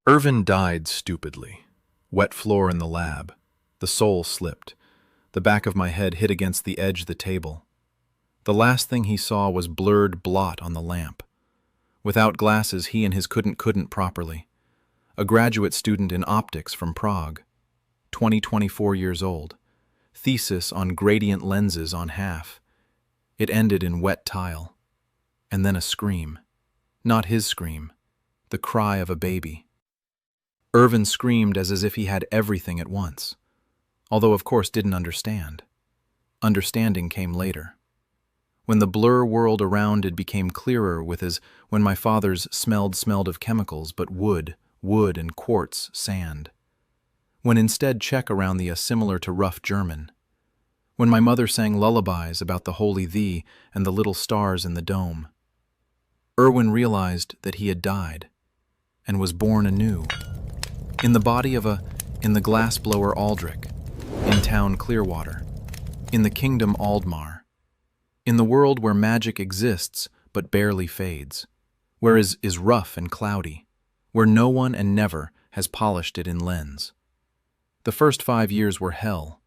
Irvin died stupidly. Wet floor in the lab. The sole slipped. The back of my head hit against the edge of the table. The last thing he saw was blurred blot on the lamp. Without glasses, he and his couldn't properly. A graduate student in optics from Prague. 24 years old. Thesis on gradient lenses on half. It ended in wet tile. And then a scream. Not his scream. The cry of a baby. Irvin screamed as if he had everything at once, although of course didn't understand. Understanding came later. When the blur world around it became clearer when my father's smelled of chemicals but wood and quartz, sand. When instead Czech around the similar to rough German. When my mother sang lullabies about the holy thee and the little stars in the dome. Irwin realized that he had died and was born anew. In the body of in the glassblower Aldrich, in town Clearwater, in the kingdom Aldmar, in the world where magic exists but barely fades, where is rough and cloudy, where no one and never has polished it in lens. The first 5 years were hell,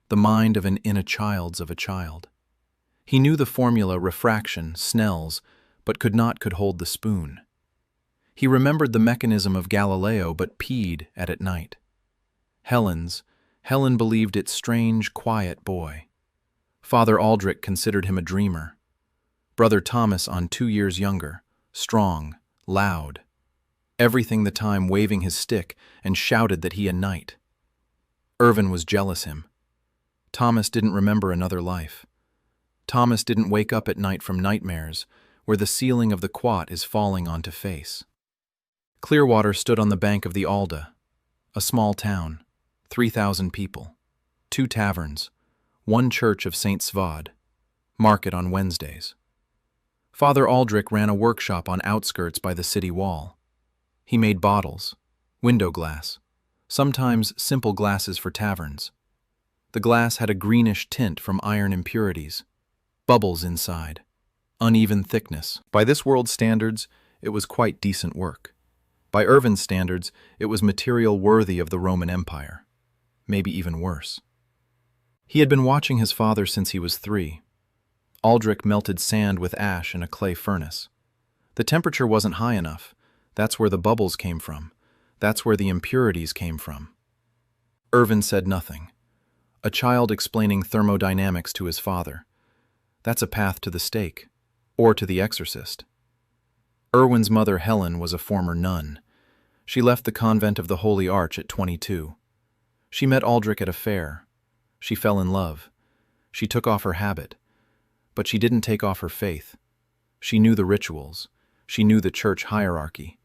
the mind of a child. He knew the formula refraction, Snell's, but could hold the spoon. He remembered the mechanism of Galileo but peed at night. Helen believed it strange, quiet boy. Father Aldrich considered him a dreamer. Brother Thomas on 2 years younger, strong, loud. Everything the time waving his stick and shouted that he a knight. Irvin was jealous him. Thomas didn't remember another life. Thomas didn't wake up at night from nightmares where the ceiling of the quat is falling onto face. Clearwater stood on the bank of the Alda, a small town, 3,000 people, 2 taverns, 1 church of St. Svod, market on Wednesdays. Father Aldrich ran a workshop on outskirts by the city wall. He made bottles, window glass, sometimes simple glasses for taverns. The glass had a greenish tint from iron impurities, bubbles inside, uneven thickness. By this world's standards, it was quite decent work. By Irvin's standards, it was material worthy of the Roman Empire, maybe even worse. He had been watching his father since he was 3. Aldrich melted sand with ash in a clay furnace. The temperature wasn't high enough. That's where the bubbles came from. That's where the impurities came from. Irvin said nothing. A child explaining thermodynamics to his father. That's a path to the stake, or to the exorcist. Irwin's mother, Helen, was a former nun. She left the convent of the Holy Arch at 22. She met Aldrich at a fair. She fell in love. She took off her habit. But she didn't take off her faith. She knew the rituals. She knew the church hierarchy.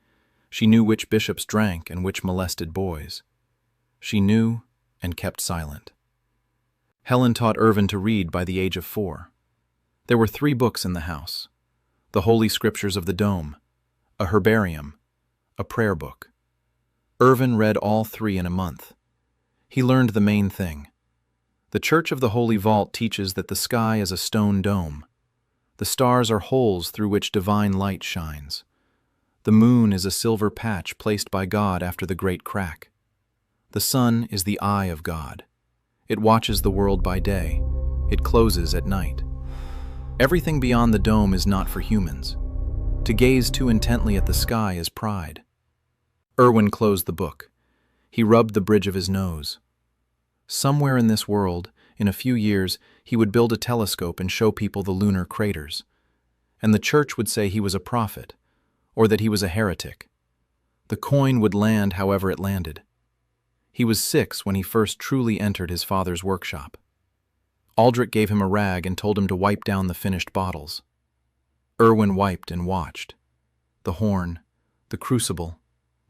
She knew which bishops drank and which molested boys. She knew and kept silent. Helen taught Irvin to read by the age of 4. There were 3 books in the house. The Holy Scriptures of the Dome, a herbarium, a prayer book. Irvin read all 3 in a month. He learned the main thing. The Church of the Holy Vault teaches that the sky is a stone dome. The stars are holes through which divine light shines. The moon is a silver patch placed by God after the great crack. The sun is the eye of God. It watches the world by day. It closes at night. Everything beyond the dome is not for humans. To gaze too intently at the sky is pride. Irwin closed the book. He rubbed the bridge of his nose. Somewhere in this world, in a few years, he would build a telescope and show people the lunar craters. And the church would say he was a prophet, or that he was a heretic. The coin would land however it landed. He was 6 when he first truly entered his father's workshop. Aldrich gave him a rag and told him to wipe down the finished bottles. Irwin wiped and watched. The horn, the crucible,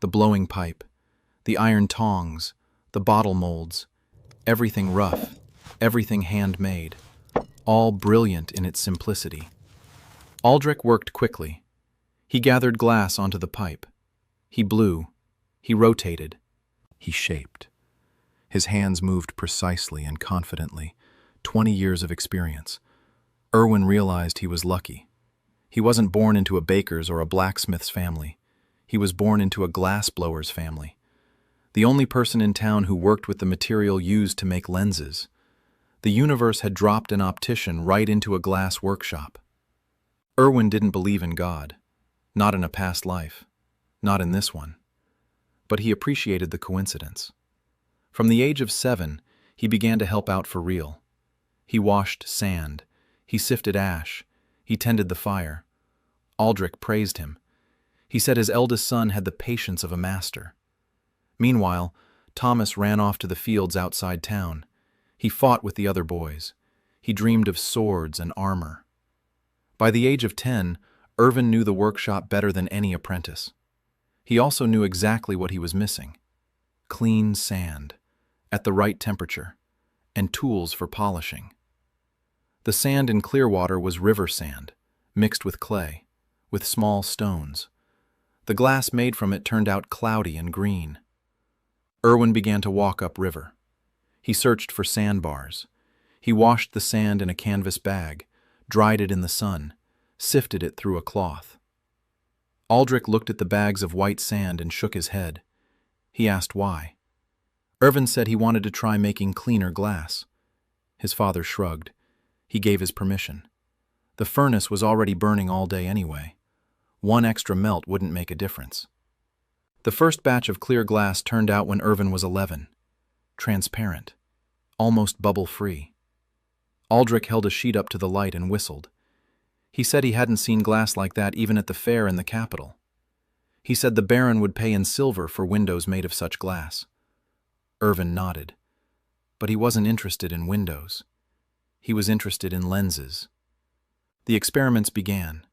the blowing pipe, the iron tongs, the bottle molds, everything rough, everything handmade, all brilliant in its simplicity. Aldrich worked quickly. He gathered glass onto the pipe. He blew. He rotated. He shaped. His hands moved precisely and confidently. 20 years of experience. Irwin realized he was lucky. He wasn't born into a baker's or a blacksmith's family. He was born into a glassblower's family, the only person in town who worked with the material used to make lenses. The universe had dropped an optician right into a glass workshop. Irwin didn't believe in God, not in a past life, not in this one. But he appreciated the coincidence. From the age of 7, he began to help out for real. He washed sand, he sifted ash, he tended the fire. Aldrich praised him. He said his eldest son had the patience of a master. Meanwhile, Thomas ran off to the fields outside town. He fought with the other boys. He dreamed of swords and armor. By the age of 10, Irvin knew the workshop better than any apprentice. He also knew exactly what he was missing: clean sand, at the right temperature, and tools for polishing. The sand in Clearwater was river sand, mixed with clay, with small stones. The glass made from it turned out cloudy and green. Irwin began to walk upriver. He searched for sandbars. He washed the sand in a canvas bag, dried it in the sun, sifted it through a cloth. Aldrich looked at the bags of white sand and shook his head. He asked why. Irvin said he wanted to try making cleaner glass. His father shrugged. He gave his permission. The furnace was already burning all day anyway. One extra melt wouldn't make a difference. The first batch of clear glass turned out when Irvin was 11. Transparent, almost bubble-free. Aldrich held a sheet up to the light and whistled. He said he hadn't seen glass like that even at the fair in the capital. He said the Baron would pay in silver for windows made of such glass. Irvin nodded. But he wasn't interested in windows. He was interested in lenses. The experiments began.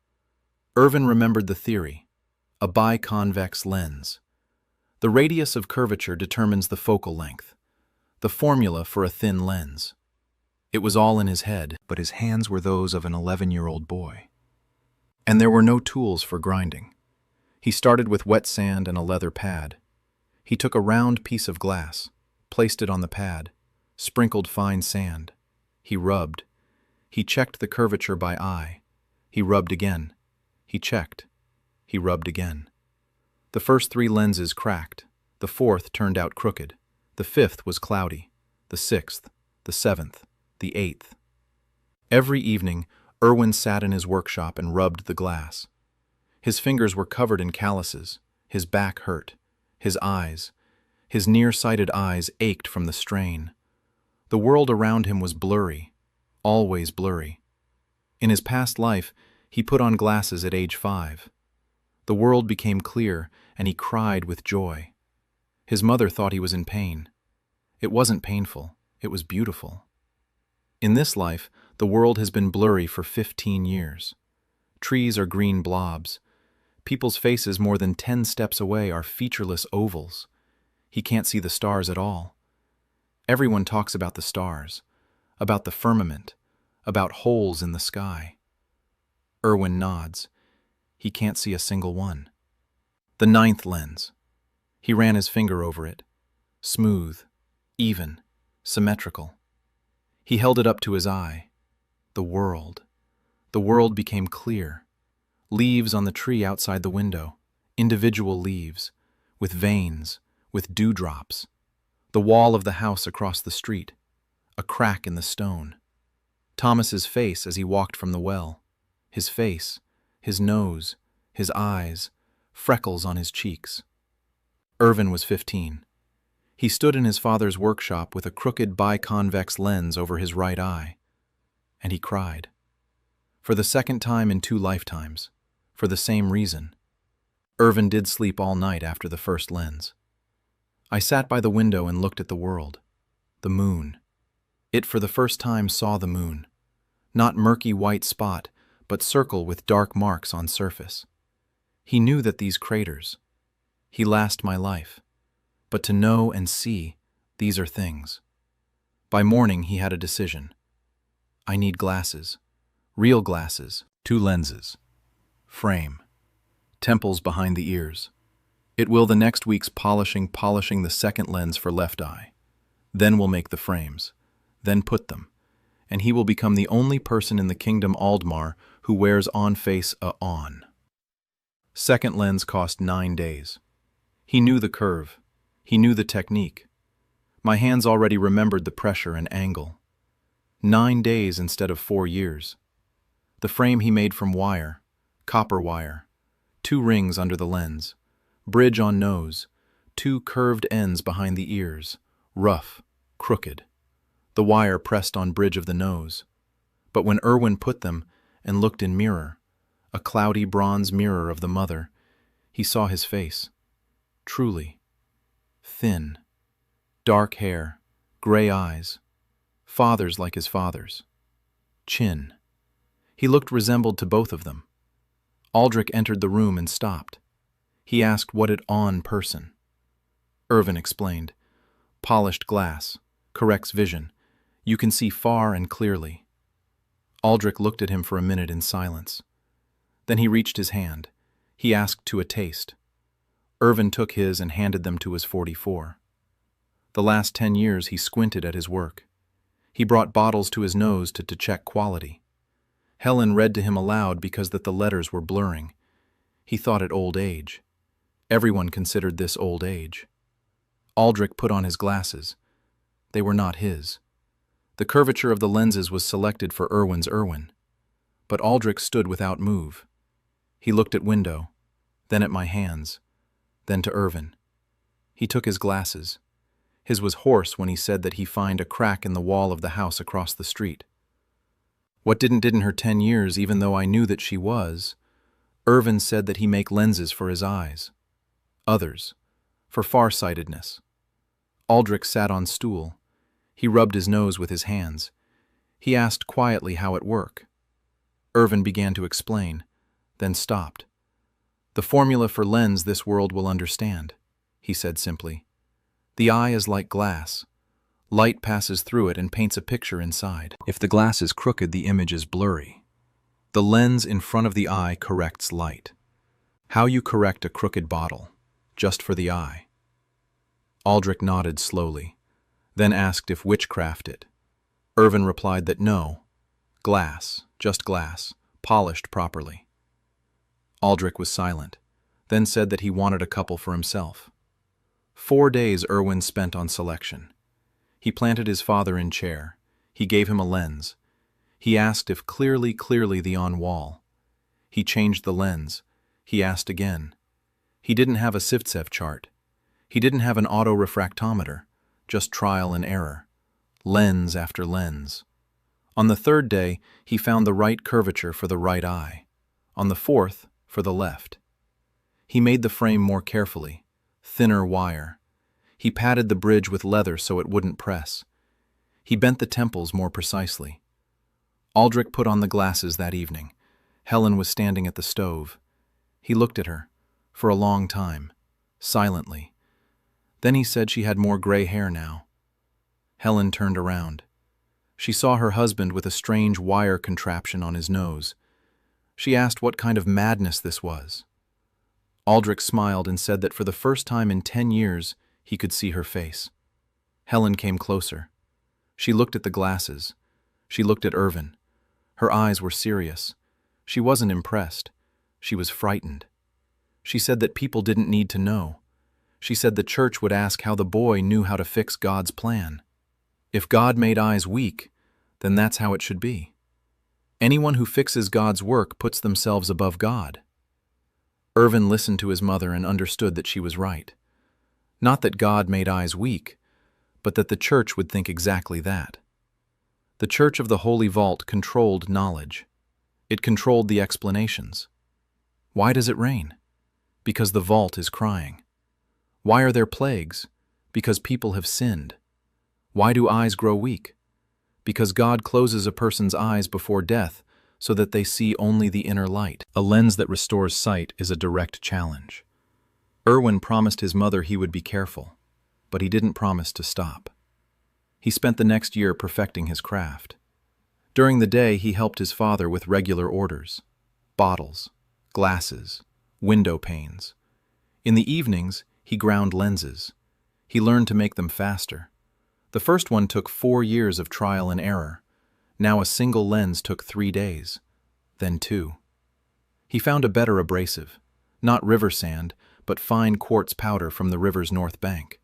Irvin remembered the theory: a biconvex lens. The radius of curvature determines the focal length, the formula for a thin lens. It was all in his head, but his hands were those of an 11-year-old boy. And there were no tools for grinding. He started with wet sand and a leather pad. He took a round piece of glass, placed it on the pad, sprinkled fine sand. He rubbed. He checked the curvature by eye. He rubbed again. He checked. He rubbed again. The first 3 lenses cracked. The 4th turned out crooked. The 5th was cloudy. The 6th, the 7th, the 8th. Every evening, Irwin sat in his workshop and rubbed the glass. His fingers were covered in calluses. His back hurt. His nearsighted eyes ached from the strain. The world around him was blurry, always blurry. In his past life, he put on glasses at age 5. The world became clear, and he cried with joy. His mother thought he was in pain. It wasn't painful, it was beautiful. In this life, the world has been blurry for 15 years. Trees are green blobs. People's faces more than 10 steps away are featureless ovals. He can't see the stars at all. Everyone talks about the stars, about the firmament, about holes in the sky. Irwin nods. He can't see a single one. The 9th lens. He ran his finger over it. Smooth, even, symmetrical. He held it up to his eye. The world. The world became clear. Leaves on the tree outside the window. Individual leaves, with veins, with dewdrops. The wall of the house across the street. A crack in the stone. Thomas's face as he walked from the well. His face, his nose, his eyes, freckles on his cheeks. Irvin was 15. He stood in his father's workshop with a crooked biconvex lens over his right eye, and he cried. For the second time in 2 lifetimes, for the same reason. Irvin did sleep all night after the first lens. I sat by the window and looked at the world. The moon. It for the first time saw the moon. Not murky white spot, but circle with dark marks on surface. He knew that these craters. He last my life. But to know and see, these are things. By morning he had a decision. I need glasses. Real glasses. 2 lenses. Frame. Temples behind the ears. It will the next week's polishing the second lens for left eye. Then we'll make the frames. Then put them. And he will become the only person in the kingdom Aldmar who wears on face a on. Second lens cost 9 days. He knew the curve. He knew the technique. My hands already remembered the pressure and angle. 9 days instead of 4 years. The frame he made from wire, copper wire, 2 rings under the lens, bridge on nose, 2 curved ends behind the ears, rough, crooked. The wire pressed on bridge of the nose. But when Irwin put them and looked in mirror, a cloudy bronze mirror of the mother, he saw his face. Truly. Thin. Dark hair, gray eyes. Father's like his father's. Chin. He looked resembled to both of them. Aldrich entered the room and stopped. He asked what it on person. Irvin explained. Polished glass. Corrects vision. You can see far and clearly. Aldrich looked at him for a minute in silence. Then he reached his hand. He asked to a taste. Irvin took his and handed them to his 44. The last 10 years he squinted at his work. He brought bottles to his nose to check quality. Helen read to him aloud because that the letters were blurring. He thought it old age. Everyone considered this old age. Aldrich put on his glasses. They were not his. The curvature of the lenses was selected for Irwin's Irwin. But Aldrich stood without move. He looked at window, then at my hands, then to Irvin. He took his glasses. His was hoarse when he said that he find a crack in the wall of the house across the street. What didn't her 10 years, even though I knew that she was, Irvin said that he make lenses for his eyes. Others, for farsightedness. Aldrich sat on stool. He rubbed his nose with his hands. He asked quietly how it work. Irvin began to explain, then stopped. The formula for lens this world will understand, he said simply. The eye is like glass. Light passes through it and paints a picture inside. If the glass is crooked, the image is blurry. The lens in front of the eye corrects light. How you correct a crooked bottle, just for the eye. Aldrich nodded slowly, then asked if witchcraft it. Irvin replied that no. Glass, just glass, polished properly. Aldrich was silent, then said that he wanted a couple for himself. 4 days Irwin spent on selection. He planted his father in chair. He gave him a lens. He asked if clearly the on wall. He changed the lens. He asked again. He didn't have a Sivtsev chart. He didn't have an auto-refractometer, just trial and error. Lens after lens. On the 3rd day, he found the right curvature for the right eye. On the 4th, for the left. He made the frame more carefully, thinner wire. He padded the bridge with leather so it wouldn't press. He bent the temples more precisely. Aldrich put on the glasses that evening. Helen was standing at the stove. He looked at her, for a long time, silently. Then he said she had more gray hair now. Helen turned around. She saw her husband with a strange wire contraption on his nose. She asked what kind of madness this was. Aldrich smiled and said that for the first time in 10 years, he could see her face. Helen came closer. She looked at the glasses. She looked at Irvin. Her eyes were serious. She wasn't impressed. She was frightened. She said that people didn't need to know. She said the church would ask how the boy knew how to fix God's plan. If God made eyes weak, then that's how it should be. Anyone who fixes God's work puts themselves above God. Irvin listened to his mother and understood that she was right. Not that God made eyes weak, but that the church would think exactly that. The Church of the Holy Vault controlled knowledge. It controlled the explanations. Why does it rain? Because the vault is crying. Why are there plagues? Because people have sinned. Why do eyes grow weak? Because God closes a person's eyes before death so that they see only the inner light. A lens that restores sight is a direct challenge. Irwin promised his mother he would be careful, but he didn't promise to stop. He spent the next year perfecting his craft. During the day, he helped his father with regular orders: bottles, glasses, window panes. In the evenings, he ground lenses. He learned to make them faster. The first one took 4 years of trial and error. Now a single lens took 3 days, then 2. He found a better abrasive, Not river sand, but fine quartz powder from the river's north bank.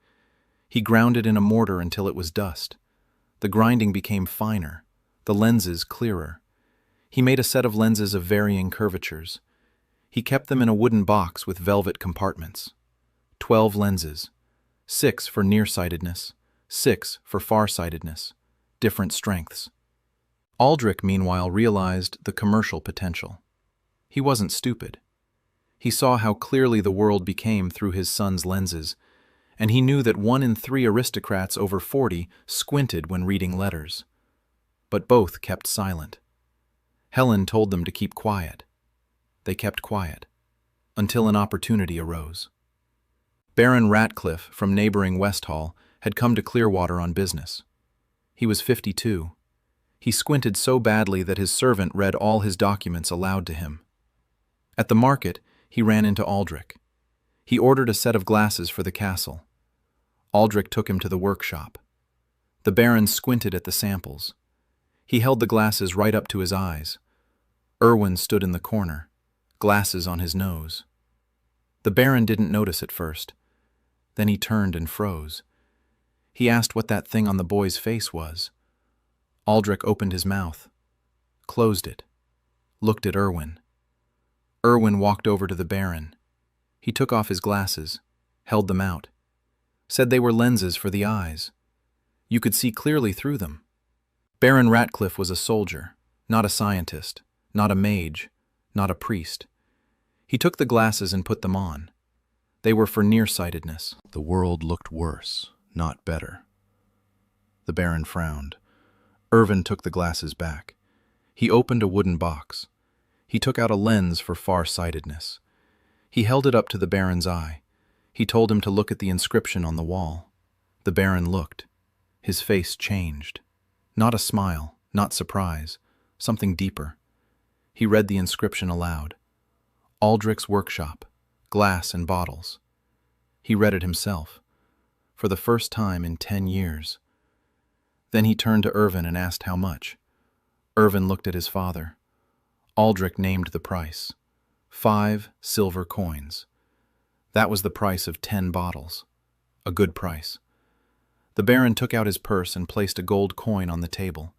He ground it in a mortar until it was dust. The grinding became finer, the lenses clearer. He made a set of lenses of varying curvatures. He kept them in a wooden box with velvet compartments. 12 lenses, 6 for nearsightedness, 6 for farsightedness, different strengths. Aldrich, meanwhile, realized the commercial potential. He wasn't stupid. He saw how clearly the world became through his son's lenses, and he knew that 1 in 3 aristocrats over 40 squinted when reading letters. But both kept silent. Helen told them to keep quiet. They kept quiet, until an opportunity arose. Baron Ratcliffe from neighboring Westhall had come to Clearwater on business. He was 52. He squinted so badly that his servant read all his documents aloud to him. At the market, he ran into Aldrich. He ordered a set of glasses for the castle. Aldrich took him to the workshop. The Baron squinted at the samples. He held the glasses right up to his eyes. Irwin stood in the corner, glasses on his nose. The Baron didn't notice at first. Then he turned and froze. He asked what that thing on the boy's face was. Aldrich opened his mouth, closed it, looked at Irwin. Irwin walked over to the Baron. He took off his glasses, held them out, said they were lenses for the eyes. You could see clearly through them. Baron Ratcliffe was a soldier, not a scientist, not a mage, not a priest. He took the glasses and put them on. They were for nearsightedness. The world looked worse, not better. The Baron frowned. Irwin took the glasses back. He opened a wooden box. He took out a lens for far-sightedness. He held it up to the Baron's eye. He told him to look at the inscription on the wall. The Baron looked. His face changed. Not a smile, not surprise, something deeper. He read the inscription aloud. Aldrich's workshop, glass and bottles. He read it himself, for the first time in 10 years. Then he turned to Irwin and asked how much. Irwin looked at his father. Aldrich named the price. 5 silver coins. That was the price of 10 bottles. A good price. The Baron took out his purse and placed a gold coin on the table.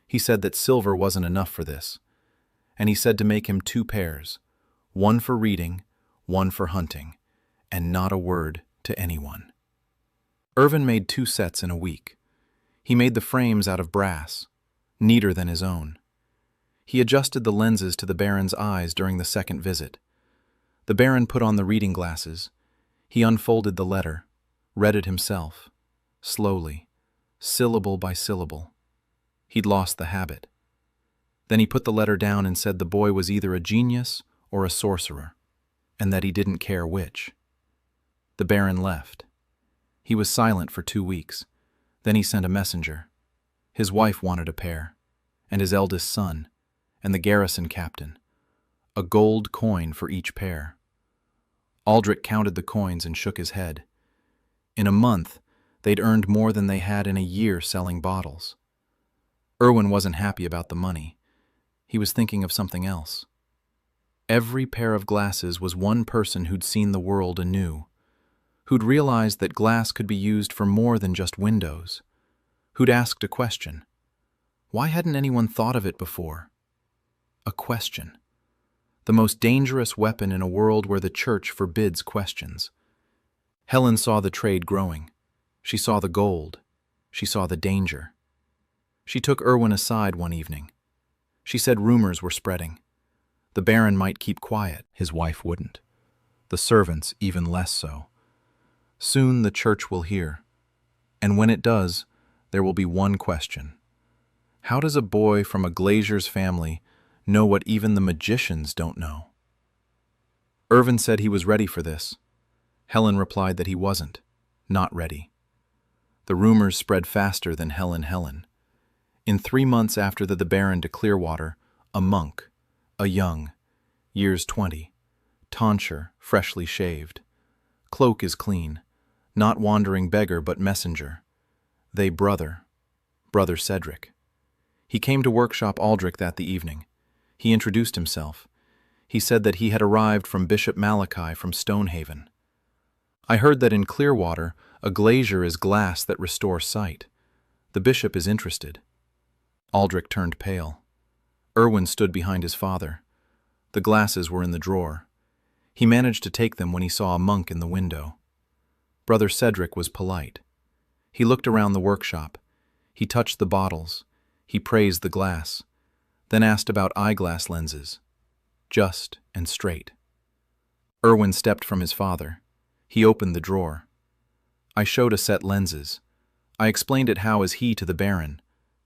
He said that silver wasn't enough for this, and he said to make him 2 pairs, 1 for reading, 1 for hunting, and not a word to anyone. Irwin made 2 sets in a week. He made the frames out of brass, neater than his own. He adjusted the lenses to the Baron's eyes during the second visit. The Baron put on the reading glasses. He unfolded the letter, read it himself, slowly, syllable by syllable. He'd lost the habit. Then he put the letter down and said the boy was either a genius or a sorcerer, and that he didn't care which. The Baron left. He was silent for 2 weeks. Then he sent a messenger. His wife wanted a pair, and his eldest son, and the garrison captain. A gold coin for each pair. Aldrich counted the coins and shook his head. In a month, they'd earned more than they had in a year selling bottles. Irwin wasn't happy about the money. He was thinking of something else. Every pair of glasses was one person who'd seen the world anew, who'd realized that glass could be used for more than just windows, who'd asked a question. Why hadn't anyone thought of it before? A question. The most dangerous weapon in a world where the church forbids questions. Helen saw the trade growing. She saw the gold. She saw the danger. She took Irwin aside one evening. She said rumors were spreading. The Baron might keep quiet. His wife wouldn't. The servants even less so. Soon the church will hear. And when it does, there will be one question. How does a boy from a glazier's family know what even the magicians don't know? Irwin said he was ready for this. Helen replied that he wasn't, not ready. The rumors spread faster than Helen. In 3 months after the Baron to Clearwater, a monk, a young, years 20, tonsure, freshly shaved. Cloak is clean, not wandering beggar but messenger. They brother Cedric. He came to workshop Aldrich that the evening. He introduced himself. He said that he had arrived from Bishop Malachi from Stonehaven. I heard that in Clearwater, a glazier is glass that restores sight. The bishop is interested. Aldrich turned pale. Irwin stood behind his father. The glasses were in the drawer. He managed to take them when he saw a monk in the window. Brother Cedric was polite. He looked around the workshop. He touched the bottles. He praised the glass, then asked about eyeglass lenses. Just and straight. Irwin stepped from his father. He opened the drawer. I showed a set lenses. I explained it how as he to the Baron.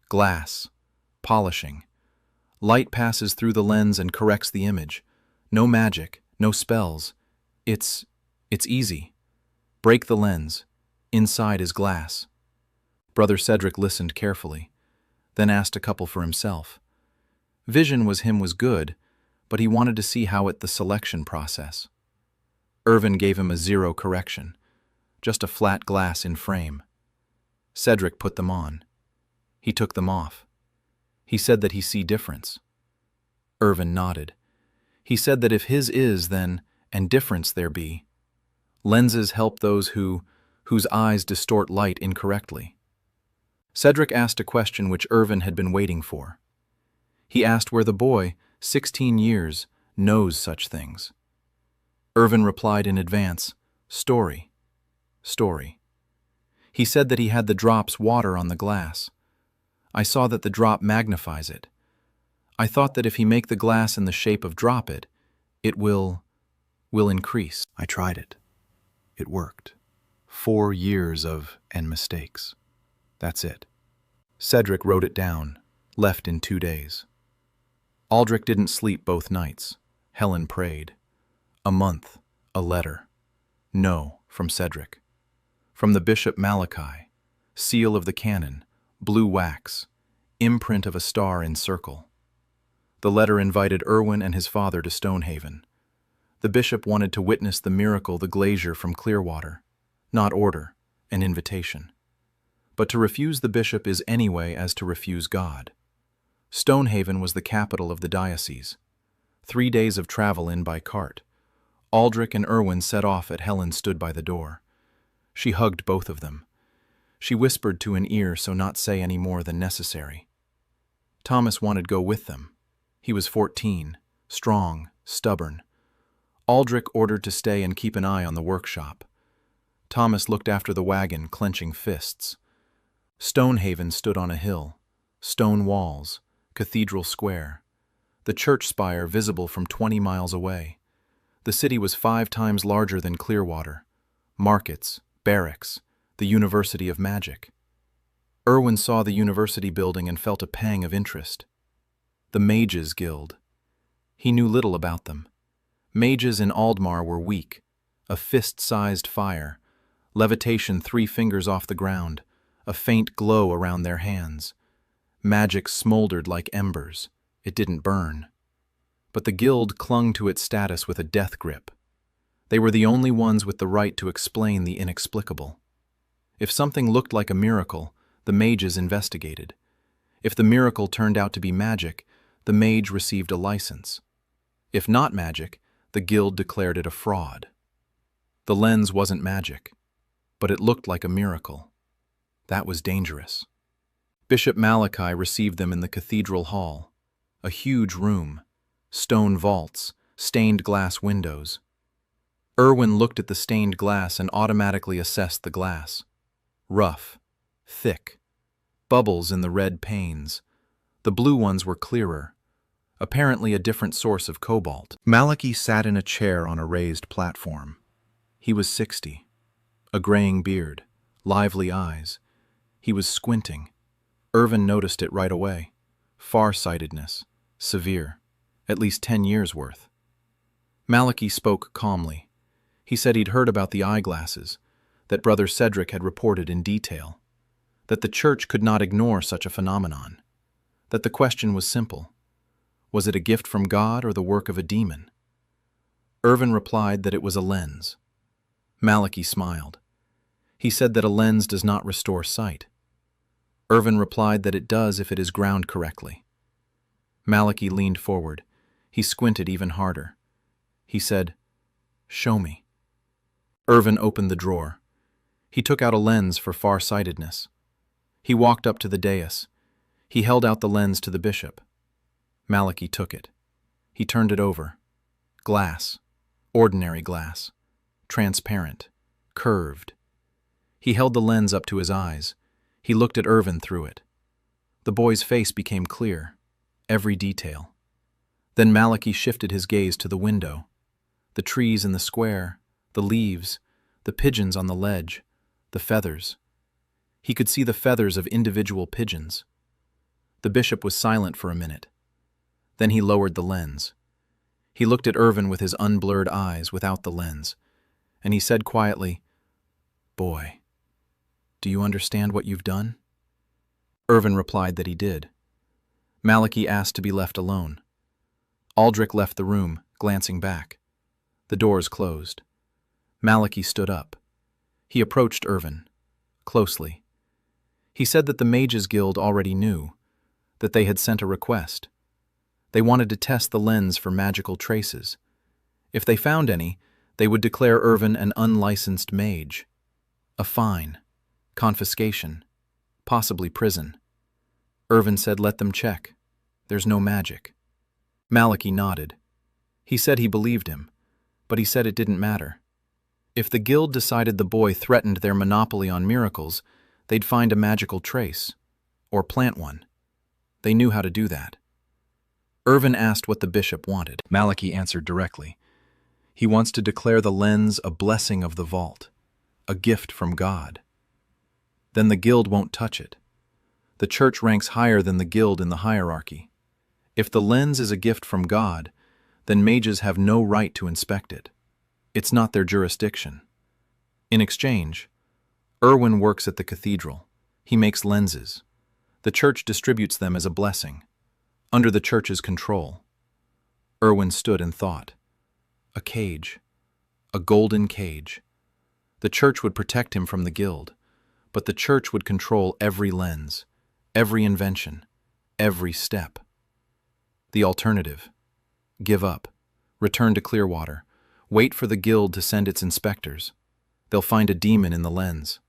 Glass. Polishing. Light passes through the lens and corrects the image. No magic, no spells. It's easy. Break the lens. Inside is glass. Brother Cedric listened carefully, then asked a couple for himself. Vision was good, but he wanted to see how the selection process. Irvin gave him a 0 correction, just a flat glass in frame. Cedric put them on. He took them off. He said that he see difference. Irvin nodded. He said that if his is, then, and difference there be. Lenses help those whose eyes distort light incorrectly. Cedric asked a question which Irvin had been waiting for. He asked where the boy, 16 years, knows such things. Irvin replied in advance, story. He said that he had the drops water on the glass. I saw that the drop magnifies it. I thought that if he make the glass in the shape of drop it will increase. I tried it. It worked. 4 years of and mistakes. That's it. Cedric wrote it down, left in 2 days. Aldrich didn't sleep both nights. Helen prayed. A month, a letter. No, from Cedric. From the Bishop Malachi, seal of the canon, blue wax, imprint of a star in circle. The letter invited Irwin and his father to Stonehaven. The bishop wanted to witness the miracle, the glazier from Clearwater. Not order, an invitation. But to refuse the bishop is anyway as to refuse God. Stonehaven was the capital of the diocese. 3 days of travel in by cart. Aldrich and Irwin set off at Helen stood by the door. She hugged both of them. She whispered to an ear so not say any more than necessary. Thomas wanted go with them. He was 14, strong, stubborn. Aldrich ordered to stay and keep an eye on the workshop. Thomas looked after the wagon, clenching fists. Stonehaven stood on a hill, stone walls, cathedral square, the church spire visible from 20 miles away. The city was 5 times larger than Clearwater. Markets, barracks, the University of Magic. Irwin saw the university building and felt a pang of interest. The Mages Guild. He knew little about them. Mages in Aldmar were weak, a fist-sized fire, levitation 3 fingers off the ground, a faint glow around their hands. Magic smoldered like embers. It didn't burn. But the guild clung to its status with a death grip. They were the only ones with the right to explain the inexplicable. If something looked like a miracle, the mages investigated. If the miracle turned out to be magic, the mage received a license. If not magic, the guild declared it a fraud. The lens wasn't magic, but it looked like a miracle. That was dangerous. Bishop Malachi received them in the cathedral hall, a huge room, stone vaults, stained glass windows. Irwin looked at the stained glass and automatically assessed the glass. Rough, thick, bubbles in the red panes. The blue ones were clearer, apparently a different source of cobalt. Malachi sat in a chair on a raised platform. He was 60, a graying beard, lively eyes. He was squinting. Irvin noticed it right away. Farsightedness, severe, at least 10 years' worth. Malachi spoke calmly. He said he'd heard about the eyeglasses, that Brother Cedric had reported in detail, that the church could not ignore such a phenomenon, that the question was simple. Was it a gift from God or the work of a demon? Irvin replied that it was a lens. Malachi smiled. He said that a lens does not restore sight. Irvin replied that it does if it is ground correctly. Malachi leaned forward. He squinted even harder. He said, "Show me." Irvin opened the drawer. He took out a lens for far-sightedness. He walked up to the dais. He held out the lens to the bishop. Malachi took it. He turned it over. Glass. Ordinary glass. Transparent. Curved. He held the lens up to his eyes. He looked at Irvin through it. The boy's face became clear. Every detail. Then Malachi shifted his gaze to the window. The trees in the square, the leaves, the pigeons on the ledge, the feathers. He could see the feathers of individual pigeons. The bishop was silent for a minute. Then he lowered the lens. He looked at Irvin with his unblurred eyes without the lens, and he said quietly, "Boy, do you understand what you've done?" Irvin replied that he did. Malachi asked to be left alone. Aldrich left the room, glancing back. The doors closed. Malachi stood up. He approached Irvin, closely. He said that the Mages Guild already knew, that they had sent a request. They wanted to test the lens for magical traces. If they found any, they would declare Irvin an unlicensed mage. A fine, confiscation, possibly prison. Irvin said let them check. There's no magic. Malachi nodded. He said he believed him, but he said it didn't matter. If the guild decided the boy threatened their monopoly on miracles, they'd find a magical trace, or plant one. They knew how to do that. Irvin asked what the bishop wanted. Malachi answered directly. He wants to declare the lens a blessing of the vault, a gift from God. Then the guild won't touch it. The church ranks higher than the guild in the hierarchy. If the lens is a gift from God, then mages have no right to inspect it. It's not their jurisdiction. In exchange, Irwin works at the cathedral. He makes lenses. The church distributes them as a blessing, under the church's control. Irwin stood and thought. A cage. A golden cage. The church would protect him from the guild, but the church would control every lens, every invention, every step. The alternative. Give up. Return to Clearwater. Wait for the guild to send its inspectors. They'll find a demon in the lens.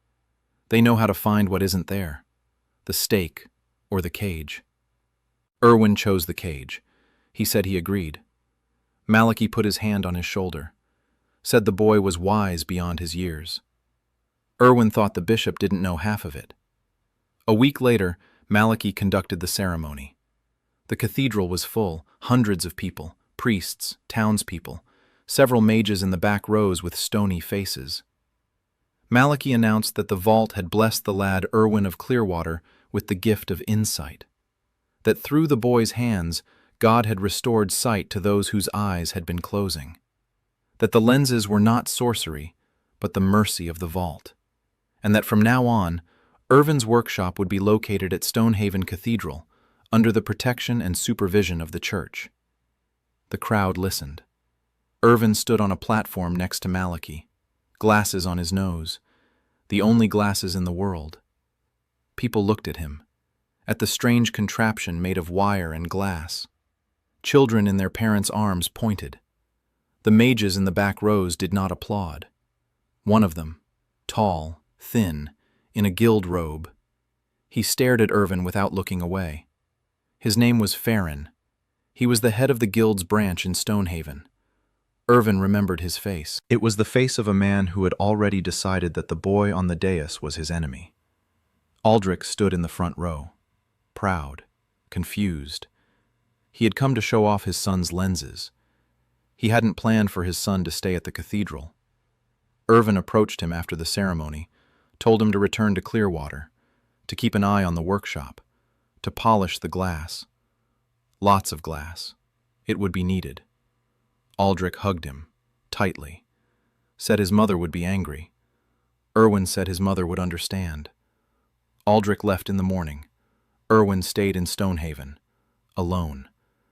They know how to find what isn't there. The stake or the cage. Irwin chose the cage. He said he agreed. Malachi put his hand on his shoulder, said the boy was wise beyond his years. Irwin thought the bishop didn't know half of it. A week later, Malachi conducted the ceremony. The cathedral was full, hundreds of people, priests, townspeople, several mages in the back rows with stony faces. Malachi announced that the vault had blessed the lad Irwin of Clearwater with the gift of insight, that through the boy's hands God had restored sight to those whose eyes had been closing, that the lenses were not sorcery, but the mercy of the vault, and that from now on, Irvin's workshop would be located at Stonehaven Cathedral, under the protection and supervision of the church. The crowd listened. Irvin stood on a platform next to Malachi, glasses on his nose, the only glasses in the world. People looked at him, at the strange contraption made of wire and glass. Children in their parents' arms pointed. The mages in the back rows did not applaud. One of them, tall, thin, in a guild robe. He stared at Irvin without looking away. His name was Farron. He was the head of the guild's branch in Stonehaven. Irvin remembered his face. It was the face of a man who had already decided that the boy on the dais was his enemy. Aldrich stood in the front row, proud, confused. He had come to show off his son's lenses. He hadn't planned for his son to stay at the cathedral. Irvin approached him after the ceremony, told him to return to Clearwater, to keep an eye on the workshop, to polish the glass. Lots of glass. It would be needed. Aldrich hugged him, tightly, said his mother would be angry. Irwin said his mother would understand. Aldrich left in the morning. Irwin stayed in Stonehaven, alone,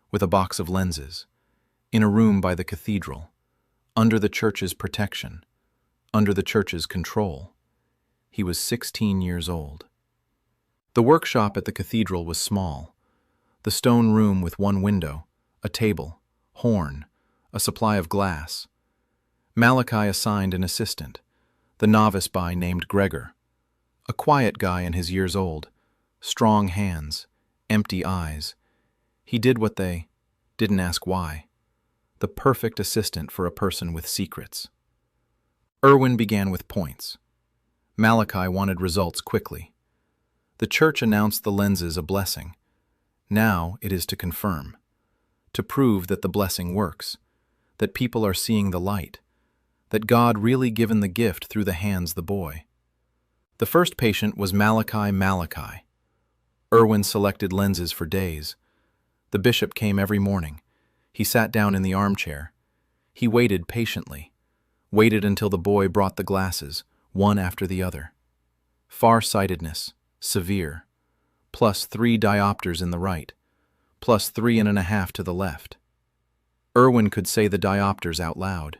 with a box of lenses, in a room by the cathedral, under the church's protection, under the church's control. He was 16 years old. The workshop at the cathedral was small. The stone room with one window, a table, horn, a supply of glass. Malachi assigned an assistant, the novice boy named Gregor, a quiet guy in his years old, strong hands, empty eyes. He did what they didn't ask why. The perfect assistant for a person with secrets. Irwin began with points. Malachi wanted results quickly. The church announced the lenses a blessing. Now it is to confirm, to prove that the blessing works, that people are seeing the light, that God really given the gift through the hands the boy. The first patient was Malachi. Irwin selected lenses for days. The bishop came every morning. He sat down in the armchair. He waited patiently, waited until the boy brought the glasses, one after the other. Far-sightedness, severe, +3 diopters in the right, +3.5 to the left. Irwin could say the diopters out loud.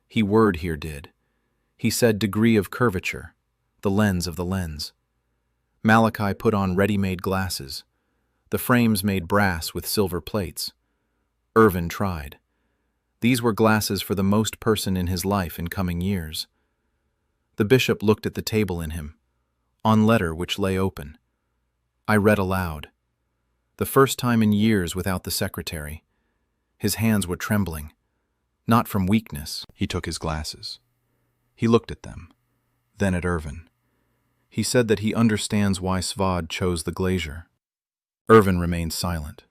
He word here did. He said degree of curvature, the lens of the lens. Malachi put on ready-made glasses, the frames made brass with silver plates. Irwin tried. These were glasses for the most person in his life in coming years. The bishop looked at the table in him, on letter which lay open. I read aloud. The first time in years without the secretary. His hands were trembling, not from weakness. He took his glasses. He looked at them, then at Irwin. He said that he understands why Svod chose the glazier. Irwin remained silent.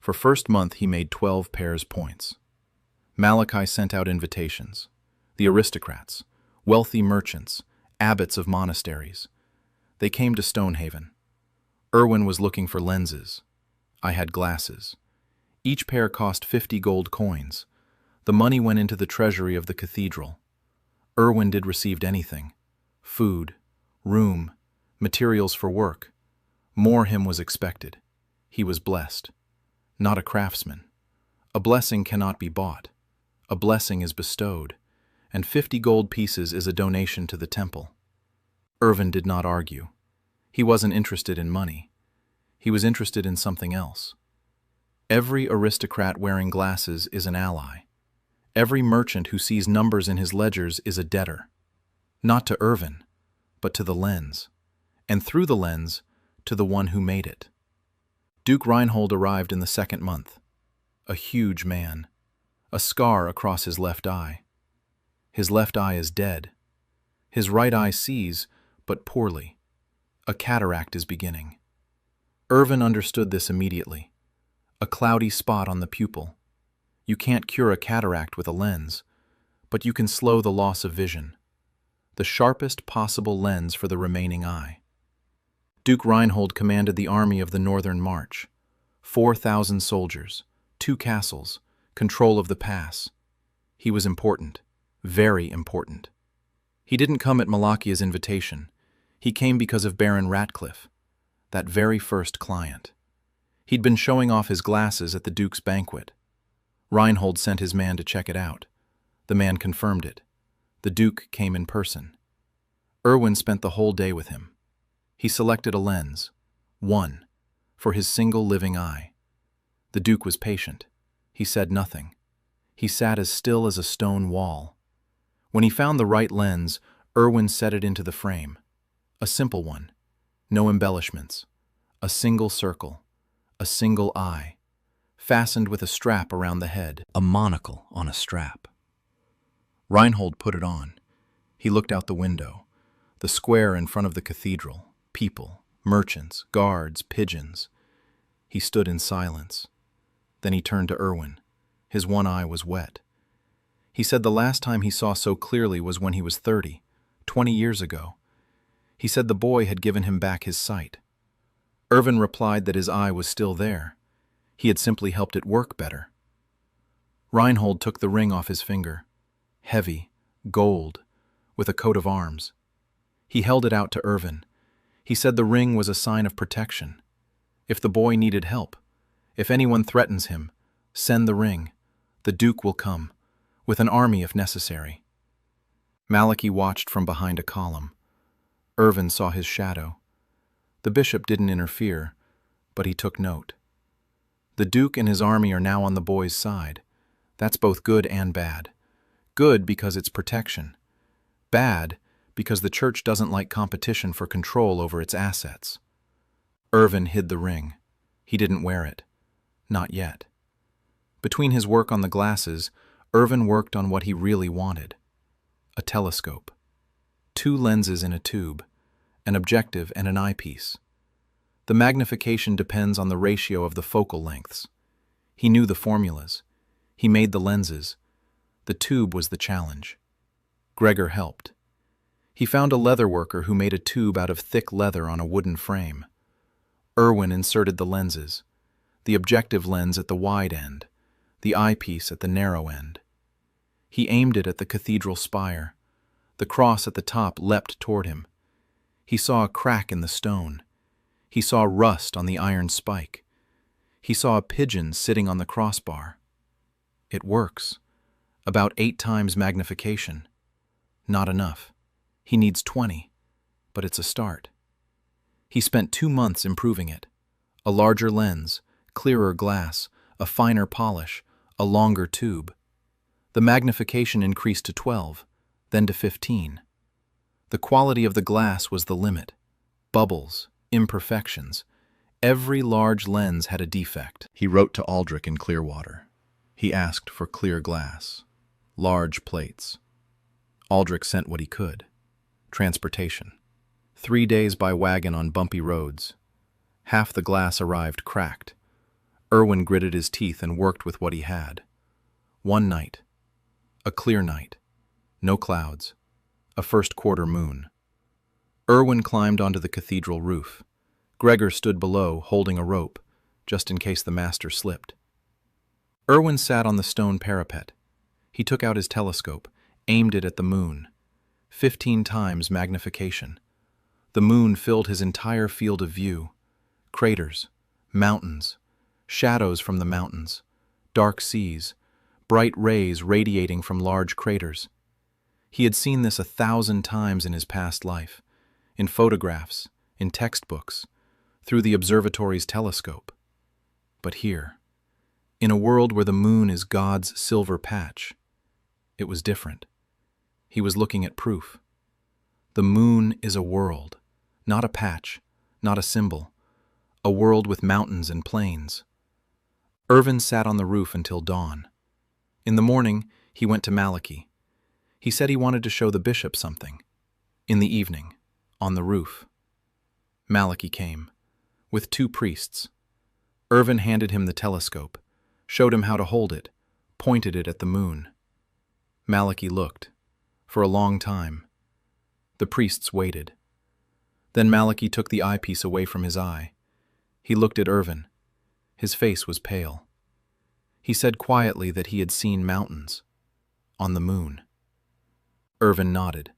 For first month he made 12 pairs points. Malachi sent out invitations. The aristocrats, wealthy merchants, abbots of monasteries. They came to Stonehaven. Irwin was looking for lenses. I had glasses. Each pair cost 50 gold coins. The money went into the treasury of the cathedral. Irwin did received anything. Food, room, materials for work. More him was expected. He was blessed. Not a craftsman. A blessing cannot be bought. A blessing is bestowed, and 50 gold pieces is a donation to the temple. Irwin did not argue. He wasn't interested in money. He was interested in something else. Every aristocrat wearing glasses is an ally. Every merchant who sees numbers in his ledgers is a debtor. Not to Irwin, but to the lens, and through the lens, to the one who made it. Duke Reinhold arrived in the second month. A huge man, a scar across his left eye. His left eye is dead. His right eye sees, but poorly. A cataract is beginning. Irwin understood this immediately. A cloudy spot on the pupil. You can't cure a cataract with a lens, but you can slow the loss of vision. The sharpest possible lens for the remaining eye. Duke Reinhold commanded the army of the Northern March. 4,000 soldiers, 2 castles, control of the pass. He was important, very important. He didn't come at Malachia's invitation. He came because of Baron Ratcliffe, that very first client. He'd been showing off his glasses at the Duke's banquet. Reinhold sent his man to check it out. The man confirmed it. The Duke came in person. Irwin spent the whole day with him. He selected a lens, one, for his single living eye. The Duke was patient. He said nothing. He sat as still as a stone wall. When he found the right lens, Irwin set it into the frame. A simple one, no embellishments. A single circle, a single eye, fastened with a strap around the head, a monocle on a strap. Reinhold put it on. He looked out the window, the square in front of the cathedral, people, merchants, guards, pigeons. He stood in silence. Then he turned to Irwin. His one eye was wet. He said the last time he saw so clearly was when he was 30, 20 years ago. He said the boy had given him back his sight. Irwin replied that his eye was still there. He had simply helped it work better. Reinhold took the ring off his finger. Heavy, gold, with a coat of arms. He held it out to Irwin. He said the ring was a sign of protection. If the boy needed help, if anyone threatens him, send the ring. The Duke will come, with an army if necessary. Malachi watched from behind a column. Irwin saw his shadow. The bishop didn't interfere, but he took note. The Duke and his army are now on the boy's side. That's both good and bad. Good because it's protection. Bad because the church doesn't like competition for control over its assets. Irvin hid the ring. He didn't wear it. Not yet. Between his work on the glasses, Irvin worked on what he really wanted. A telescope. 2 lenses in a tube, an objective and an eyepiece. The magnification depends on the ratio of the focal lengths. He knew the formulas. He made the lenses. The tube was the challenge. Gregor helped. He found a leather worker who made a tube out of thick leather on a wooden frame. Irwin inserted the lenses, the objective lens at the wide end, the eyepiece at the narrow end. He aimed it at the cathedral spire. The cross at the top leapt toward him. He saw a crack in the stone. He saw rust on the iron spike. He saw a pigeon sitting on the crossbar. It works. About 8 times magnification. Not enough. He needs 20, but it's a start. He spent 2 months improving it. A larger lens, clearer glass, a finer polish, a longer tube. The magnification increased to 12, then to 15. The quality of the glass was the limit. Bubbles, imperfections. Every large lens had a defect. He wrote to Aldrich in Clearwater. He asked for clear glass, large plates. Aldrich sent what he could. Transportation. 3 days by wagon on bumpy roads. Half the glass arrived cracked. Irwin gritted his teeth and worked with what he had. One night. A clear night. No clouds. A first-quarter moon. Irwin climbed onto the cathedral roof. Gregor stood below, holding a rope, just in case the master slipped. Irwin sat on the stone parapet. He took out his telescope, aimed it at the moon. 15 times magnification. The moon filled his entire field of view. Craters, mountains, shadows from the mountains, dark seas, bright rays radiating from large craters. He had seen this 1,000 times in his past life, in photographs, in textbooks, through the observatory's telescope. But here, in a world where the moon is God's silver patch, it was different. He was looking at proof. The moon is a world, not a patch, not a symbol, a world with mountains and plains. Irvin sat on the roof until dawn. In the morning, he went to Malachi. He said he wanted to show the bishop something. In the evening, on the roof. Malachi came, with 2 priests. Irvin handed him the telescope, showed him how to hold it, pointed it at the moon. Malachi looked, for a long time. The priests waited. Then Malachi took the eyepiece away from his eye. He looked at Irvin. His face was pale. He said quietly that he had seen mountains, on the moon. Irvin nodded.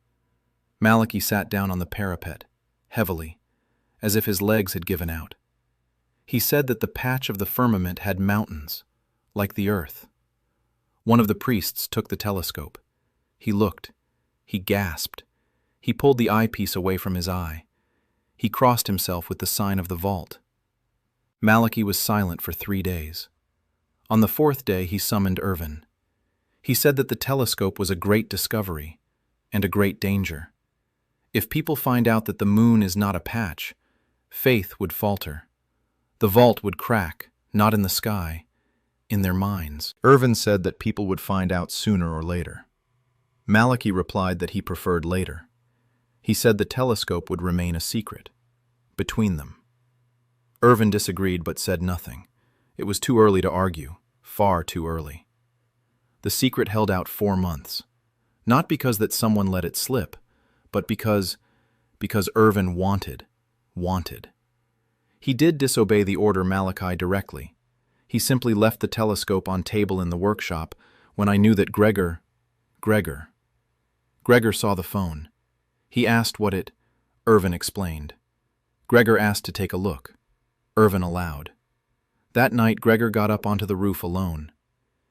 Malachi sat down on the parapet, heavily, as if his legs had given out. He said that the patch of the firmament had mountains, like the earth. One of the priests took the telescope. He looked. He gasped. He pulled the eyepiece away from his eye. He crossed himself with the sign of the vault. Malachi was silent for 3 days. On the 4th day, he summoned Irvin. He said that the telescope was a great discovery and a great danger. If people find out that the moon is not a patch, faith would falter. The vault would crack, not in the sky, in their minds. Irvin said that people would find out sooner or later. Malachi replied that he preferred later. He said the telescope would remain a secret, between them. Irvin disagreed but said nothing. It was too early to argue, far too early. The secret held out 4 months, not because that someone let it slip, but because Irvin wanted. He did disobey the order Malachi directly. He simply left the telescope on table in the workshop when I knew that Gregor saw the phone. He asked what it. Irvin explained. Gregor asked to take a look. Irvin allowed. That night, Gregor got up onto the roof alone.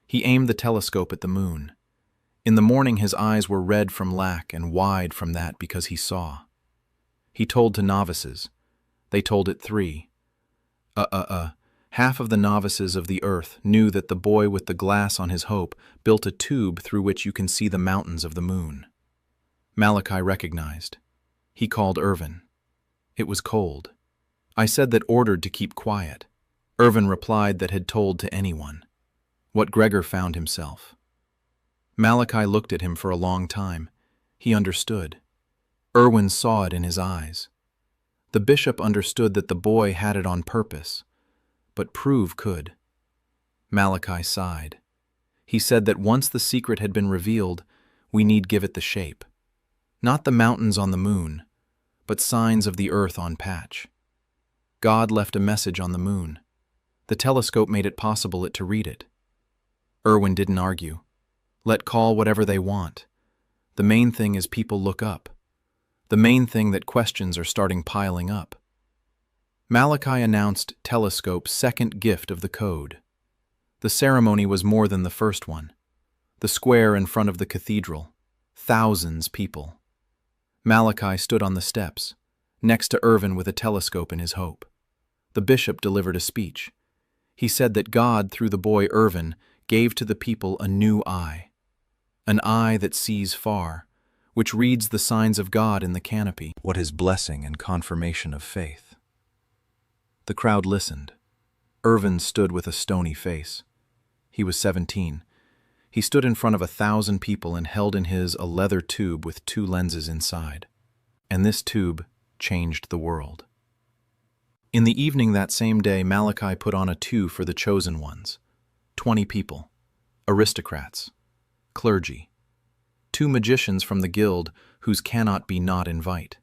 He aimed the telescope at the moon. In the morning, his eyes were red from lack and wide from that because he saw. He told to novices. They told at 3. Half of the novices of the earth knew that the boy with the glass on his hope built a tube through which you can see the mountains of the moon. Malachi recognized. He called Irvin. It was cold. I said that ordered to keep quiet. Irvin replied that had told to anyone. What Gregor found himself. Malachi looked at him for a long time. He understood. Irwin saw it in his eyes. The bishop understood that the boy had it on purpose, but prove could. Malachi sighed. He said that once the secret had been revealed, we need give it the shape. Not the mountains on the moon, but signs of the earth on patch. God left a message on the moon. The telescope made it possible to read it. Irwin didn't argue. Let call whatever they want. The main thing is people look up. The main thing that questions are starting piling up. Malachi announced Telescope's second gift of the code. The ceremony was more than the first one. The square in front of the cathedral. Thousands people. Malachi stood on the steps, next to Irvin with a telescope in his hope. The bishop delivered a speech. He said that God, through the boy Irvin, gave to the people a new eye. An eye that sees far, which reads the signs of God in the canopy. What his blessing and confirmation of faith. The crowd listened. Irvin stood with a stony face. He was 17. He stood in front of 1,000 people and held in his a leather tube with 2 lenses inside. And this tube changed the world. In the evening that same day, Malachi put on a 2 for the chosen ones. 20 people. Aristocrats. Clergy. 2 magicians from the guild whose cannot be not invite.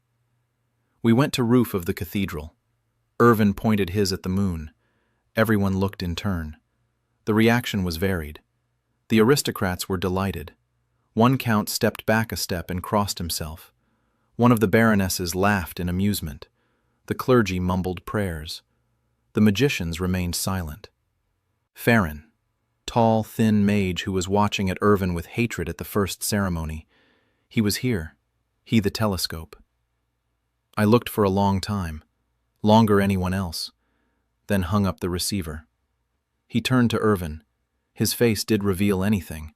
We went to roof of the cathedral. Irvin pointed his at the moon. Everyone looked in turn. The reaction was varied. The aristocrats were delighted. One count stepped back a step and crossed himself. One of the baronesses laughed in amusement. The clergy mumbled prayers. The magicians remained silent. Farron, tall, thin mage who was watching at Irvin with hatred at the first ceremony. He was here, he the telescope. I looked for a long time, longer anyone else, then hung up the receiver. He turned to Irvin. His face did reveal anything.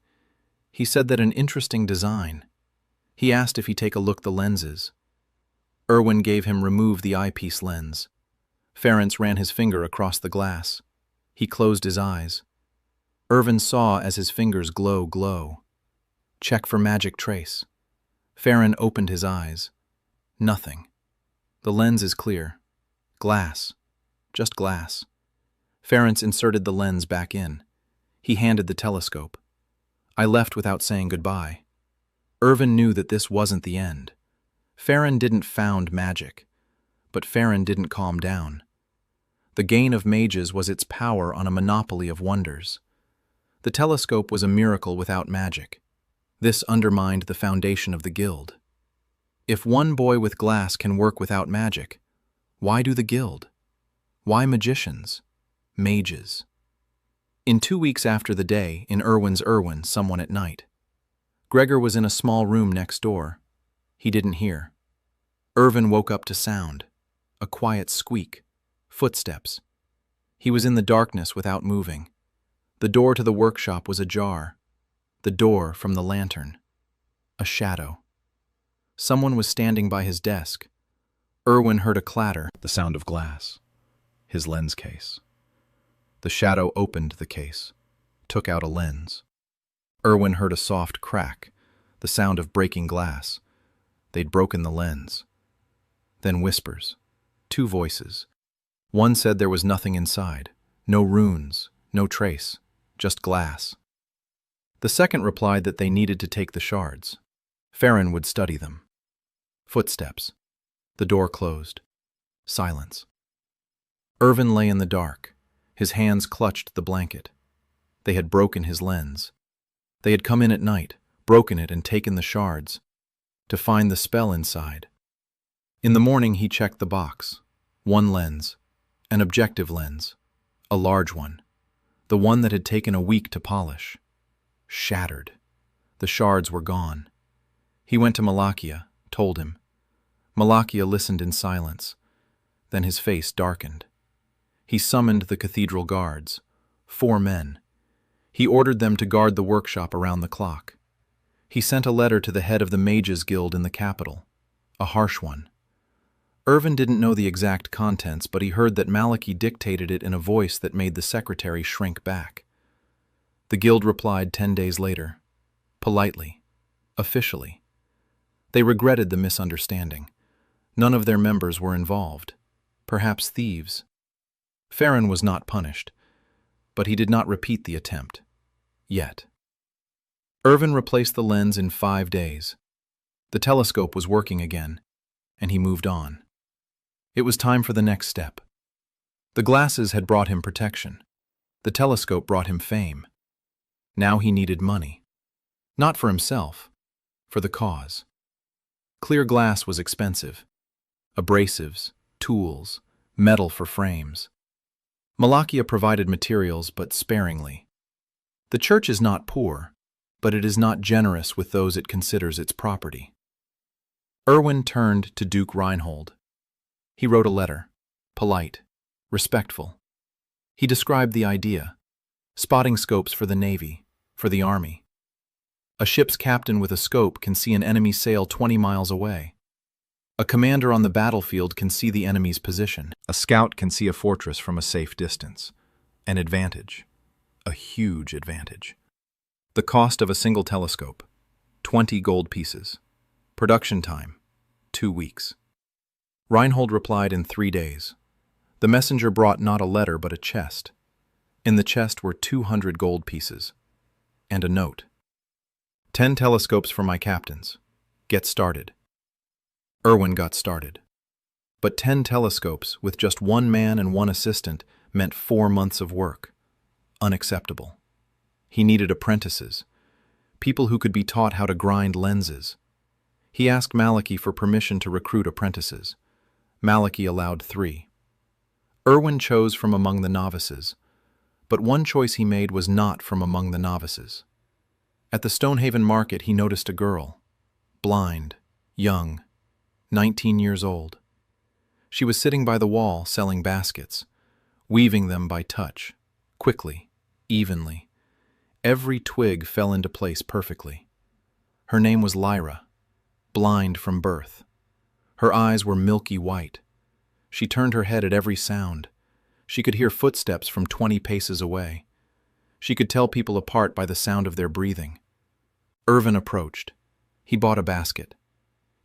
He said that an interesting design. He asked if he take a look the lenses. Irwin gave him remove the eyepiece lens. Ferenc ran his finger across the glass. He closed his eyes. Irvin saw as his fingers glow. Check for magic trace. Farron opened his eyes. Nothing. The lens is clear. Glass. Just glass. Ferenc inserted the lens back in. He handed the telescope. I left without saying goodbye. Irvin knew that this wasn't the end. Farron didn't found magic, but Farron didn't calm down. The gain of mages was its power on a monopoly of wonders. The telescope was a miracle without magic. This undermined the foundation of the guild. If one boy with glass can work without magic, why do the guild? Why magicians? Mages. In 2 weeks after the day, in Irwin's Irwin, someone at night. Gregor was in a small room next door. He didn't hear. Irvin woke up to sound. A quiet squeak. Footsteps. He was in the darkness without moving. The door to the workshop was ajar. The door from the lantern. A shadow. Someone was standing by his desk. Irwin heard a clatter, the sound of glass. His lens case. The shadow opened the case, took out a lens. Irwin heard a soft crack, the sound of breaking glass. They'd broken the lens. Then whispers. 2 voices. One said there was nothing inside. No runes, no trace, just glass. The second replied that they needed to take the shards. Farron would study them. Footsteps. The door closed. Silence. Irvin lay in the dark. His hands clutched the blanket. They had broken his lens. They had come in at night, broken it and taken the shards, to find the spell inside. In the morning he checked the box. 1 lens. An objective lens. A large one. The one that had taken a week to polish. Shattered. The shards were gone. He went to Malakia, told him. Malakia listened in silence. Then his face darkened. He summoned the cathedral guards, 4 men. He ordered them to guard the workshop around the clock. He sent a letter to the head of the Mages Guild in the capital, a harsh one. Irvin didn't know the exact contents, but he heard that Malachi dictated it in a voice that made the secretary shrink back. The guild replied 10 days later, politely, officially. They regretted the misunderstanding. None of their members were involved, perhaps thieves. Farron was not punished, but he did not repeat the attempt, yet. Irvin replaced the lens in 5 days. The telescope was working again, and he moved on. It was time for the next step. The glasses had brought him protection. The telescope brought him fame. Now he needed money. Not for himself, for the cause. Clear glass was expensive. Abrasives, tools, metal for frames. Malachi provided materials, but sparingly. The church is not poor, but it is not generous with those it considers its property. Irwin turned to Duke Reinhold. He wrote a letter, polite, respectful. He described the idea, spotting scopes for the Navy, for the Army. A ship's captain with a scope can see an enemy sail 20 miles away. A commander on the battlefield can see the enemy's position. A scout can see a fortress from a safe distance. An advantage. A huge advantage. The cost of a single telescope, 20 gold pieces. Production time, 2 weeks. Reinhold replied in 3 days. The messenger brought not a letter but a chest. In the chest were 200 gold pieces. And a note. 10 telescopes for my captains. Get started. Irwin got started. But 10 telescopes with just 1 man and 1 assistant meant 4 months of work. Unacceptable. He needed apprentices, people who could be taught how to grind lenses. He asked Malachi for permission to recruit apprentices. Malachi allowed 3. Irwin chose from among the novices, but one choice he made was not from among the novices. At the Stonehaven market he noticed a girl, blind, young, 19 years old. She was sitting by the wall selling baskets, weaving them by touch, quickly, evenly. Every twig fell into place perfectly. Her name was Lyra, blind from birth. Her eyes were milky white. She turned her head at every sound. She could hear footsteps from 20 paces away. She could tell people apart by the sound of their breathing. Irvin approached. He bought a basket.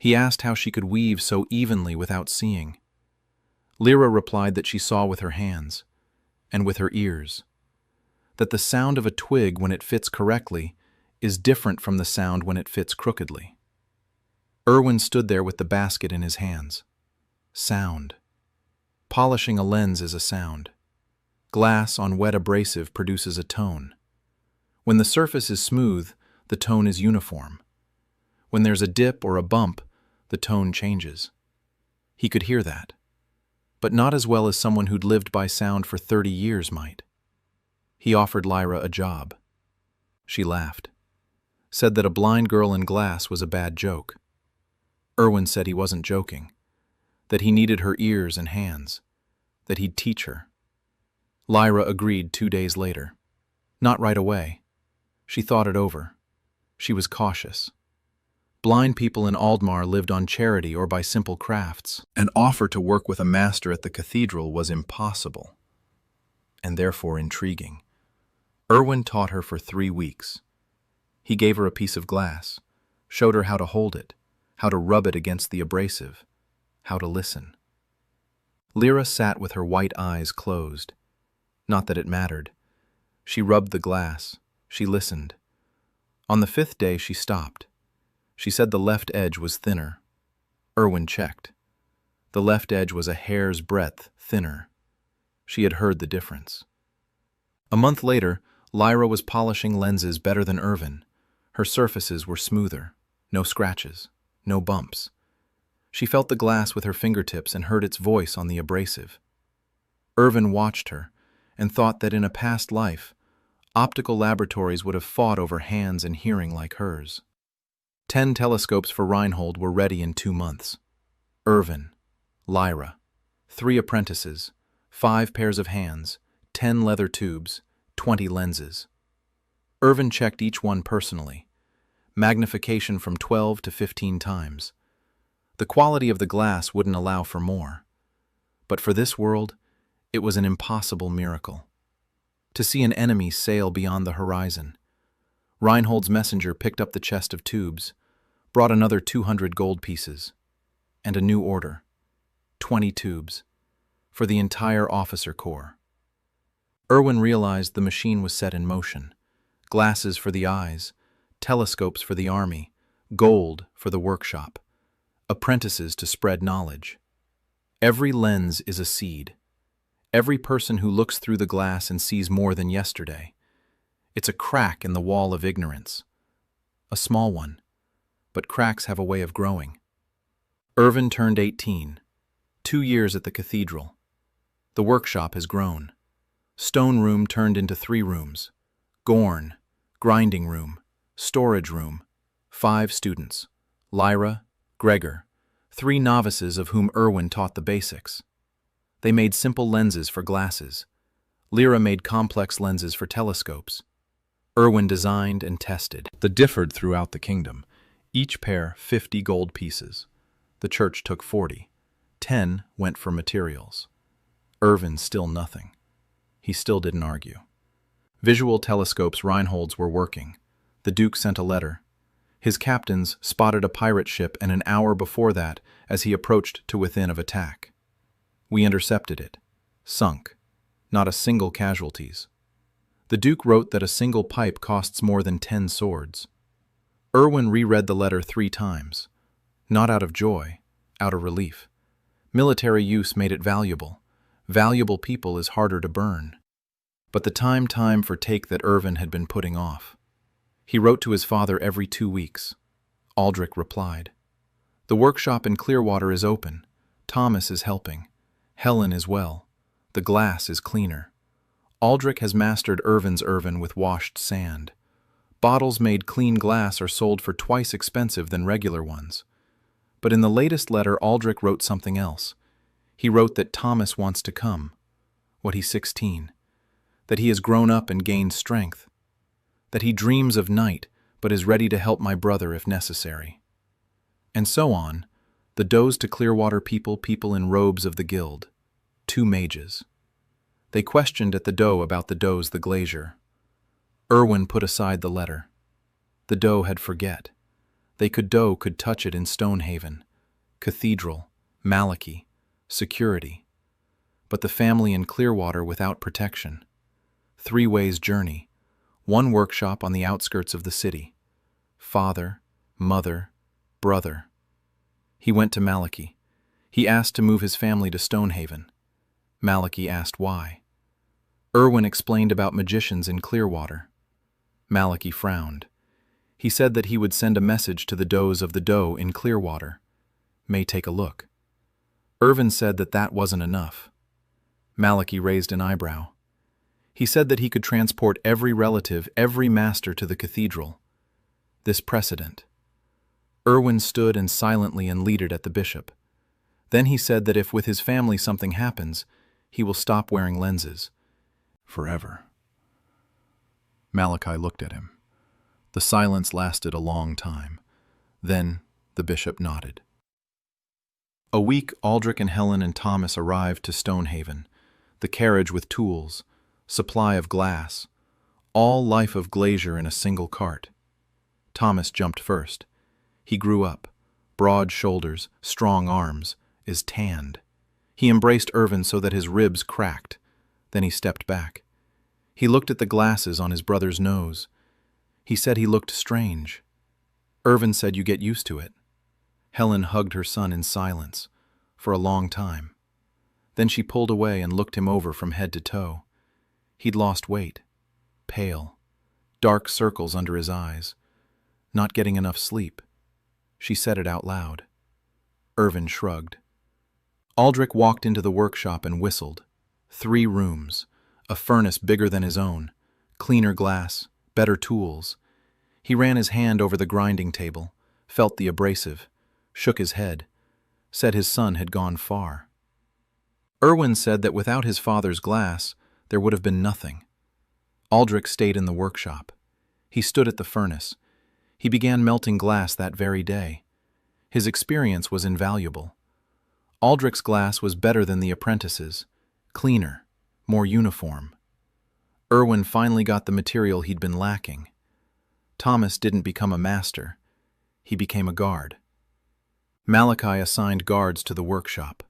He asked how she could weave so evenly without seeing. Lyra replied that she saw with her hands, and with her ears. That the sound of a twig when it fits correctly is different from the sound when it fits crookedly. Irwin stood there with the basket in his hands. Sound. Polishing a lens is a sound. Glass on wet abrasive produces a tone. When the surface is smooth, the tone is uniform. When there's a dip or a bump, the tone changes. He could hear that, but not as well as someone who'd lived by sound for 30 years might. He offered Lyra a job. She laughed, said that a blind girl in glass was a bad joke. Irwin said he wasn't joking, that he needed her ears and hands, that he'd teach her. Lyra agreed 2 days later. Not right away. She thought it over. She was cautious. Blind people in Aldmar lived on charity or by simple crafts. An offer to work with a master at the cathedral was impossible, and therefore intriguing. Irwin taught her for 3 weeks. He gave her a piece of glass, showed her how to hold it, how to rub it against the abrasive, how to listen. Lyra sat with her white eyes closed. Not that it mattered. She rubbed the glass. She listened. On the 5th day she stopped. She said the left edge was thinner. Irwin checked. The left edge was a hair's breadth thinner. She had heard the difference. A month later, Lyra was polishing lenses better than Irvin. Her surfaces were smoother, no scratches, no bumps. She felt the glass with her fingertips and heard its voice on the abrasive. Irvin watched her and thought that in a past life, optical laboratories would have fought over hands and hearing like hers. 10 telescopes for Reinhold were ready in 2 months. Irvin, Lyra, 3 apprentices, 5 pairs of hands, 10 leather tubes, 20 lenses. Irvin checked each one personally. Magnification from 12 to 15 times. The quality of the glass wouldn't allow for more. But for this world, it was an impossible miracle. To see an enemy sail beyond the horizon. Reinhold's messenger picked up the chest of tubes, brought another 200 gold pieces, and a new order, 20 tubes, for the entire officer corps. Irwin realized the machine was set in motion. Glasses for the eyes, telescopes for the army, gold for the workshop, apprentices to spread knowledge. Every lens is a seed. Every person who looks through the glass and sees more than yesterday. It's a crack in the wall of ignorance. A small one, but cracks have a way of growing. Irvin turned 18, 2 years at the cathedral. The workshop has grown. Stone room turned into 3 rooms. Gorn, grinding room, storage room, 5 students, Lyra, Gregor, 3 novices of whom Irwin taught the basics. They made simple lenses for glasses. Lyra made complex lenses for telescopes. Irwin designed and tested. They differed throughout the kingdom. Each pair 50 gold pieces. The church took 40. 10 went for materials. Irvin still nothing. He still didn't argue. Visual telescopes Reinhold's were working. The Duke sent a letter. His captains spotted a pirate ship an hour before that as he approached to within of attack. We intercepted it. Sunk. Not a single casualties. The Duke wrote that a single pipe costs more than 10 swords. Irwin reread the letter 3 times. Not out of joy, out of relief. Military use made it valuable. Valuable people is harder to burn. But the time for take that Irvin had been putting off. He wrote to his father every 2 weeks. Aldrich replied. The workshop in Clearwater is open. Thomas is helping. Helen is well. The glass is cleaner. Aldrich has mastered Irvin's Irvin with washed sand. Bottles made clean glass are sold for twice expensive than regular ones. But in the latest letter, Aldrich wrote something else. He wrote that Thomas wants to come. What, he's 16. That he has grown up and gained strength. That he dreams of night, but is ready to help my brother if necessary. And so on, the does to Clearwater people in robes of the guild. 2 mages. They questioned at the doe about the does the glazier. Irwin put aside the letter. The doe had forget. Doe could touch it in Stonehaven, Cathedral, Malachi, security. But the family in Clearwater without protection. 3 ways journey, 1 workshop on the outskirts of the city. Father, mother, brother. He went to Malachi. He asked to move his family to Stonehaven. Malachi asked why. Irwin explained about magicians in Clearwater. Malachi frowned. He said that he would send a message to the does of the doe in Clearwater. May take a look. Irvin said that that wasn't enough. Malachi raised an eyebrow. He said that he could transport every relative, every master to the cathedral. This precedent. Irwin stood and silently leaded at the bishop. Then he said that if with his family something happens, he will stop wearing lenses. Forever. Malachi looked at him. The silence lasted a long time. Then the bishop nodded. A week, Aldrich and Helen and Thomas arrived to Stonehaven. The carriage with tools, supply of glass, all life of glazier in a single cart. Thomas jumped first. He grew up, broad shoulders, strong arms, is tanned. He embraced Irvin so that his ribs cracked. Then he stepped back. He looked at the glasses on his brother's nose. He said he looked strange. Irvin said you get used to it. Helen hugged her son in silence, for a long time. Then she pulled away and looked him over from head to toe. He'd lost weight, pale, dark circles under his eyes, not getting enough sleep. She said it out loud. Irvin shrugged. Aldrich walked into the workshop and whistled. 3 rooms, a furnace bigger than his own, cleaner glass, better tools. He ran his hand over the grinding table, felt the abrasive, shook his head, said his son had gone far. Irwin said that without his father's glass, there would have been nothing. Aldrich stayed in the workshop. He stood at the furnace. He began melting glass that very day. His experience was invaluable. Aldrich's glass was better than the apprentice's, cleaner, more uniform. Irwin finally got the material he'd been lacking. Thomas didn't become a master. He became a guard. Malachi assigned guards to the workshop,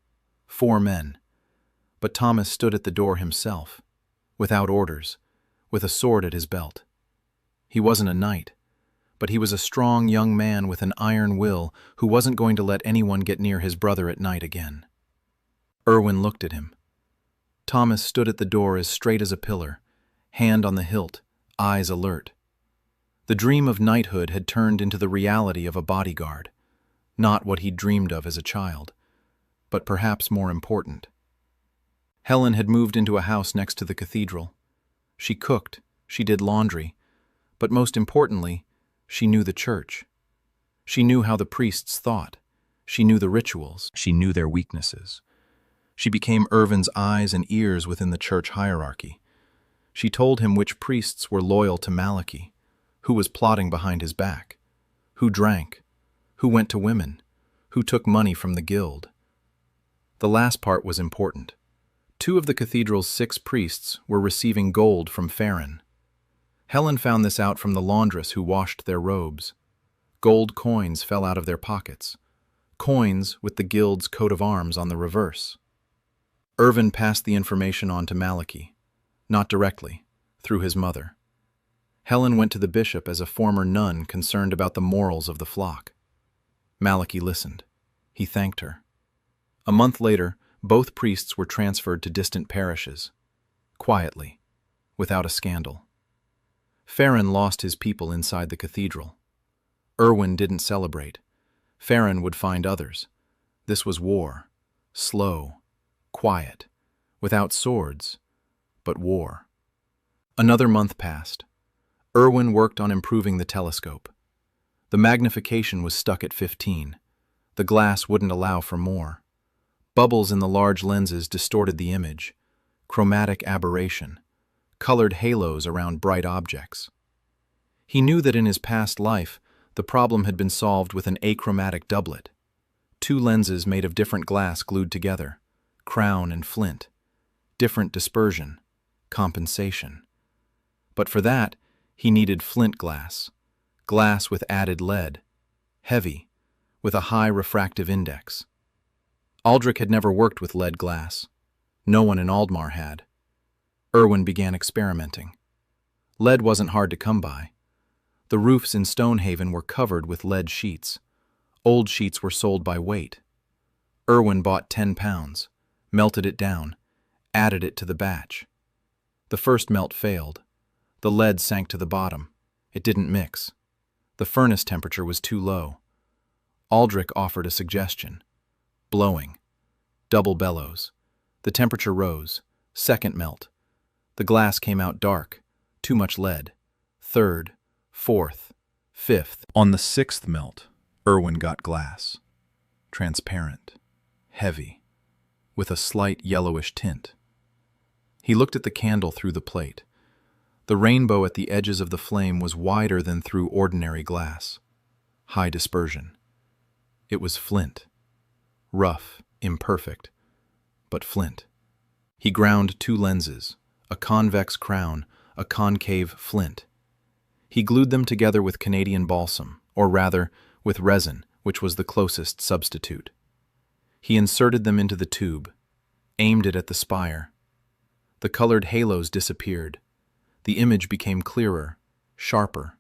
4 men. But Thomas stood at the door himself, without orders, with a sword at his belt. He wasn't a knight, but he was a strong young man with an iron will who wasn't going to let anyone get near his brother at night again. Irwin looked at him. Thomas stood at the door as straight as a pillar, hand on the hilt, eyes alert. The dream of knighthood had turned into the reality of a bodyguard, not what he'd dreamed of as a child, but perhaps more important. Helen had moved into a house next to the cathedral. She cooked, she did laundry, but most importantly, she knew the church. She knew how the priests thought. She knew the rituals. She knew their weaknesses. She became Irvin's eyes and ears within the church hierarchy. She told him which priests were loyal to Malachi, who was plotting behind his back, who drank, who went to women, who took money from the guild. The last part was important. 2 of the cathedral's 6 priests were receiving gold from Farron. Helen found this out from the laundress who washed their robes. Gold coins fell out of their pockets, coins with the guild's coat of arms on the reverse. Irvin passed the information on to Malachi, not directly, through his mother. Helen went to the bishop as a former nun concerned about the morals of the flock. Malachi listened. He thanked her. A month later, both priests were transferred to distant parishes, quietly, without a scandal. Farron lost his people inside the cathedral. Irwin didn't celebrate. Farron would find others. This was war, slow, quiet, without swords, but war. Another month passed. Irwin worked on improving the telescope. The magnification was stuck at 15. The glass wouldn't allow for more. Bubbles in the large lenses distorted the image, chromatic aberration, colored halos around bright objects. He knew that in his past life, the problem had been solved with an achromatic doublet. 2 lenses made of different glass glued together, crown and flint, different dispersion, compensation. But for that, he needed flint glass, glass with added lead, heavy, with a high refractive index. Aldrich had never worked with lead glass. No one in Aldmar had. Irwin began experimenting. Lead wasn't hard to come by. The roofs in Stonehaven were covered with lead sheets. Old sheets were sold by weight. Irwin bought 10 pounds, melted it down, added it to the batch. The first melt failed. The lead sank to the bottom. It didn't mix. The furnace temperature was too low. Aldrich offered a suggestion. Blowing. Double bellows. The temperature rose. Second melt. The glass came out dark. Too much lead. Third. Fourth. Fifth. On the 6th melt, Irwin got glass. Transparent. Heavy. With a slight yellowish tint. He looked at the candle through the plate. The rainbow at the edges of the flame was wider than through ordinary glass. High dispersion. It was flint. Rough, imperfect, but flint. He ground 2 lenses, a convex crown, a concave flint. He glued them together with Canadian balsam, or rather, with resin, which was the closest substitute. He inserted them into the tube, aimed it at the spire. The colored halos disappeared. The image became clearer, sharper.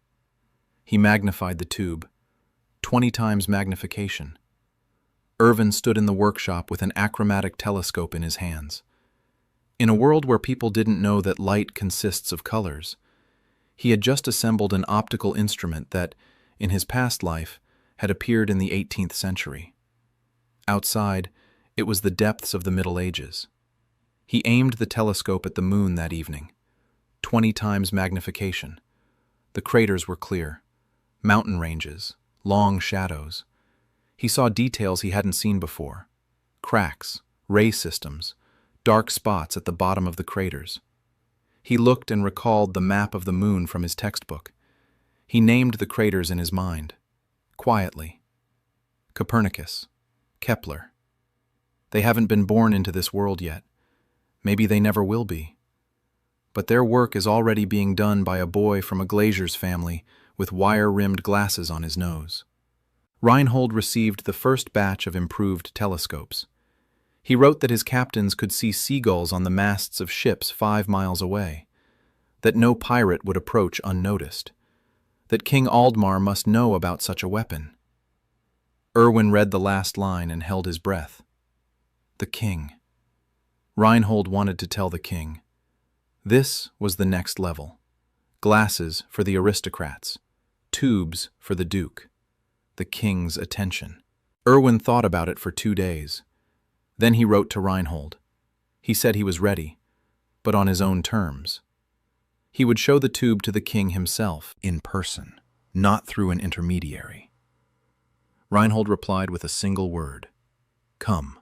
He magnified the tube, 20 times magnification. Irvin stood in the workshop with an achromatic telescope in his hands. In a world where people didn't know that light consists of colors, he had just assembled an optical instrument that, in his past life, had appeared in the 18th century. Outside, it was the depths of the Middle Ages. He aimed the telescope at the moon that evening. 20 times magnification. The craters were clear. Mountain ranges, long shadows. He saw details he hadn't seen before. Cracks, ray systems, dark spots at the bottom of the craters. He looked and recalled the map of the moon from his textbook. He named the craters in his mind, quietly. Copernicus, Kepler. They haven't been born into this world yet. Maybe they never will be. But their work is already being done by a boy from a glazier's family with wire-rimmed glasses on his nose. Reinhold received the first batch of improved telescopes. He wrote that his captains could see seagulls on the masts of ships 5 miles away, that no pirate would approach unnoticed, that King Aldmar must know about such a weapon. Erwin read the last line and held his breath. The king. Reinhold wanted to tell the king. This was the next level. Glasses for the aristocrats, tubes for the duke. The king's attention. Erwin thought about it for 2 days. Then he wrote to Reinhold. He said he was ready, but on his own terms. He would show the tube to the king himself, in person, not through an intermediary. Reinhold replied with a single word. Come.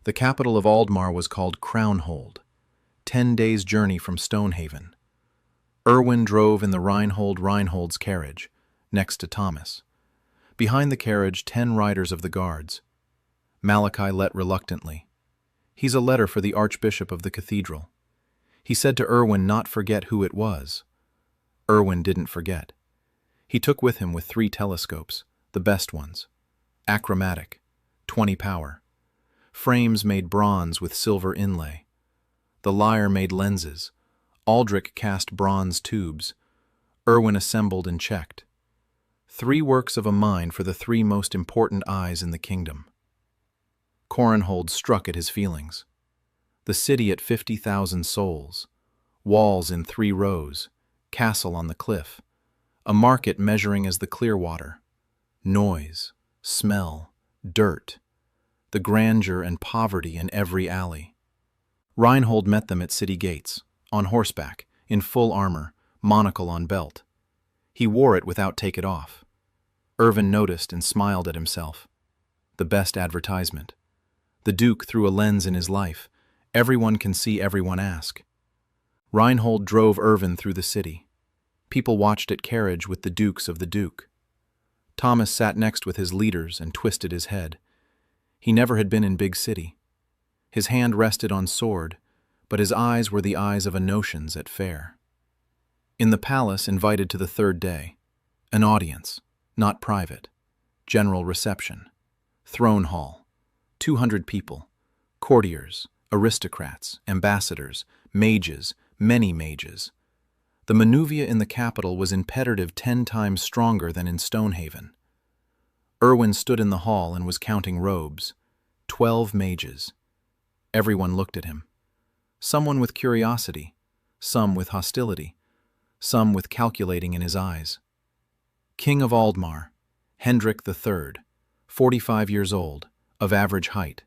The capital of Aldmar was called Crownhold, 10 days' journey from Stonehaven. Erwin drove in the Reinhold's carriage, next to Thomas. Behind the carriage, 10 riders of the guards. Malachi let reluctantly. He's a letter for the archbishop of the cathedral. He said to Erwin not forget who it was. Erwin didn't forget. He took with him 3 telescopes, the best ones. Achromatic, 20 power. Frames made bronze with silver inlay. The lyre made lenses. Aldrich cast bronze tubes. Erwin assembled and checked. 3 works of a mind for the 3 most important eyes in the kingdom. Corenhold struck at his feelings. The city at 50,000 souls, walls in 3 rows, castle on the cliff, a market measuring as the Clearwater, noise, smell, dirt, the grandeur and poverty in every alley. Reinhold met them at city gates, on horseback, in full armor, monocle on belt. He wore it without take it off. Erwin noticed and smiled at himself. The best advertisement. The Duke through a lens in his life. Everyone can see everyone ask. Reinhold drove Erwin through the city. People watched at carriage with the dukes of the Duke. Thomas sat next with his leaders and twisted his head. He never had been in big city. His hand rested on sword, but his eyes were the eyes of a notions at fair. In the palace invited to the 3rd day, an audience, not private, general reception, throne hall, 200 people, courtiers, aristocrats, ambassadors, mages, many mages. The manuvia in the capital was imperative 10 times stronger than in Stonehaven. Erwin stood in the hall and was counting robes. 12 mages. Everyone looked at him. Someone with curiosity, some with hostility, some with calculating in his eyes. King of Aldmar, Hendrik III, 45 years old, of average height,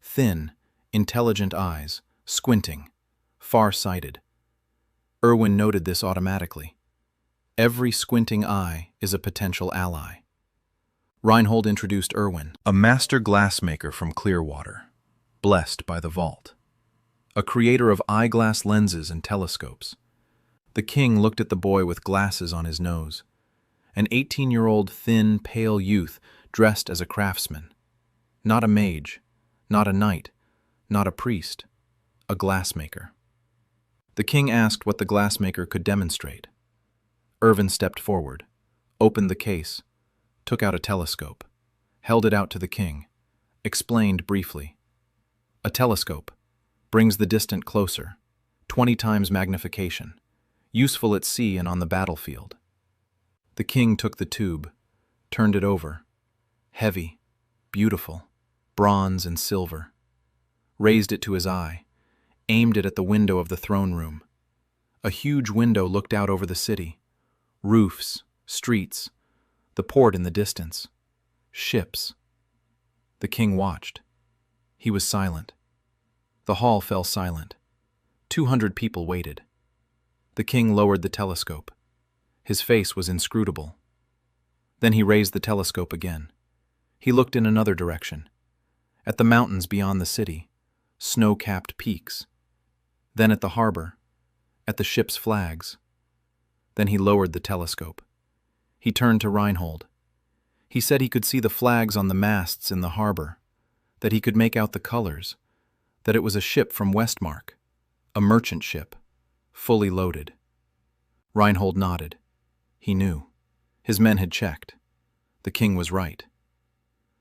thin, intelligent eyes, squinting, far-sighted. Erwin noted this automatically. Every squinting eye is a potential ally. Reinhold introduced Erwin, a master glassmaker from Clearwater, blessed by the vault, a creator of eyeglass lenses and telescopes. The king looked at the boy with glasses on his nose, an 18-year-old thin, pale youth dressed as a craftsman. Not a mage, not a knight, not a priest, a glassmaker. The king asked what the glassmaker could demonstrate. Erwin stepped forward, opened the case, took out a telescope, held it out to the king, explained briefly. A telescope brings the distant closer, 20 times magnification, useful at sea and on the battlefield. The king took the tube, turned it over, heavy, beautiful, bronze and silver, raised it to his eye, aimed it at the window of the throne room. A huge window looked out over the city, roofs, streets, the port in the distance, ships. The king watched. He was silent. The hall fell silent. 200 people waited. The king lowered the telescope. His face was inscrutable. Then he raised the telescope again. He looked in another direction, at the mountains beyond the city, snow-capped peaks. Then at the harbor, at the ship's flags. Then he lowered the telescope. He turned to Reinhold. He said he could see the flags on the masts in the harbor, that he could make out the colors, that it was a ship from Westmark, a merchant ship, fully loaded. Reinhold nodded. He knew. His men had checked. The king was right.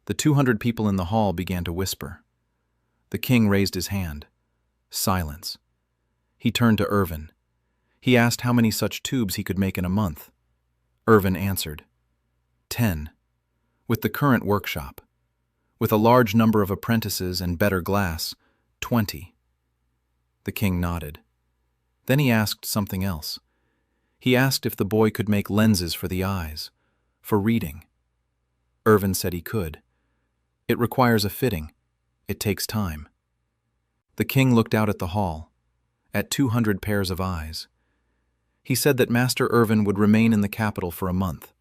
The 200 people in the hall began to whisper. The king raised his hand. Silence. He turned to Irvin. He asked how many such tubes he could make in a month. Irvin answered. 10. With the current workshop. With a large number of apprentices and better glass, 20. The king nodded. Then he asked something else. He asked if the boy could make lenses for the eyes, for reading. Irvin said he could. It requires a fitting. It takes time. The king looked out at the hall, at 200 pairs of eyes. He said that Master Irvin would remain in the capital for a month.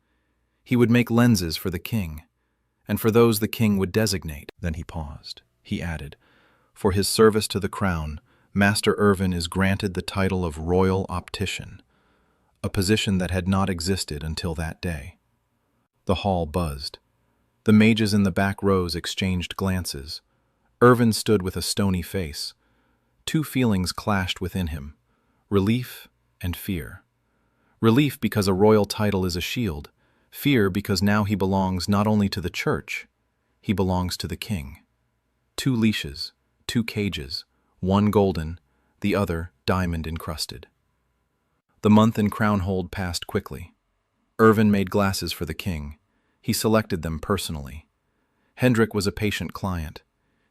He would make lenses for the king, and for those the king would designate. Then he paused. He added, for his service to the crown, Master Irvin is granted the title of Royal Optician, a position that had not existed until that day. The hall buzzed. The mages in the back rows exchanged glances. Irvin stood with a stony face. Two feelings clashed within him, relief and fear. Relief because a royal title is a shield, fear because now he belongs not only to the church, he belongs to the king. 2 leashes, 2 cages, one golden, the other diamond-encrusted. The month in Crownhold passed quickly. Irvin made glasses for the king. He selected them personally. Hendrik was a patient client.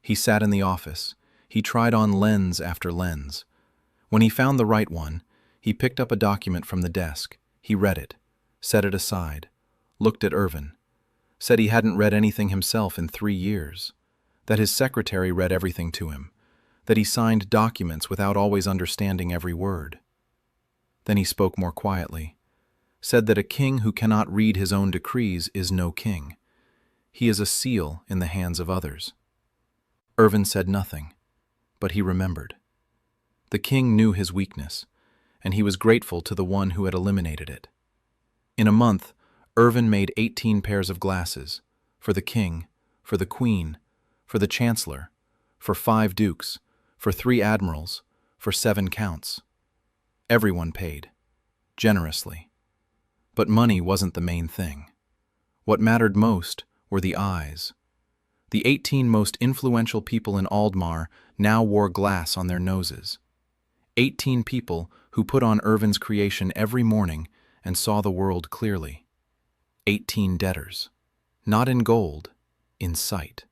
He sat in the office. He tried on lens after lens. When he found the right one, he picked up a document from the desk. He read it, set it aside, looked at Irvin, said he hadn't read anything himself in 3 years, that his secretary read everything to him, that he signed documents without always understanding every word. Then he spoke more quietly, said that a king who cannot read his own decrees is no king. He is a seal in the hands of others. Irvin said nothing, but he remembered. The king knew his weakness, and he was grateful to the one who had eliminated it. In a month, Irvin made 18 pairs of glasses, for the king, for the queen, for the chancellor, for 5 dukes, for 3 admirals, for 7 counts. Everyone paid, generously. But money wasn't the main thing. What mattered most were the eyes. The 18 most influential people in Aldmar now wore glass on their noses. 18 people who put on Irvin's creation every morning and saw the world clearly. 18 debtors, not in gold, in sight.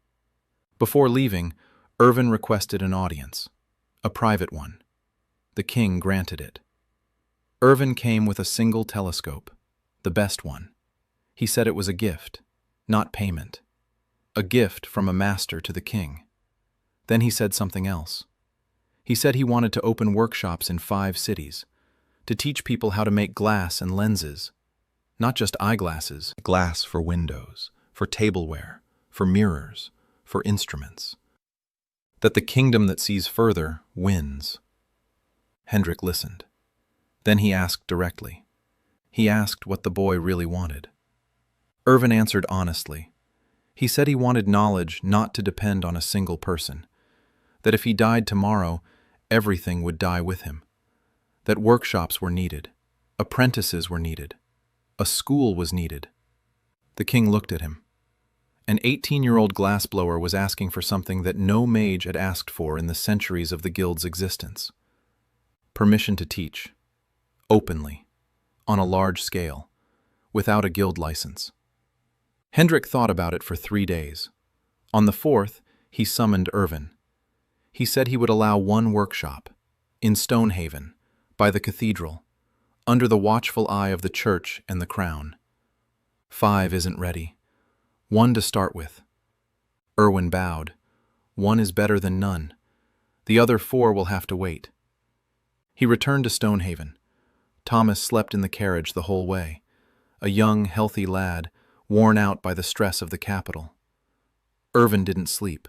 Before leaving, Irvin requested an audience, a private one. The king granted it. Irvin came with a single telescope, the best one. He said it was a gift, not payment. A gift from a master to the king. Then he said something else. He said he wanted to open workshops in 5 cities, to teach people how to make glass and lenses, not just eyeglasses, glass for windows, for tableware, for mirrors, for instruments. That the kingdom that sees further wins. Hendrik listened. Then he asked directly. He asked what the boy really wanted. Irvin answered honestly. He said he wanted knowledge not to depend on a single person, that if he died tomorrow, everything would die with him, that workshops were needed, apprentices were needed, a school was needed. The king looked at him. An 18-year-old glassblower was asking for something that no mage had asked for in the centuries of the guild's existence. Permission to teach, openly, on a large scale, without a guild license. Hendrik thought about it for 3 days. On the 4th, he summoned Irvin. He said he would allow 1 workshop, in Stonehaven, by the cathedral, under the watchful eye of the church and the crown. 5 isn't ready. 1 to start with. Irwin bowed. 1 is better than none. The other 4 will have to wait. He returned to Stonehaven. Thomas slept in the carriage the whole way, a young, healthy lad, worn out by the stress of the capital. Irvin didn't sleep.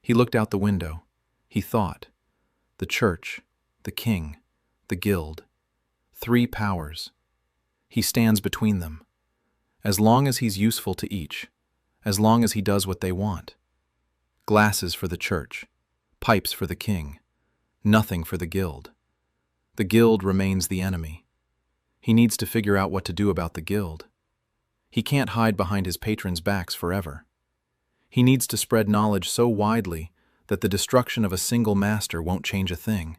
He looked out the window. He thought. The church, the king, the guild. 3 powers. He stands between them. As long as he's useful to each, as long as he does what they want. Glasses for the church, pipes for the king, nothing for the guild. The guild remains the enemy. He needs to figure out what to do about the guild. He can't hide behind his patrons' backs forever. He needs to spread knowledge so widely that the destruction of a single master won't change a thing.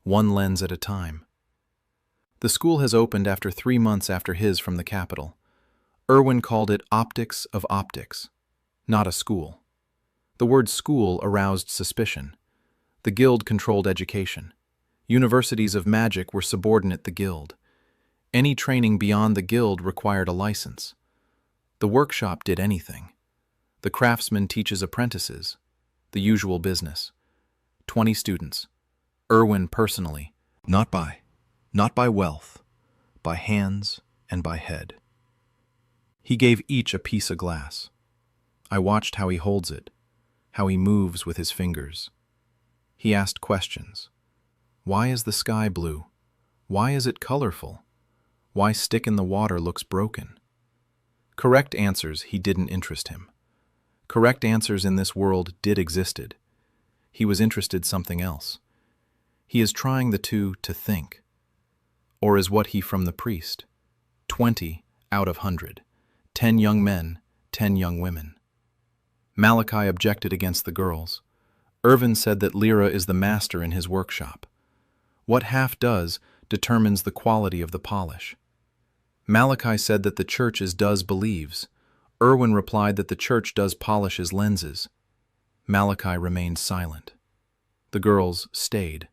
1 lens at a time. The school has opened after 3 months after his from the capital. Irwin called it optics of optics, not a school. The word school aroused suspicion. The guild controlled education. Universities of magic were subordinate the guild. Any training beyond the guild required a license. The workshop did anything. The craftsman teaches apprentices. The usual business. 20 students. Irwin personally. Not by wealth, by hands and by head. He gave each a piece of glass. I watched how he holds it, how he moves with his fingers. He asked questions. Why is the sky blue? Why is it colorful? Why stick in the water looks broken? Correct answers he didn't interest him. Correct answers in this world did existed. He was interested something else. He is trying the two to think. Or is what he from the priest? 20 out of 100. 10 young men, 10 young women. Malachi objected against the girls. Irvin said that Lyra is the master in his workshop. What half does determines the quality of the polish. Malachi said that the church is does believes. Irwin replied that the church does polishes lenses. Malachi remained silent. The girls stayed.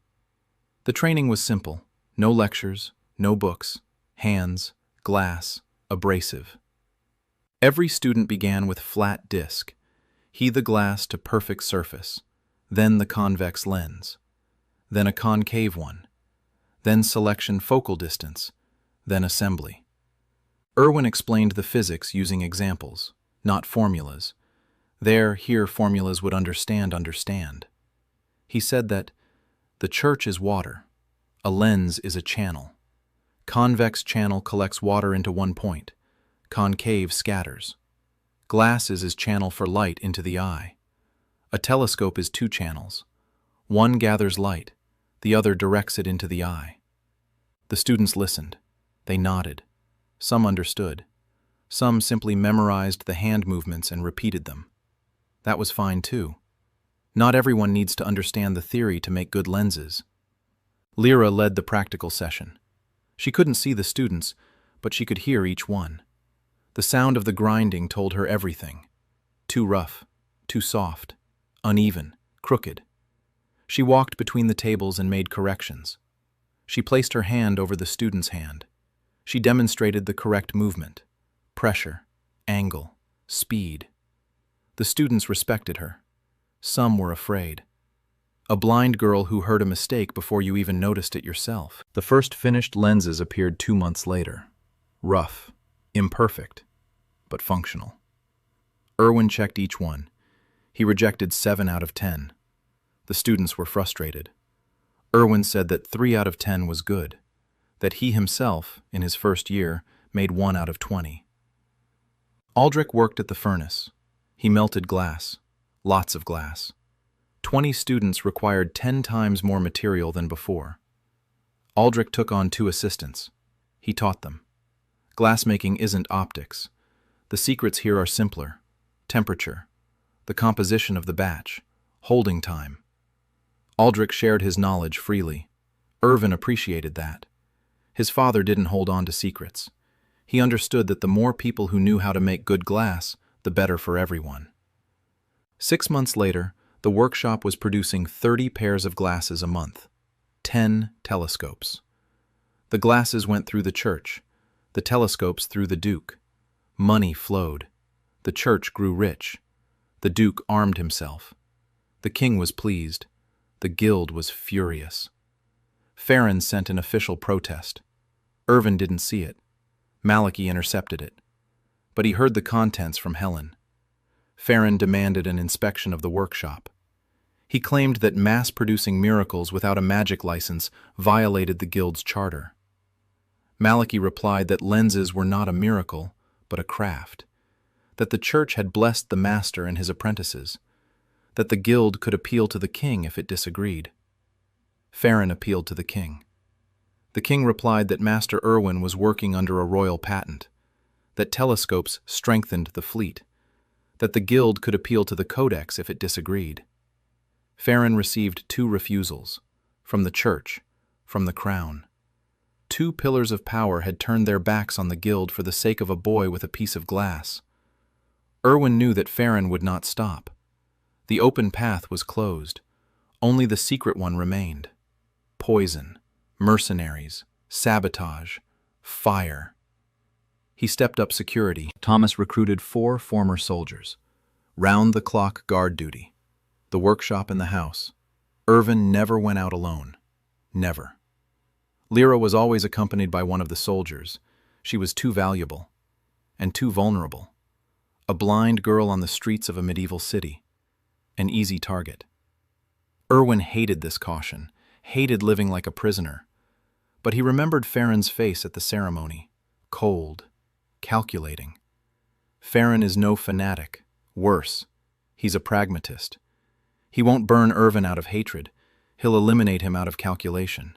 The training was simple. No lectures, no books, hands, glass, abrasive. Every student began with flat disc. He the glass to perfect surface, then the convex lens, then a concave one, then selection focal distance, then assembly. Irwin explained the physics using examples, not formulas. Here formulas would understand. He said that the church is water. A lens is a channel. Convex channel collects water into one point. Concave scatters. Glass is his channel for light into the eye. A telescope is 2 channels. One gathers light, the other directs it into the eye. The students listened. They nodded. Some understood. Some simply memorized the hand movements and repeated them. That was fine too. Not everyone needs to understand the theory to make good lenses. Lyra led the practical session. She couldn't see the students, but she could hear each one. The sound of the grinding told her everything. Too rough, too soft, uneven, crooked. She walked between the tables and made corrections. She placed her hand over the student's hand. She demonstrated the correct movement, pressure, angle, speed. The students respected her. Some were afraid. A blind girl who heard a mistake before you even noticed it yourself. The first finished lenses appeared 2 months later. Rough, imperfect, but functional. Irwin checked each one. He rejected 7 out of 10. The students were frustrated. Irwin said that 3 out of 10 was good, that he himself, in his first year, made 1 out of 20. Aldrich worked at the furnace. He melted glass, lots of glass. 20 students required 10 times more material than before. Aldrich took on 2 assistants. He taught them. Glassmaking isn't optics. The secrets here are simpler. Temperature, the composition of the batch, holding time. Aldrich shared his knowledge freely. Irvin appreciated that. His father didn't hold on to secrets. He understood that the more people who knew how to make good glass, the better for everyone. 6 months later, the workshop was producing 30 pairs of glasses a month, 10 telescopes. The glasses went through the church, the telescopes through the duke. Money flowed. The church grew rich. The duke armed himself. The king was pleased. The guild was furious. Farron sent an official protest. Irvin didn't see it. Malachi intercepted it. But he heard the contents from Helen. Farron demanded an inspection of the workshop. He claimed that mass-producing miracles without a magic license violated the guild's charter. Maliki replied that lenses were not a miracle, but a craft, that the church had blessed the master and his apprentices, that the guild could appeal to the king if it disagreed. Farron appealed to the king. The king replied that Master Irwin was working under a royal patent, that telescopes strengthened the fleet, that the guild could appeal to the codex if it disagreed. Farron received 2 refusals, from the church, from the crown. 2 pillars of power had turned their backs on the guild for the sake of a boy with a piece of glass. Irwin knew that Farron would not stop. The open path was closed. Only the secret one remained. Poison, mercenaries, sabotage, fire. He stepped up security. Thomas recruited 4 former soldiers. Round-the-clock guard duty. The workshop and the house. Irvin never went out alone. Never. Lyra was always accompanied by one of the soldiers. She was too valuable. And too vulnerable. A blind girl on the streets of a medieval city. An easy target. Irwin hated this caution, hated living like a prisoner. But he remembered Farron's face at the ceremony. Cold. Calculating. Farron is no fanatic. Worse. He's a pragmatist. He won't burn Irvin out of hatred. He'll eliminate him out of calculation.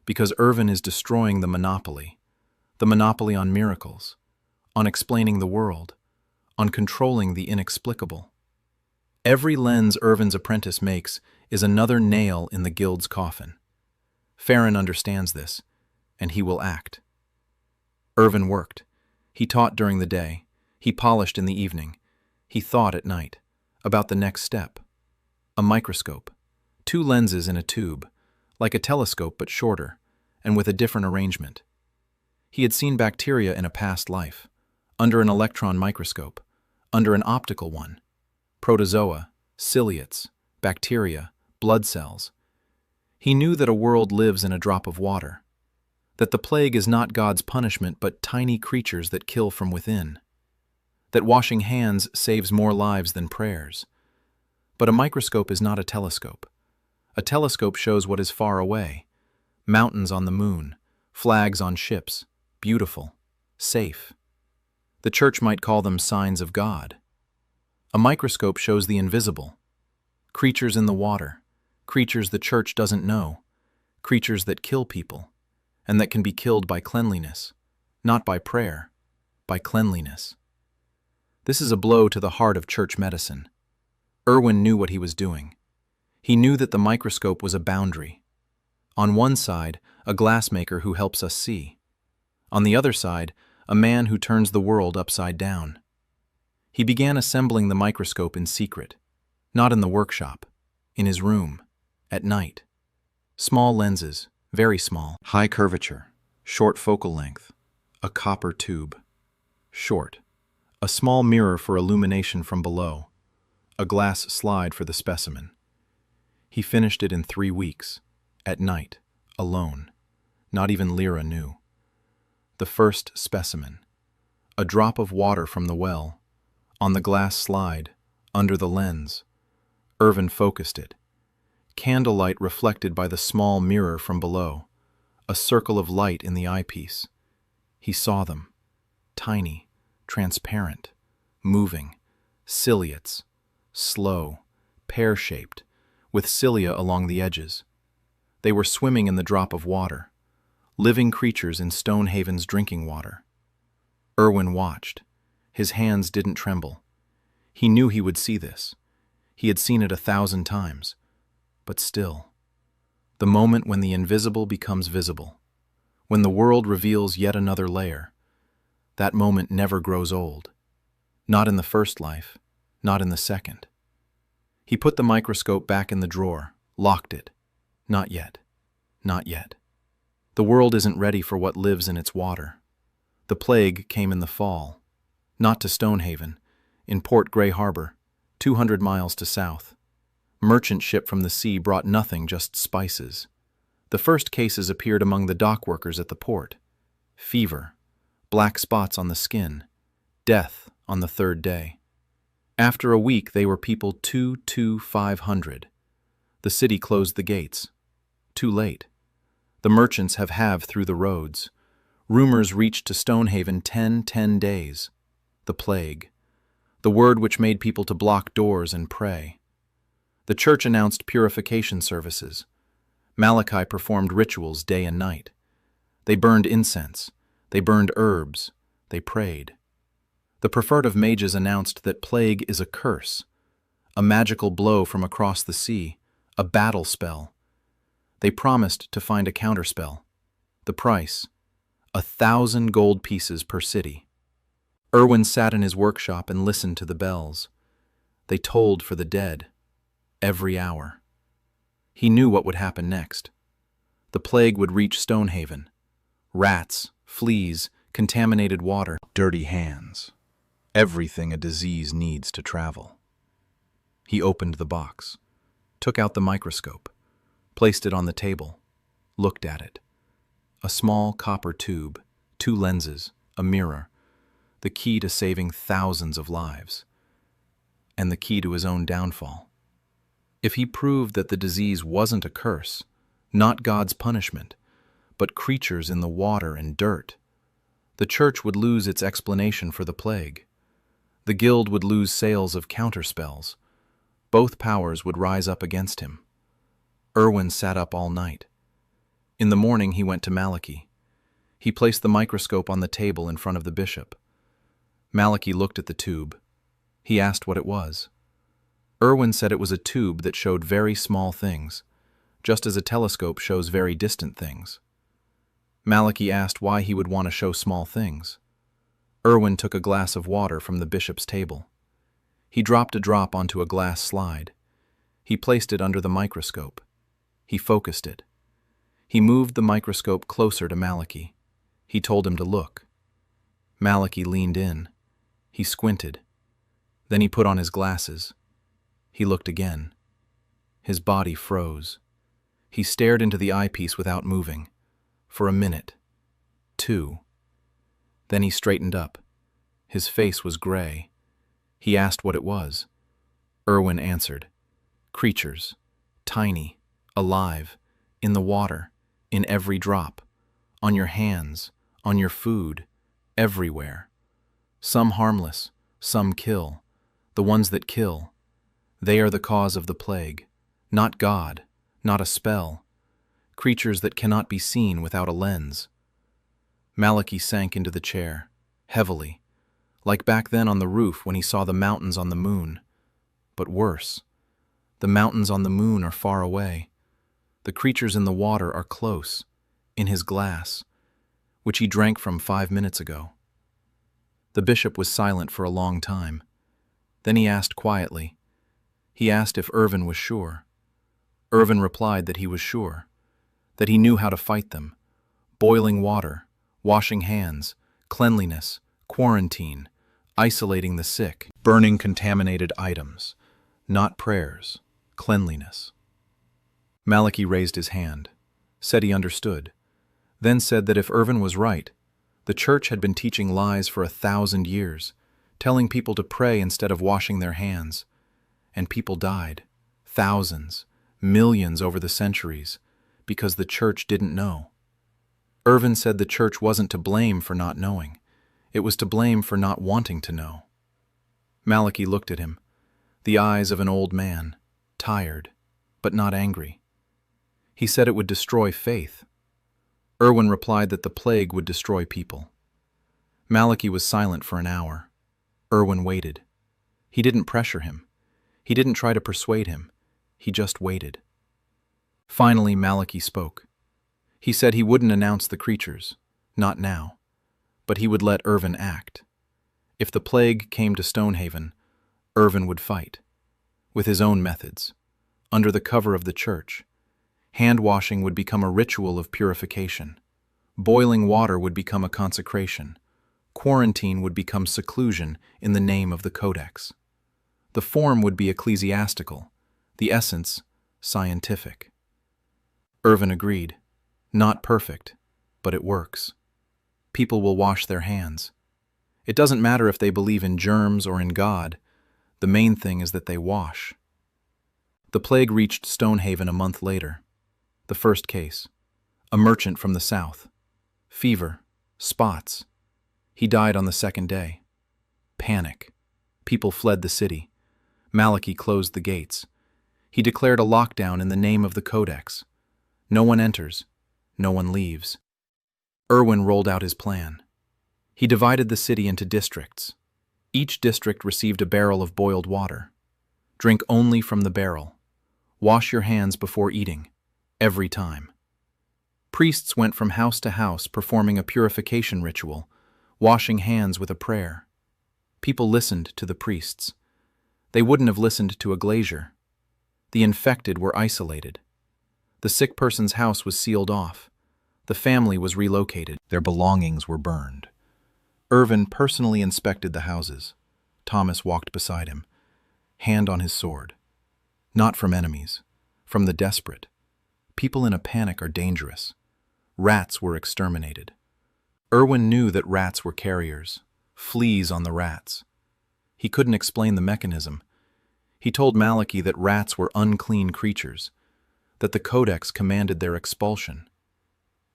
Because Irvin is destroying the monopoly on miracles, on explaining the world, on controlling the inexplicable. Every lens Irvin's apprentice makes is another nail in the guild's coffin. Farron understands this, and he will act. Irvin worked. He taught during the day. He polished in the evening. He thought at night about the next step. A microscope. 2 lenses in a tube, like a telescope but shorter, and with a different arrangement. He had seen bacteria in a past life, under an electron microscope, under an optical one. Protozoa, ciliates, bacteria, blood cells. He knew that a world lives in a drop of water, that the plague is not God's punishment but tiny creatures that kill from within, that washing hands saves more lives than prayers. But a microscope is not a telescope. A telescope shows what is far away. Mountains on the moon, flags on ships, beautiful, safe. The church might call them signs of God. A microscope shows the invisible. Creatures in the water, creatures the church doesn't know, creatures that kill people, and that can be killed by cleanliness, not by prayer, by cleanliness. This is a blow to the heart of church medicine. Irwin knew what he was doing. He knew that the microscope was a boundary. On one side, a glassmaker who helps us see. On the other side, a man who turns the world upside down. He began assembling the microscope in secret, not in the workshop, in his room, at night. Small lenses, very small, high curvature, short focal length, a copper tube. Short, a small mirror for illumination from below, a glass slide for the specimen. He finished it in 3 weeks, at night, alone. Not even Lyra knew. The first specimen, a drop of water from the well, on the glass slide, under the lens. Irvin focused it. Candlelight reflected by the small mirror from below, a circle of light in the eyepiece. He saw them, tiny, transparent, moving, ciliates, slow, pear-shaped, with cilia along the edges. They were swimming in the drop of water, living creatures in Stonehaven's drinking water. Irwin watched. His hands didn't tremble. He knew he would see this. He had seen it 1,000 times. But still, the moment when the invisible becomes visible, when the world reveals yet another layer, that moment never grows old. Not in the first life, not in the second. He put the microscope back in the drawer, locked it. Not yet. Not yet. The world isn't ready for what lives in its water. The plague came in the fall. Not to Stonehaven, in Port Grey Harbor, 200 miles to south. Merchant ship from the sea brought nothing, just spices. The first cases appeared among the dock workers at the port. Fever, black spots on the skin, death on the 3rd day. After a week, they were people 500. The city closed the gates. Too late. The merchants have halved through the roads. Rumors reached to Stonehaven 10 days. The plague. The word which made people to block doors and pray. The church announced purification services. Malachi performed rituals day and night. They burned incense. They burned herbs. They prayed. The preferred of mages announced that plague is a curse, a magical blow from across the sea, a battle spell. They promised to find a counterspell. The price, 1,000 gold pieces per city. Irwin sat in his workshop and listened to the bells. They tolled for the dead, every hour. He knew what would happen next. The plague would reach Stonehaven. Rats, fleas, contaminated water, dirty hands. Everything a disease needs to travel. He opened the box, took out the microscope, placed it on the table, looked at it. A small copper tube, 2 lenses, a mirror, the key to saving thousands of lives, and the key to his own downfall. If he proved that the disease wasn't a curse, not God's punishment, but creatures in the water and dirt, the church would lose its explanation for the plague. The guild would lose sales of counterspells. Both powers would rise up against him. Irwin sat up all night. In the morning he went to Malachi. He placed the microscope on the table in front of the bishop. Malachi looked at the tube. He asked what it was. Irwin said it was a tube that showed very small things, just as a telescope shows very distant things. Malachi asked why he would want to show small things. Irwin took a glass of water from the bishop's table. He dropped a drop onto a glass slide. He placed it under the microscope. He focused it. He moved the microscope closer to Malachi. He told him to look. Malachi leaned in. He squinted. Then he put on his glasses. He looked again. His body froze. He stared into the eyepiece without moving. For a minute. 2. Then he straightened up. His face was gray. He asked what it was. Irwin answered. Creatures. Tiny. Alive. In the water. In every drop. On your hands. On your food. Everywhere. Some harmless. Some kill. The ones that kill. They are the cause of the plague. Not God. Not a spell. Creatures that cannot be seen without a lens. Malachi sank into the chair, heavily, like back then on the roof when he saw the mountains on the moon. But worse. The mountains on the moon are far away. The creatures in the water are close, in his glass, which he drank from 5 minutes ago. The bishop was silent for a long time. Then he asked quietly. He asked if Irwin was sure. Irwin replied that he was sure, that he knew how to fight them. Boiling water, washing hands, cleanliness, quarantine, isolating the sick, burning contaminated items, not prayers, cleanliness. Malachi raised his hand, said he understood, then said that if Irwin was right, the church had been teaching lies for 1,000 years, telling people to pray instead of washing their hands, and people died, thousands, millions over the centuries, because the church didn't know. Irwin said the church wasn't to blame for not knowing. It was to blame for not wanting to know. Malachi looked at him, the eyes of an old man, tired, but not angry. He said it would destroy faith. Irwin replied that the plague would destroy people. Malachi was silent for an hour. Irwin waited. He didn't pressure him. He didn't try to persuade him. He just waited. Finally, Malachi spoke. He said he wouldn't announce the creatures, not now, but he would let Irwin act. If the plague came to Stonehaven, Irwin would fight, with his own methods, under the cover of the church. Hand-washing would become a ritual of purification. Boiling water would become a consecration. Quarantine would become seclusion in the name of the Codex. The form would be ecclesiastical, the essence scientific. Irwin agreed. Not perfect, but it works. People will wash their hands. It doesn't matter if they believe in germs or in God. The main thing is that they wash. The plague reached Stonehaven a month later. The first case. A merchant from the south. Fever. Spots. He died on the second day. Panic. People fled the city. Malachi closed the gates. He declared a lockdown in the name of the Codex. No one enters. No one leaves. Irwin rolled out his plan. He divided the city into districts. Each district received a barrel of boiled water. Drink only from the barrel. Wash your hands before eating. Every time. Priests went from house to house performing a purification ritual, washing hands with a prayer. People listened to the priests. They wouldn't have listened to a glazier. The infected were isolated. The sick person's house was sealed off. The family was relocated. Their belongings were burned. Irvin personally inspected the houses. Thomas walked beside him, hand on his sword. Not from enemies, from the desperate. People in a panic are dangerous. Rats were exterminated. Irwin knew that rats were carriers, fleas on the rats. He couldn't explain the mechanism. He told Malachi that rats were unclean creatures, that the Codex commanded their expulsion.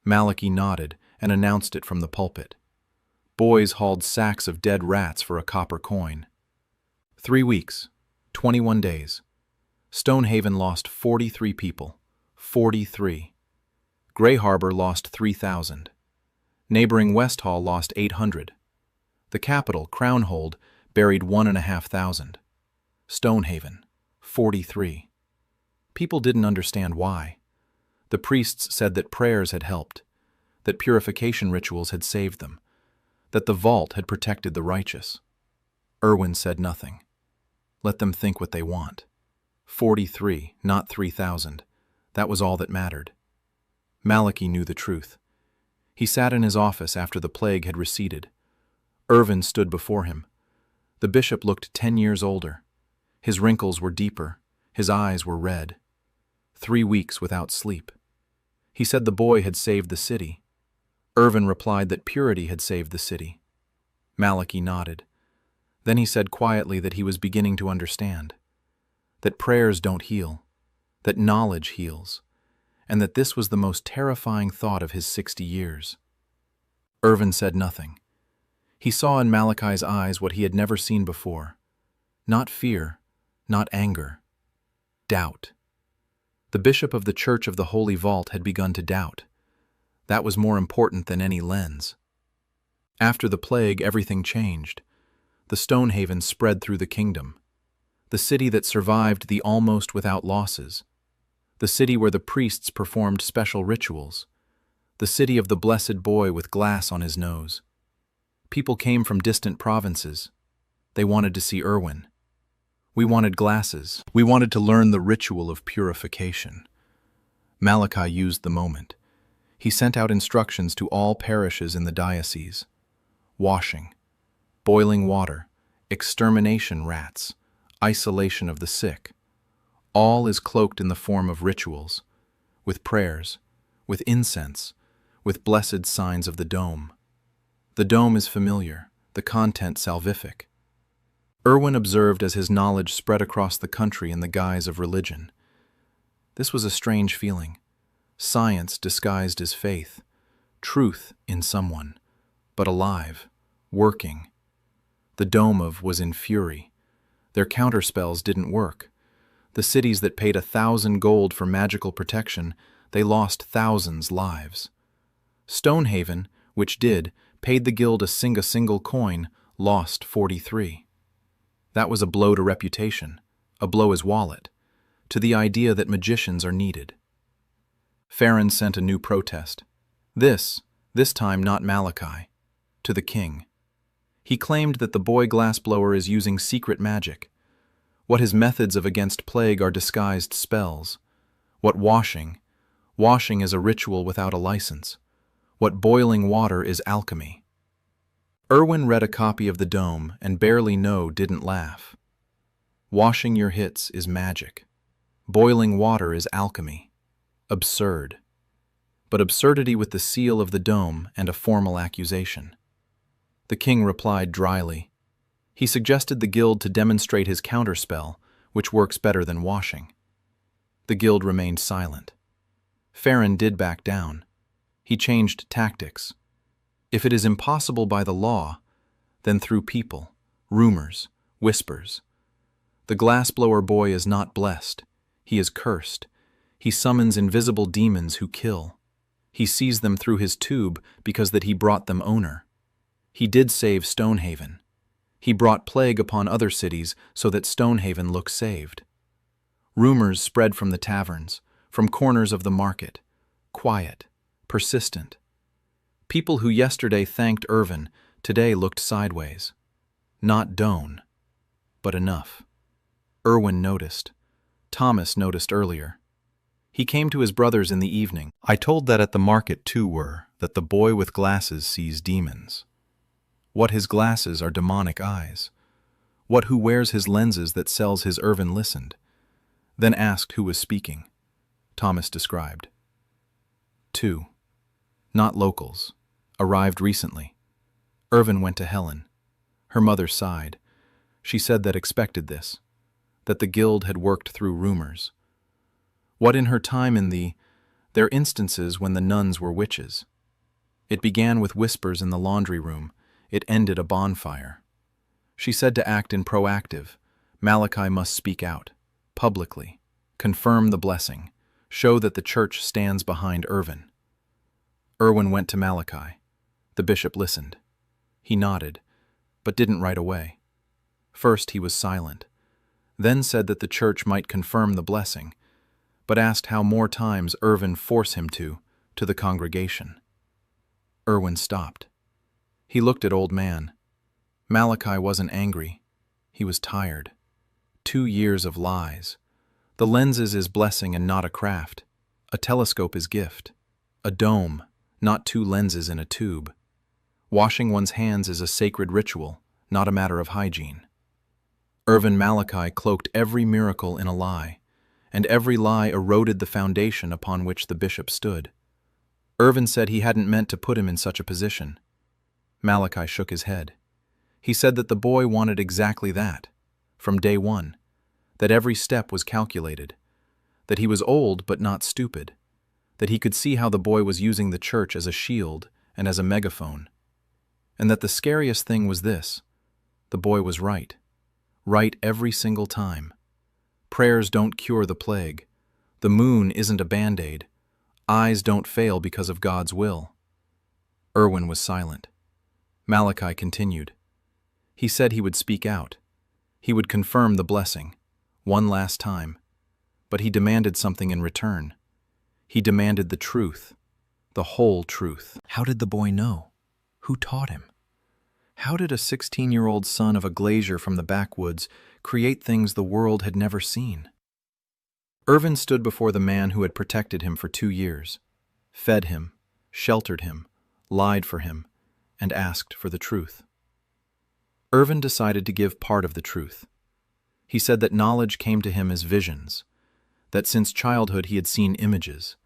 Malachi nodded and announced it from the pulpit. Boys hauled sacks of dead rats for a copper coin. 3 weeks, 21 days. Stonehaven lost 43 people. 43. Gray Harbor lost 3,000. Neighboring West Hall lost 800. The capital, Crownhold, buried 1,500. Stonehaven, 43. People didn't understand why. The priests said that prayers had helped, that purification rituals had saved them, that the vault had protected the righteous. Irwin said nothing. Let them think what they want. 43, not 3,000. That was all that mattered. Malachi knew the truth. He sat in his office after the plague had receded. Irvin stood before him. The bishop looked 10 years older. His wrinkles were deeper. His eyes were red. 3 weeks without sleep. He said the boy had saved the city. Irvin replied that purity had saved the city. Malachi nodded. Then he said quietly that he was beginning to understand. That prayers don't heal. That knowledge heals. And that this was the most terrifying thought of his 60 years. Irvin said nothing. He saw in Malachi's eyes what he had never seen before. Not fear, not anger. Doubt. The bishop of the Church of the Holy Vault had begun to doubt. That was more important than any lens. After the plague, everything changed. The Stonehaven spread through the kingdom. The city that survived the almost without losses. The city where the priests performed special rituals. The city of the blessed boy with glass on his nose. People came from distant provinces. They wanted to see Irwin. We wanted glasses. We wanted to learn the ritual of purification. Malachi used the moment. He sent out instructions to all parishes in the diocese. Washing, boiling water, extermination rats, isolation of the sick. All is cloaked in the form of rituals, with prayers, with incense, with blessed signs of the dome. The dome is familiar, the content salvific. Irwin observed as his knowledge spread across the country in the guise of religion. This was a strange feeling. Science disguised as faith, truth in someone, but alive, working. The Dome was in fury. Their counterspells didn't work. The cities that paid 1,000 gold for magical protection, they lost thousands' lives. Stonehaven, which did, paid the guild a single coin, lost 43. That was a blow to reputation, a blow as wallet, to the idea that magicians are needed. Farron sent a new protest. This time not Malachi, to the king. He claimed that the boy glassblower is using secret magic. What his methods of against plague are disguised spells. What washing is a ritual without a license. What boiling water is alchemy. Irwin read a copy of the Dome and barely didn't laugh. Washing your hits is magic. Boiling water is alchemy. Absurd. But absurdity with the seal of the Dome and a formal accusation. The king replied dryly. He suggested the guild to demonstrate his counterspell, which works better than washing. The guild remained silent. Farron did back down. He changed tactics. If it is impossible by the law, then through people, rumors, whispers. The glassblower boy is not blessed. He is cursed. He summons invisible demons who kill. He sees them through his tube because that he brought them honor. He did save Stonehaven. He brought plague upon other cities so that Stonehaven looks saved. Rumors spread from the taverns, from corners of the market, quiet, persistent. People who yesterday thanked Irvin today looked sideways. Not Doan, but enough. Irwin noticed. Thomas noticed earlier. He came to his brothers in the evening. I told that at the market too were, that the boy with glasses sees demons. What his glasses are demonic eyes. What who wears his lenses that sells his Irvin listened. Then asked who was speaking. Thomas described. 2. Not locals. Arrived recently. Irvin went to Helen. Her mother sighed. She said that expected this, that the guild had worked through rumors. What in her time there instances when the nuns were witches. It began with whispers in the laundry room. It ended a bonfire. She said to act in proactive. Malachi must speak out, publicly, confirm the blessing, show that the church stands behind Irvin. Irwin went to Malachi. The bishop listened. He nodded, but didn't right away. First he was silent, then said that the church might confirm the blessing, but asked how more times Irvin force him to the congregation. Irwin stopped. He looked at old man. Malachi wasn't angry. He was tired. 2 years of lies. The lenses is blessing and not a craft. A telescope is gift. A dome, not 2 lenses in a tube. Washing one's hands is a sacred ritual, not a matter of hygiene. Irvin Malachi cloaked every miracle in a lie, and every lie eroded the foundation upon which the bishop stood. Irvin said he hadn't meant to put him in such a position. Malachi shook his head. He said that the boy wanted exactly that, from day one, that every step was calculated, that he was old but not stupid, that he could see how the boy was using the church as a shield and as a megaphone, and that the scariest thing was this: the boy was right. Right every single time. Prayers don't cure the plague. The moon isn't a band-aid. Eyes don't fail because of God's will. Irwin was silent. Malachi continued. He said he would speak out. He would confirm the blessing, one last time. But he demanded something in return. He demanded the truth, the whole truth. How did the boy know? Who taught him? How did a 16-year-old son of a glazier from the backwoods create things the world had never seen? Irvin stood before the man who had protected him for 2 years, fed him, sheltered him, lied for him, and asked for the truth. Irvin decided to give part of the truth. He said that knowledge came to him as visions, that since childhood he had seen images,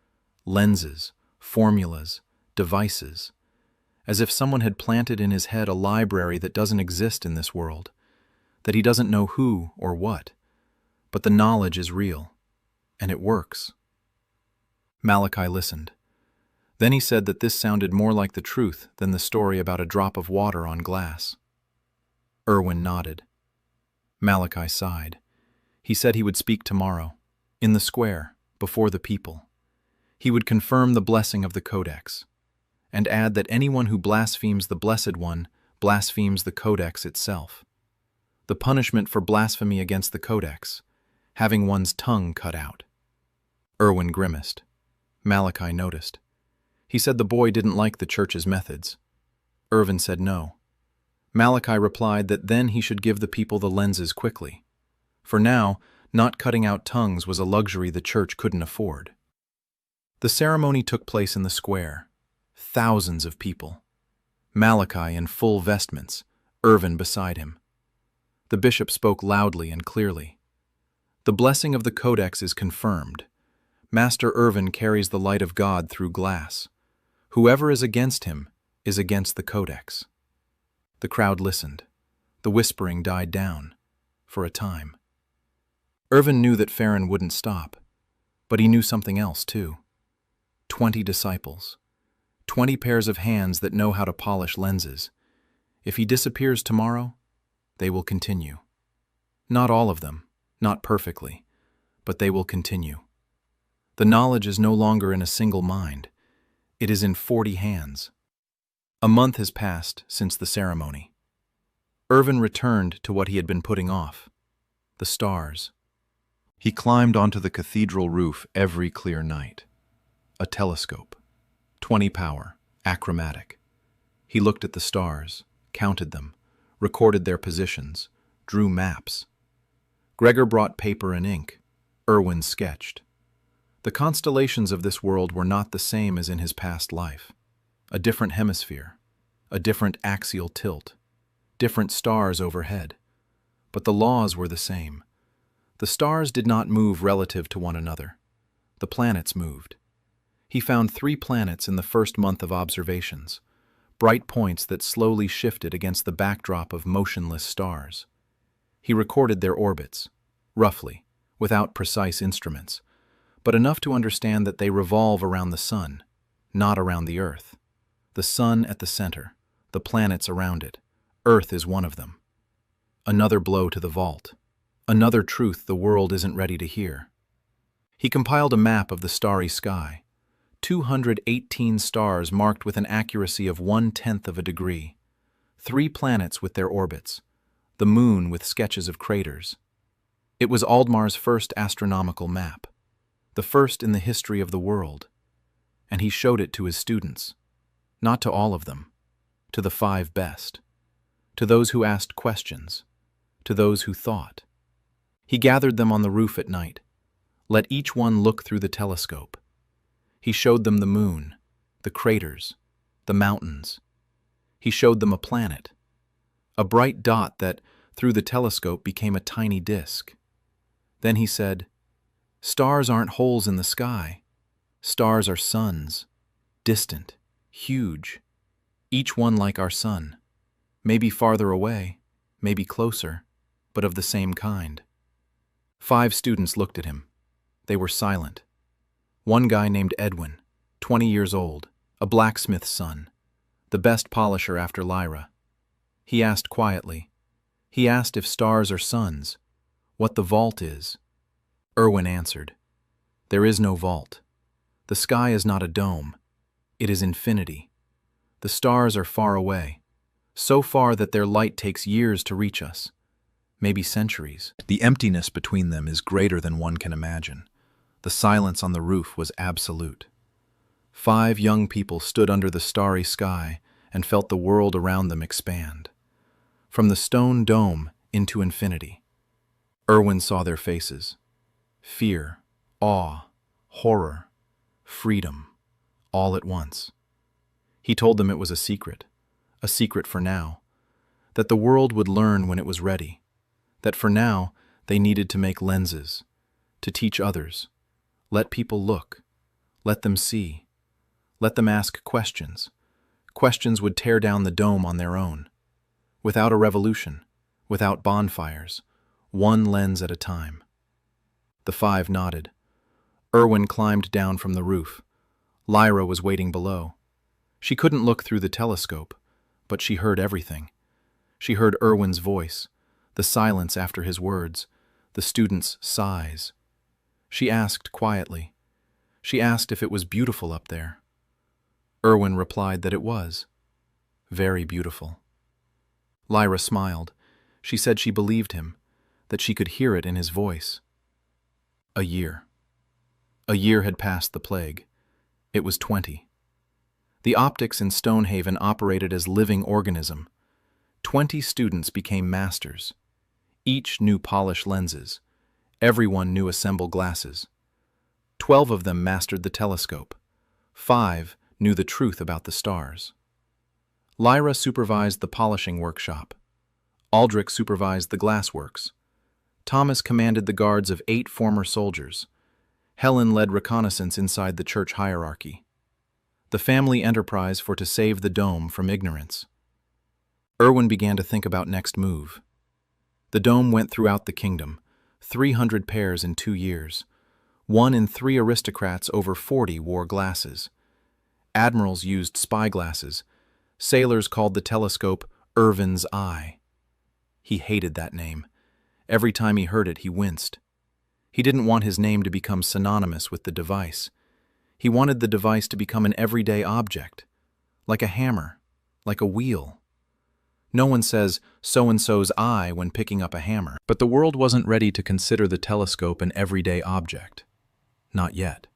lenses, formulas, devices, as if someone had planted in his head a library that doesn't exist in this world, that he doesn't know who or what, but the knowledge is real, and it works. Malachi listened. Then he said that this sounded more like the truth than the story about a drop of water on glass. Irwin nodded. Malachi sighed. He said he would speak tomorrow, in the square, before the people. He would confirm the blessing of the Codex, and add that anyone who blasphemes the Blessed One blasphemes the Codex itself. The punishment for blasphemy against the Codex, having one's tongue cut out. Irwin grimaced. Malachi noticed. He said the boy didn't like the church's methods. Irvin said no. Malachi replied that then he should give the people the lenses quickly. For now, not cutting out tongues was a luxury the church couldn't afford. The ceremony took place in the square. Thousands of people. Malachi in full vestments, Irvin beside him. The bishop spoke loudly and clearly. The blessing of the Codex is confirmed. Master Irvin carries the light of God through glass. Whoever is against him is against the Codex. The crowd listened. The whispering died down, for a time. Irvin knew that Farron wouldn't stop. But he knew something else, too. 20 disciples. 20 pairs of hands that know how to polish lenses. If he disappears tomorrow, they will continue. Not all of them, not perfectly, but they will continue. The knowledge is no longer in a single mind. It is in 40 hands. A month has passed since the ceremony. Irvin returned to what he had been putting off, the stars. He climbed onto the cathedral roof every clear night. A telescope, 20 power, achromatic. He looked at the stars, counted them, recorded their positions, drew maps. Gregor brought paper and ink. Irwin sketched. The constellations of this world were not the same as in his past life. A different hemisphere, a different axial tilt, different stars overhead. But the laws were the same. The stars did not move relative to one another. The planets moved. He found 3 planets in the first month of observations, bright points that slowly shifted against the backdrop of motionless stars. He recorded their orbits, roughly, without precise instruments, but enough to understand that they revolve around the sun, not around the Earth. The sun at the center, the planets around it. Earth is one of them. Another blow to the vault. Another truth the world isn't ready to hear. He compiled a map of the starry sky. 218 stars marked with an accuracy of 1/10 of a degree. 3 planets with their orbits. The moon with sketches of craters. It was Aldmar's first astronomical map, the first in the history of the world, and he showed it to his students. Not to all of them, to the 5 best, to those who asked questions, to those who thought. He gathered them on the roof at night. Let each one look through the telescope. He showed them the moon, the craters, the mountains. He showed them a planet, a bright dot that, through the telescope, became a tiny disk. Then he said, "Stars aren't holes in the sky. Stars are suns, distant, huge, each one like our sun, maybe farther away, maybe closer, but of the same kind." 5 students looked at him. They were silent. One guy named Edwin, 20 years old, a blacksmith's son, the best polisher after Lyra. He asked quietly. He asked if stars are suns, what the vault is. Irwin answered, "There is no vault. The sky is not a dome. It is infinity. The stars are far away, so far that their light takes years to reach us, maybe centuries. The emptiness between them is greater than one can imagine. The silence on the roof was absolute. 5 young people stood under the starry sky and felt the world around them expand. From the stone dome into infinity. Irwin saw their faces. Fear, awe, horror, freedom, all at once. He told them it was a secret for now, that the world would learn when it was ready, that for now they needed to make lenses, to teach others, let people look, let them see, let them ask questions. Questions would tear down the dome on their own, without a revolution, without bonfires, one lens at a time. The 5 nodded. Irwin climbed down from the roof. Lyra was waiting below. She couldn't look through the telescope, but she heard everything. She heard Irwin's voice, the silence after his words, the students' sighs. She asked quietly. She asked if it was beautiful up there. Irwin replied that it was. Very beautiful. Lyra smiled. She said she believed him, that she could hear it in his voice. A year. A year had passed the plague. It was 20. The optics in Stonehaven operated as living organism. 20 students became masters. Each knew polish lenses. Everyone knew assemble glasses. 12 of them mastered the telescope. 5 knew the truth about the stars. Lyra supervised the polishing workshop. Aldrich supervised the glassworks. Thomas commanded the guards of 8 former soldiers. Helen led reconnaissance inside the church hierarchy. The family enterprise for to save the dome from ignorance. Irwin began to think about next move. The dome went throughout the kingdom, 300 pairs in 2 years. 1 in 3 aristocrats over 40 wore glasses. Admirals used spyglasses. Sailors called the telescope Irvin's eye. He hated that name. Every time he heard it, he winced. He didn't want his name to become synonymous with the device. He wanted the device to become an everyday object, like a hammer, like a wheel. No one says so-and-so's eye when picking up a hammer. But the world wasn't ready to consider the telescope an everyday object. Not yet.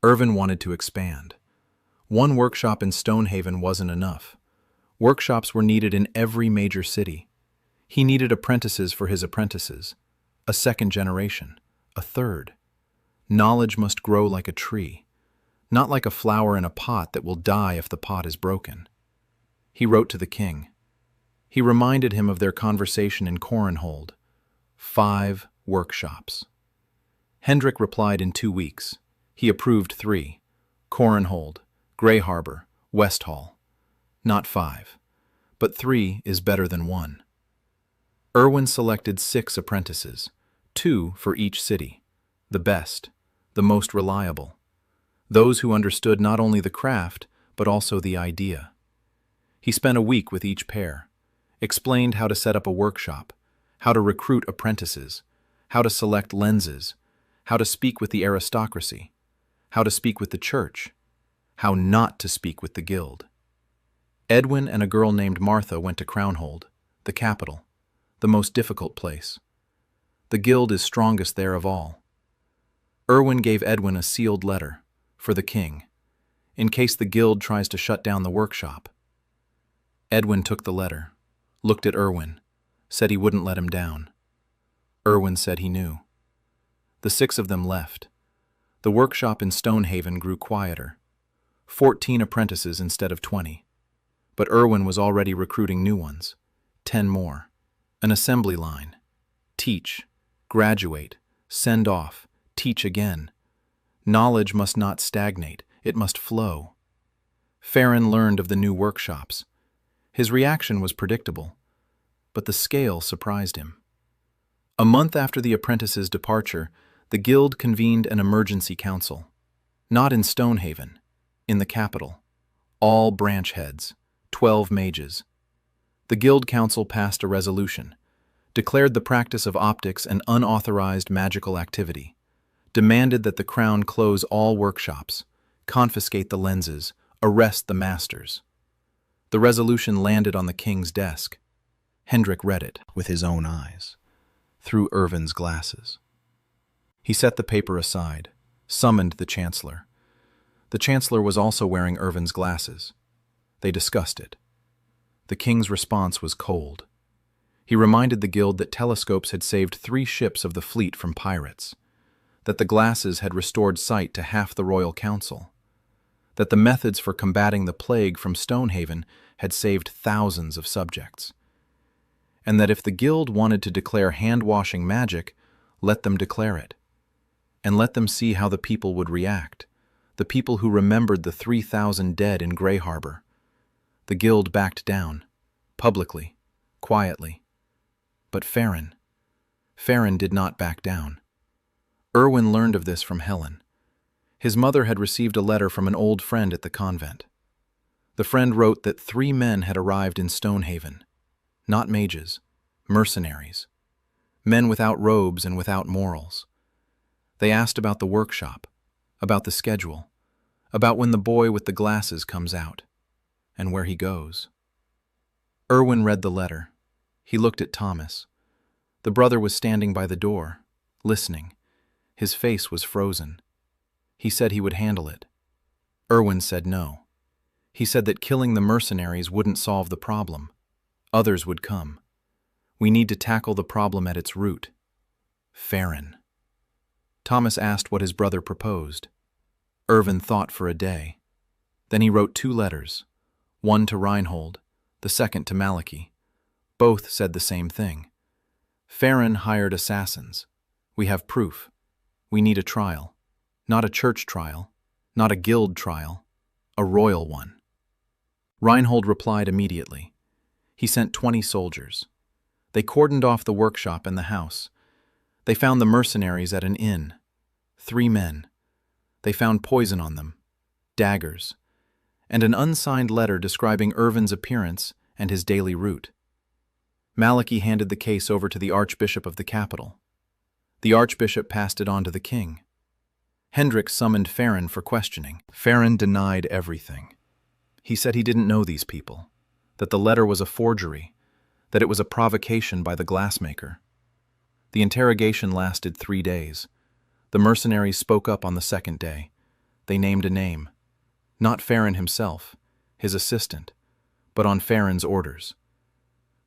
Irvin wanted to expand. One workshop in Stonehaven wasn't enough. Workshops were needed in every major city. He needed apprentices for his apprentices, a second generation, a third. Knowledge must grow like a tree, not like a flower in a pot that will die if the pot is broken. He wrote to the king. He reminded him of their conversation in Corenhold. 5 workshops. Hendrik replied in 2 weeks. He approved 3. Corenhold, Grey Harbor, West Hall. Not 5, but 3 is better than 1. Irwin selected 6 apprentices, 2 for each city, the best, the most reliable, those who understood not only the craft, but also the idea. He spent a week with each pair, explained how to set up a workshop, how to recruit apprentices, how to select lenses, how to speak with the aristocracy, how to speak with the church, how not to speak with the guild. Edwin and a girl named Martha went to Crownhold, the capital, the most difficult place. The guild is strongest there of all. Irwin gave Edwin a sealed letter, for the king, in case the guild tries to shut down the workshop. Edwin took the letter, looked at Irwin, said he wouldn't let him down. Irwin said he knew. The 6 of them left. The workshop in Stonehaven grew quieter. 14 apprentices instead of 20. But Irwin was already recruiting new ones. 10 more. An assembly line. Teach, graduate, send off, teach again. Knowledge must not stagnate, it must flow. Farron learned of the new workshops. His reaction was predictable, but the scale surprised him. A month after the apprentices' departure, the guild convened an emergency council. Not in Stonehaven, in the capital. All branch heads, 12 mages. The guild council passed a resolution, declared the practice of optics an unauthorized magical activity, demanded that the crown close all workshops, confiscate the lenses, arrest the masters. The resolution landed on the king's desk. Hendrik read it with his own eyes, through Irvin's glasses. He set the paper aside, summoned the chancellor. The chancellor was also wearing Irvin's glasses. They discussed it. The king's response was cold. He reminded the guild that telescopes had saved 3 ships of the fleet from pirates, that the glasses had restored sight to half the royal council, that the methods for combating the plague from Stonehaven had saved thousands of subjects, and that if the guild wanted to declare hand-washing magic, let them declare it, and let them see how the people would react, the people who remembered the 3,000 dead in Grey Harbor. The guild backed down, publicly, quietly. But Farron did not back down. Irwin learned of this from Helen. His mother had received a letter from an old friend at the convent. The friend wrote that 3 men had arrived in Stonehaven, not mages, mercenaries, men without robes and without morals. They asked about the workshop, about the schedule, about when the boy with the glasses comes out, and where he goes. Irwin read the letter. He looked at Thomas. The brother was standing by the door, listening. His face was frozen. He said he would handle it. Irwin said no. He said that killing the mercenaries wouldn't solve the problem. Others would come. We need to tackle the problem at its root. Farron. Thomas asked what his brother proposed. Irvin thought for a day. Then he wrote 2 letters, one to Reinhold, the second to Malachi. Both said the same thing. Farron hired assassins. We have proof. We need a trial. Not a church trial, not a guild trial, a royal one. Reinhold replied immediately. He sent 20 soldiers. They cordoned off the workshop and the house. They found the mercenaries at an inn. 3 men. They found poison on them, daggers, and an unsigned letter describing Irvin's appearance and his daily route. Malachi handed the case over to the Archbishop of the capital. The Archbishop passed it on to the king. Hendrik summoned Farron for questioning. Farron denied everything. He said he didn't know these people, that the letter was a forgery, that it was a provocation by the glassmaker. The interrogation lasted 3 days. The mercenaries spoke up on the 2nd day. They named a name. Not Farron himself, his assistant, but on Farron's orders.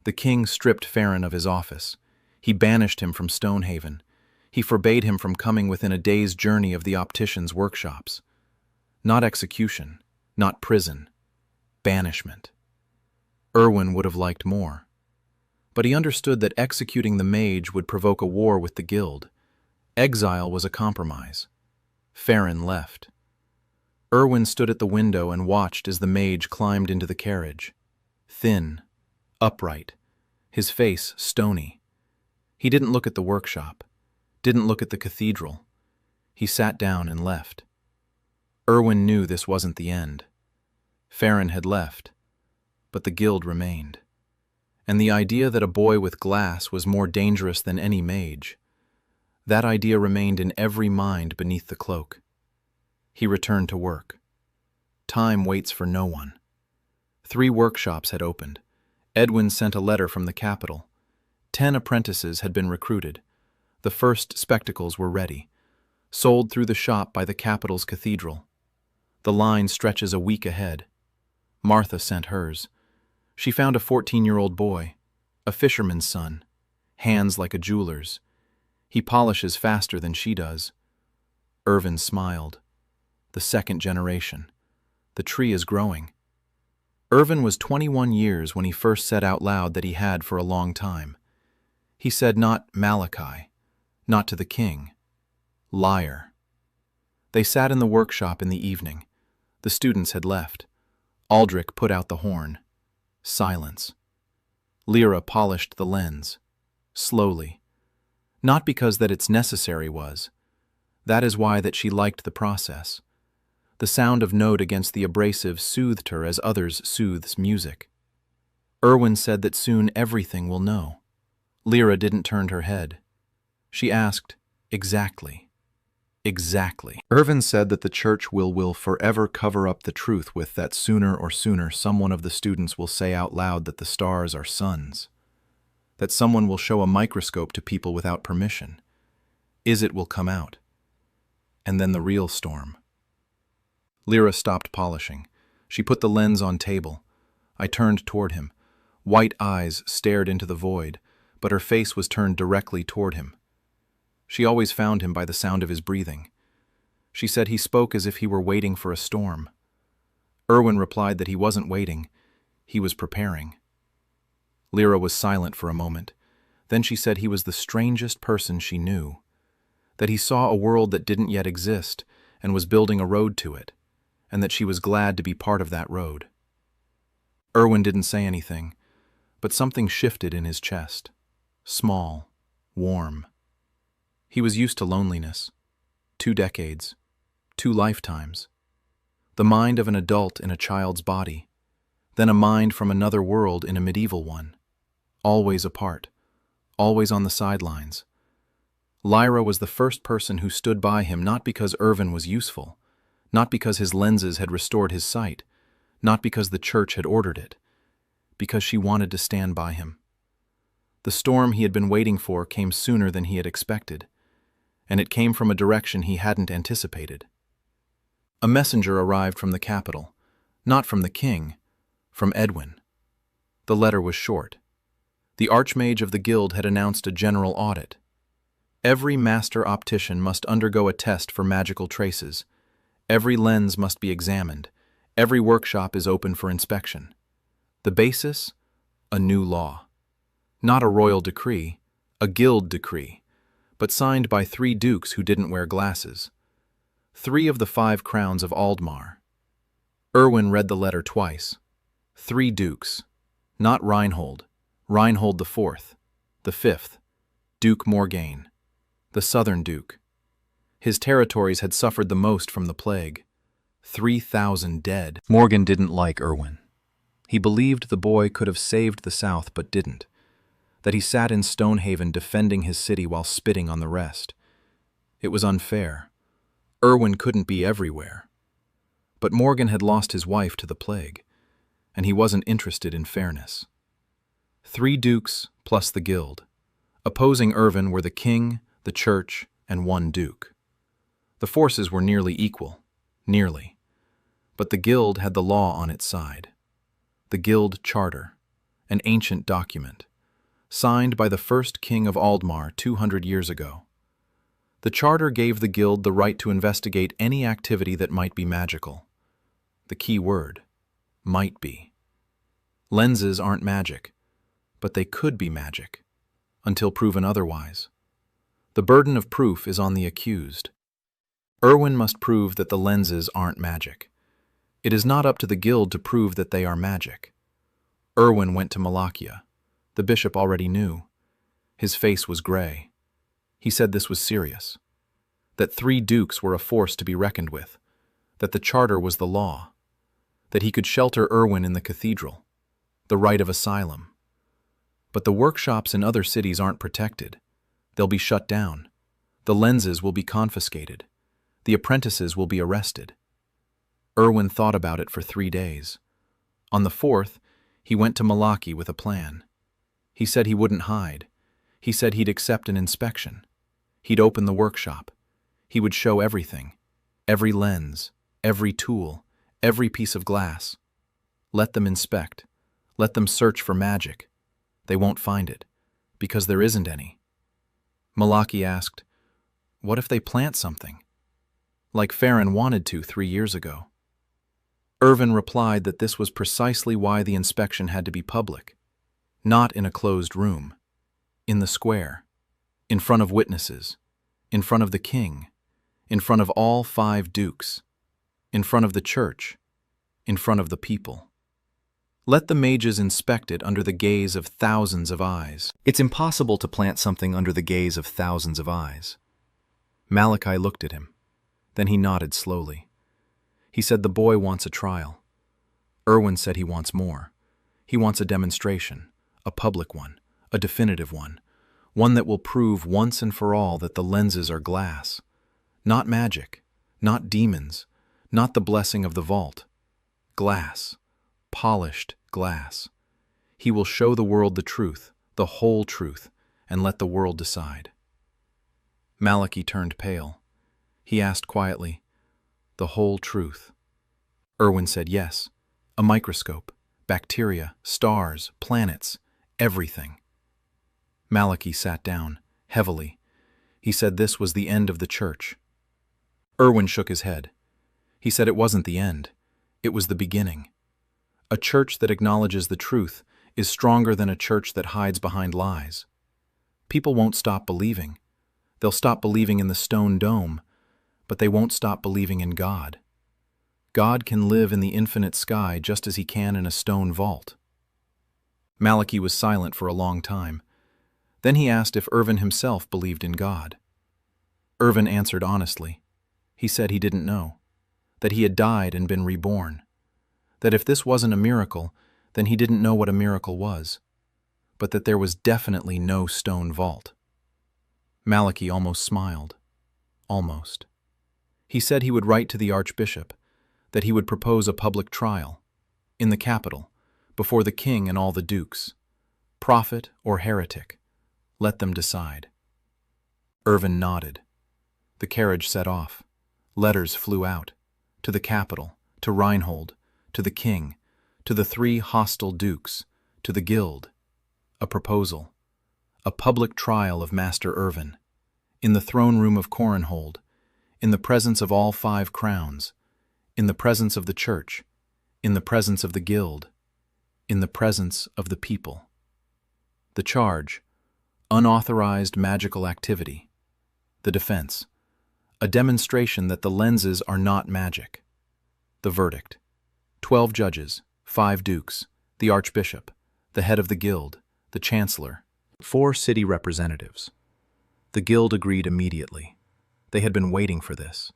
The king stripped Farron of his office. He banished him from Stonehaven. He forbade him from coming within a day's journey of the opticians' workshops. Not execution, not prison, banishment. Irwin would have liked more. But he understood that executing the mage would provoke a war with the guild. Exile was a compromise. Farron left. Irwin stood at the window and watched as the mage climbed into the carriage. Thin, upright, his face stony. He didn't look at the workshop, didn't look at the cathedral. He sat down and left. Irwin knew this wasn't the end. Farron had left, but the guild remained. And the idea that a boy with glass was more dangerous than any mage, that idea remained in every mind beneath the cloak. He returned to work. Time waits for no one. 3 workshops had opened. Edwin sent a letter from the capital. 10 apprentices had been recruited. The first spectacles were ready, sold through the shop by the capital's cathedral. The line stretches a week ahead. Martha sent hers. She found a 14-year-old boy, a fisherman's son, hands like a jeweler's. He polishes faster than she does. Irvin smiled. The 2nd generation. The tree is growing. Irvin was 21 years when he first said out loud that he had for a long time. He said not Malachi, not to the king. Liar. They sat in the workshop in the evening. The students had left. Aldrich put out the horn. Silence. Lyra polished the lens. Slowly. Not because that it's necessary was. That is why that she liked the process. The sound of note against the abrasive soothed her as others soothes music. Irwin said that soon everything will know. Lyra didn't turn her head. She asked, exactly. Exactly. Irvin said that the church will forever cover up the truth with that sooner someone of the students will say out loud that the stars are suns. That someone will show a microscope to people without permission. It will come out. And then the real storm. Lyra stopped polishing. She put the lens on table. I turned toward him. White eyes stared into the void, but her face was turned directly toward him. She always found him by the sound of his breathing. She said he spoke as if he were waiting for a storm. Irwin replied that he wasn't waiting, he was preparing. Lyra was silent for a moment. Then she said he was the strangest person she knew, that he saw a world that didn't yet exist and was building a road to it, and that she was glad to be part of that road. Irwin didn't say anything, but something shifted in his chest. Small, warm. He was used to loneliness. 2 decades. 2 lifetimes. The mind of an adult in a child's body. Then a mind from another world in a medieval one. Always apart. Always on the sidelines. Lyra was the first person who stood by him not because Irvin was useful, not because his lenses had restored his sight, not because the church had ordered it, because she wanted to stand by him. The storm he had been waiting for came sooner than he had expected, and it came from a direction he hadn't anticipated. A messenger arrived from the capital, not from the king, from Edwin. The letter was short. The Archmage of the Guild had announced a general audit. Every master optician must undergo a test for magical traces. Every lens must be examined. Every workshop is open for inspection. The basis? A new law. Not a royal decree, a guild decree, but signed by 3 dukes who didn't wear glasses. 3 of the 5 crowns of Aldmar. Irwin read the letter twice. 3 dukes. Not Reinhold. Reinhold IV. The 5th. Duke Morgaine. The Southern Duke. His territories had suffered the most from the plague. 3,000 dead. Morgan didn't like Irwin. He believed the boy could have saved the South but didn't, that he sat in Stonehaven defending his city while spitting on the rest. It was unfair. Irwin couldn't be everywhere. But Morgan had lost his wife to the plague, and he wasn't interested in fairness. 3 dukes plus the guild. Opposing Irwin were the king, the church, and 1 duke. The forces were nearly equal, nearly. But the guild had the law on its side. The guild charter, an ancient document, signed by the first king of Aldmar 200 years ago. The charter gave the guild the right to investigate any activity that might be magical. The key word, might be. Lenses aren't magic, but they could be magic, until proven otherwise. The burden of proof is on the accused. Irwin must prove that the lenses aren't magic. It is not up to the guild to prove that they are magic. Irwin went to Malakia. The bishop already knew. His face was gray. He said this was serious, that 3 dukes were a force to be reckoned with, that the charter was the law, that he could shelter Irwin in the cathedral, the right of asylum. But the workshops in other cities aren't protected. They'll be shut down. The lenses will be confiscated. The apprentices will be arrested. Irwin thought about it for 3 days. On the 4th, he went to Malaki with a plan. He said he wouldn't hide. He said he'd accept an inspection. He'd open the workshop. He would show everything. Every lens, every tool, every piece of glass. Let them inspect. Let them search for magic. They won't find it, because there isn't any. Malaki asked, "What if they plant something? Like Farron wanted to 3 years ago." Irwin replied that this was precisely why the inspection had to be public, not in a closed room, in the square, in front of witnesses, in front of the king, in front of all 5 dukes, in front of the church, in front of the people. Let the mages inspect it under the gaze of thousands of eyes. It's impossible to plant something under the gaze of thousands of eyes. Malachi looked at him. Then he nodded slowly. He said the boy wants a trial. Irwin said he wants more. He wants a demonstration, a public one, a definitive one that will prove once and for all that the lenses are glass. Not magic, not demons, not the blessing of the vault. Glass, polished glass. He will show the world the truth, the whole truth, and let the world decide. Malaki turned pale. He asked quietly, "The whole truth?" Irwin said yes. A microscope, bacteria, stars, planets, everything. Malaki sat down, heavily. He said this was the end of the church. Irwin shook his head. He said it wasn't the end. It was the beginning. A church that acknowledges the truth is stronger than a church that hides behind lies. People won't stop believing. They'll stop believing in the stone dome, but they won't stop believing in God. God can live in the infinite sky just as he can in a stone vault. Malaki was silent for a long time. Then he asked if Irwin himself believed in God. Irwin answered honestly. He said he didn't know, that he had died and been reborn, that if this wasn't a miracle, then he didn't know what a miracle was, but that there was definitely no stone vault. Malaki almost smiled. Almost. He said he would write to the archbishop, that he would propose a public trial, in the capital, before the king and all the dukes. Prophet or heretic, let them decide. Irwin nodded. The carriage set off. Letters flew out, to the capital, to Reinhold, to the king, to the 3 hostile dukes, to the guild. A proposal. A public trial of Master Irwin, in the throne room of Corenhold, in the presence of all 5 crowns, in the presence of the church, in the presence of the guild, in the presence of the people. The charge, unauthorized magical activity. The defense, a demonstration that the lenses are not magic. The verdict, 12 judges, 5 dukes, the archbishop, the head of the guild, the chancellor, 4 city representatives. The guild agreed immediately. They had been waiting for this.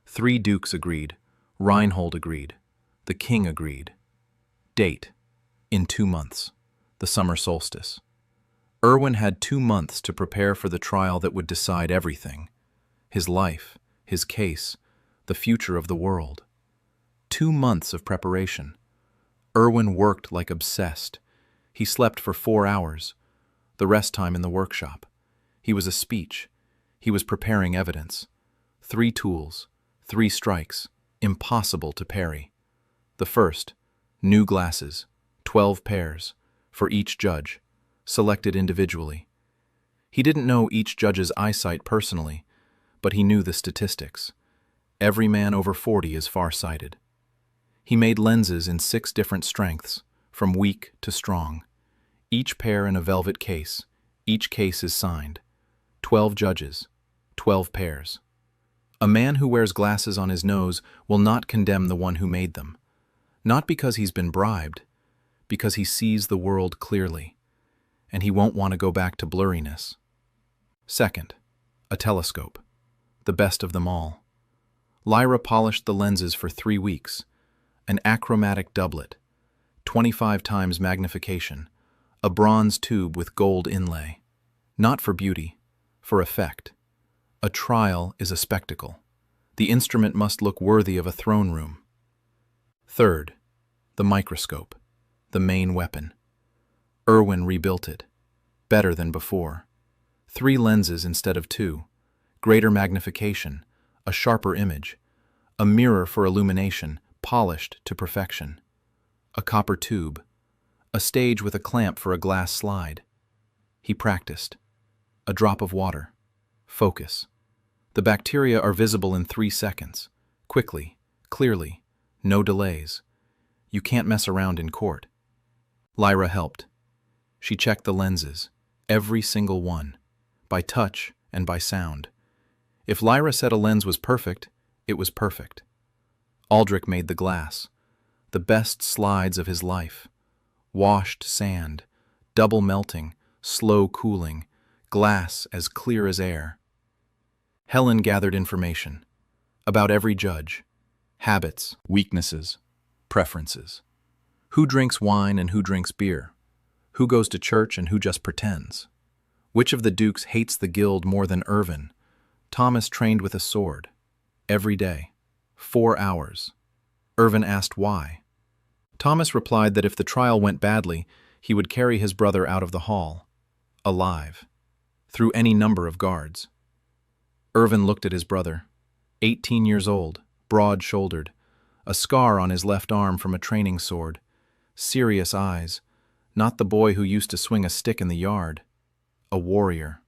3 dukes agreed. Reinhold agreed. The king agreed. Date: in 2 months, the summer solstice. Erwin had 2 months to prepare for the trial that would decide everything: his life, his case, the future of the world. 2 months of preparation. Erwin worked like obsessed. He slept for 4 hours, the rest time in the workshop. He was a speech. He was preparing evidence. 3 tools, 3 strikes, impossible to parry. The first, new glasses, 12 pairs, for each judge, selected individually. He didn't know each judge's eyesight personally, but he knew the statistics. Every man over 40 is far-sighted. He made lenses in 6 different strengths, from weak to strong. Each pair in a velvet case. Each case is signed. 12 judges, 12 pairs. A man who wears glasses on his nose will not condemn the one who made them. Not because he's been bribed, because he sees the world clearly, and he won't want to go back to blurriness. Second, a telescope, the best of them all. Lyra polished the lenses for 3 weeks. An achromatic doublet, 25 times magnification, a bronze tube with gold inlay. Not for beauty, for effect. A trial is a spectacle. The instrument must look worthy of a throne room. Third, the microscope, the main weapon. Erwin rebuilt it, better than before. 3 lenses instead of 2, greater magnification, a sharper image, a mirror for illumination, polished to perfection. A copper tube, a stage with a clamp for a glass slide. He practiced. A drop of water. Focus. The bacteria are visible in 3 seconds. Quickly, clearly, no delays. You can't mess around in court. Lyra helped. She checked the lenses, every single one, by touch and by sound. If Lyra said a lens was perfect, it was perfect. Aldrich made the glass, the best slides of his life. Washed sand, double melting, slow cooling, glass as clear as air. Helen gathered information about every judge, habits, weaknesses, preferences. Who drinks wine and who drinks beer? Who goes to church and who just pretends? Which of the dukes hates the guild more than Erwin? Thomas trained with a sword. Every day. 4 hours. Erwin asked why. Thomas replied that if the trial went badly, he would carry his brother out of the hall, alive, through any number of guards. Erwin looked at his brother, 18 years old, broad-shouldered, a scar on his left arm from a training sword, serious eyes, not the boy who used to swing a stick in the yard, a warrior.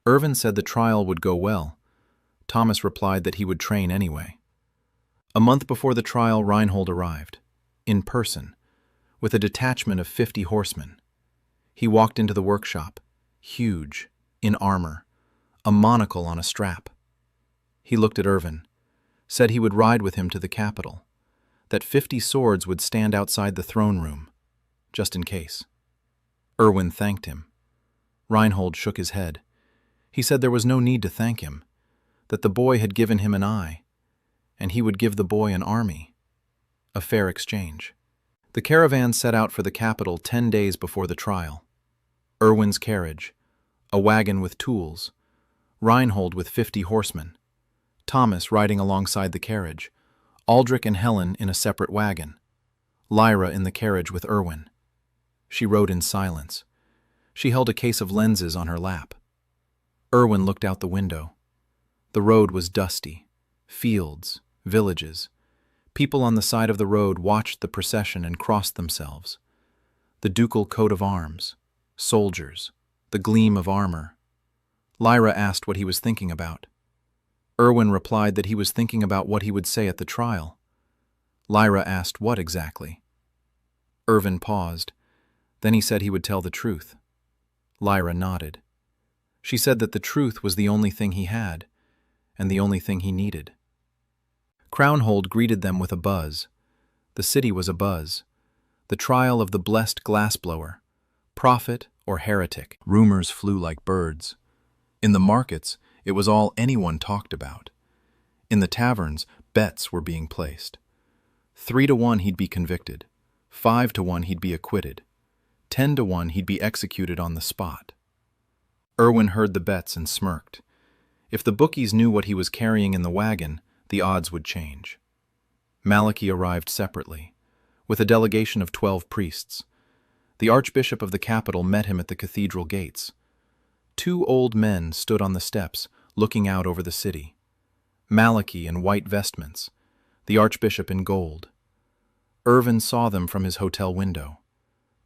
Erwin said the trial would go well. Thomas replied that he would train anyway. A month before the trial, Reinhold arrived, in person, with a detachment of 50 horsemen. He walked into the workshop, huge, in armor, a monocle on a strap. He looked at Erwin, said he would ride with him to the capital, that 50 swords would stand outside the throne room, just in case. Erwin thanked him. Reinhold shook his head. He said there was no need to thank him, that the boy had given him an eye, and he would give the boy an army. A fair exchange. The caravan set out for the capital 10 days before the trial. Erwin's carriage, a wagon with tools, Reinhold with 50 horsemen, Thomas riding alongside the carriage, Aldrich and Helen in a separate wagon, Lyra in the carriage with Erwin. She rode in silence. She held a case of lenses on her lap. Erwin looked out the window. The road was dusty. Fields, villages. People on the side of the road watched the procession and crossed themselves. The ducal coat of arms, soldiers, the gleam of armor. Lyra asked what he was thinking about. Erwin replied that he was thinking about what he would say at the trial. Lyra asked what exactly. Erwin paused. Then he said he would tell the truth. Lyra nodded. She said that the truth was the only thing he had, and the only thing he needed. Crownhold greeted them with a buzz. The city was abuzz. The trial of the blessed glassblower. Prophet or heretic. Rumors flew like birds. In the markets, It was all anyone talked about. In the taverns, bets were being placed. 3-1 he'd be convicted, 5-1 he'd be acquitted, 10-1 he'd be executed on the spot. Irwin heard the bets and smirked. If the bookies knew what he was carrying in the wagon, the odds would change. Malachi arrived separately, with a delegation of 12 priests. The Archbishop of the capital met him at the cathedral gates. 2 old men stood on the steps, looking out over the city. Malachi in white vestments, the Archbishop in gold. Irwin saw them from his hotel window.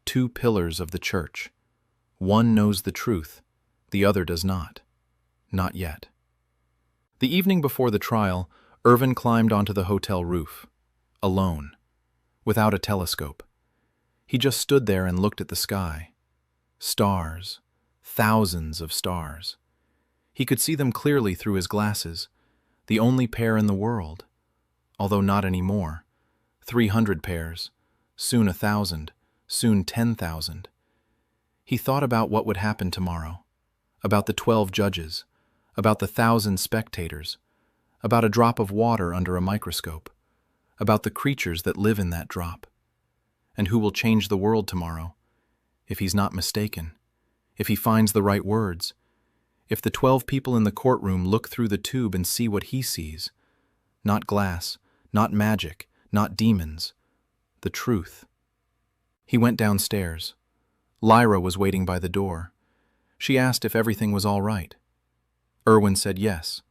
2 pillars of the church. One knows the truth, the other does not. Not yet. The evening before the trial, Irwin climbed onto the hotel roof, alone, without a telescope. He just stood there and looked at the sky. Stars, thousands of stars. He could see them clearly through his glasses, the only pair in the world, although not anymore. 300 pairs, soon 1,000, soon 10,000. He thought about what would happen tomorrow, about the 12 judges, about the 1,000 spectators, about a drop of water under a microscope, about the creatures that live in that drop. And who will change the world tomorrow, if he's not mistaken, if he finds the right words, if the 12 people in the courtroom look through the tube and see what he sees, not glass, not magic, not demons, the truth. He went downstairs. Lyra was waiting by the door. She asked if everything was all right. Irwin said yes,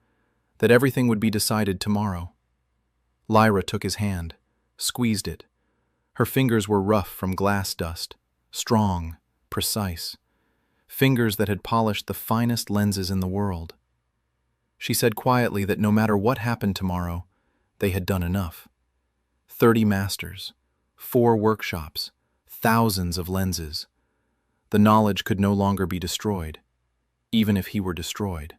that everything would be decided tomorrow. Lyra took his hand, squeezed it. Her fingers were rough from glass dust, strong, precise, fingers that had polished the finest lenses in the world. She said quietly that no matter what happened tomorrow, they had done enough. 30 masters, 4 workshops, thousands of lenses. The knowledge could no longer be destroyed, even if he were destroyed.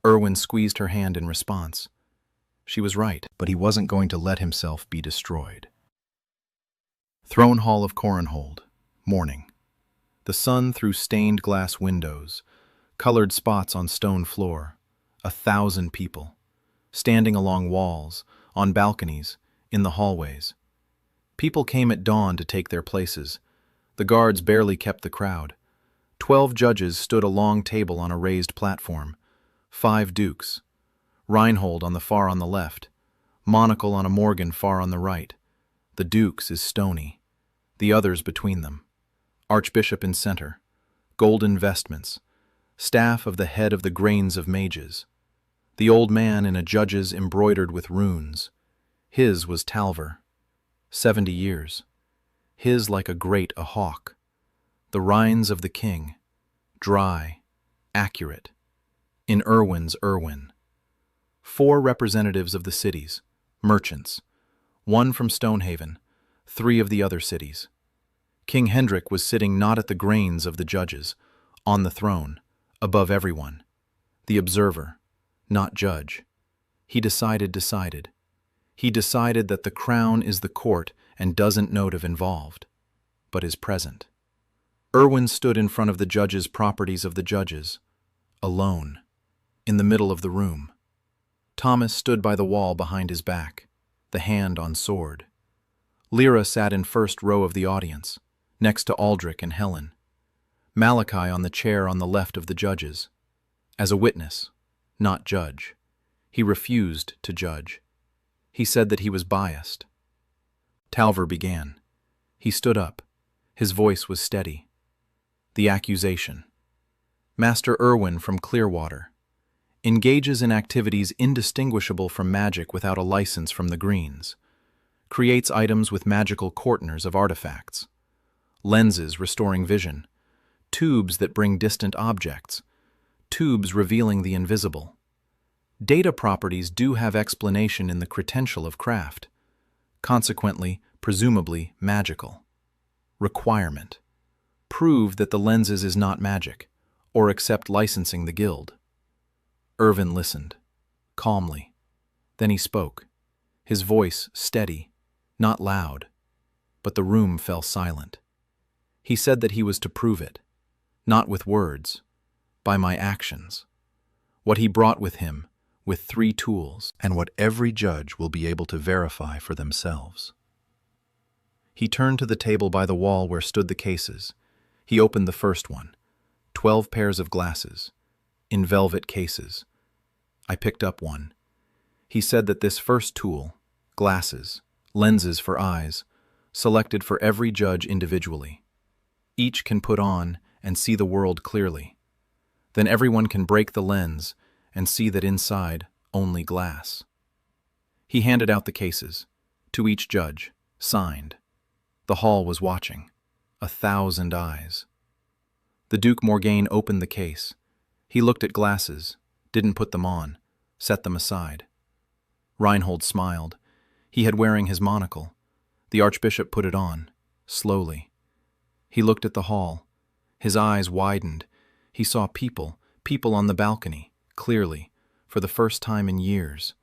Irwin squeezed her hand in response. She was right, but he wasn't going to let himself be destroyed. Throne Hall of Coronhold, morning. The sun through stained glass windows, colored spots on stone floor, 1,000 people, standing along walls, on balconies, in the hallways. People came at dawn to take their places. The guards barely kept the crowd. 12 judges stood a long table on a raised platform. 5 dukes. Reinhold on the left. Monocle on a Morgan far on the right. The dukes is Stony. The others between them. Archbishop in center. Golden vestments. Staff of the head of the grains of mages. The old man in a judge's embroidered with runes. His was Talver. 70 years. His like a hawk. The rines of the king. Dry. Accurate. In Irwin's Irwin. 4 representatives of the cities. Merchants. 1 from Stonehaven. 3 of the other cities. King Hendrik was sitting not at the grains of the judges, on the throne, above everyone. The observer, not judge. He decided. He decided that the crown is the court and doesn't notive involved, but is present. Irwin stood in front of the judges' properties of the judges, alone, in the middle of the room. Thomas stood by the wall behind his back, the hand on sword. Lyra sat in first row of the audience, next to Aldrich and Helen. Malachi on the chair on the left of the judges. As a witness, not judge. He refused to judge. He said that he was biased. Talver began. He stood up. His voice was steady. The accusation. Master Irwin from Clearwater engages in activities indistinguishable from magic without a license from the Greens, creates items with magical courteners of artifacts, lenses restoring vision, tubes that bring distant objects, tubes revealing the invisible. Data properties do have explanation in the credential of craft, consequently, presumably magical. Requirement. Prove that the lenses is not magic, or accept licensing the guild. Irwin listened, calmly. Then he spoke, his voice steady, not loud, but the room fell silent. He said that he was to prove it, not with words, by my actions. what he brought with him, with 3 tools, and what every judge will be able to verify for themselves. He turned to the table by the wall where stood the cases. He opened the first one, 12 pairs of glasses, in velvet cases. I picked up one. He said that this first tool, glasses, lenses for eyes, selected for every judge individually. Each can put on and see the world clearly. Then everyone can break the lens and see that inside only glass. He handed out the cases, to each judge, signed. The hall was watching, 1,000 eyes. The Duke Morgaine opened the case. He looked at glasses, didn't put them on, set them aside. Reinhold smiled. He had wearing his monocle. The Archbishop put it on, slowly. He looked at the hall. His eyes widened. He saw people on the balcony, clearly, for the first time in years.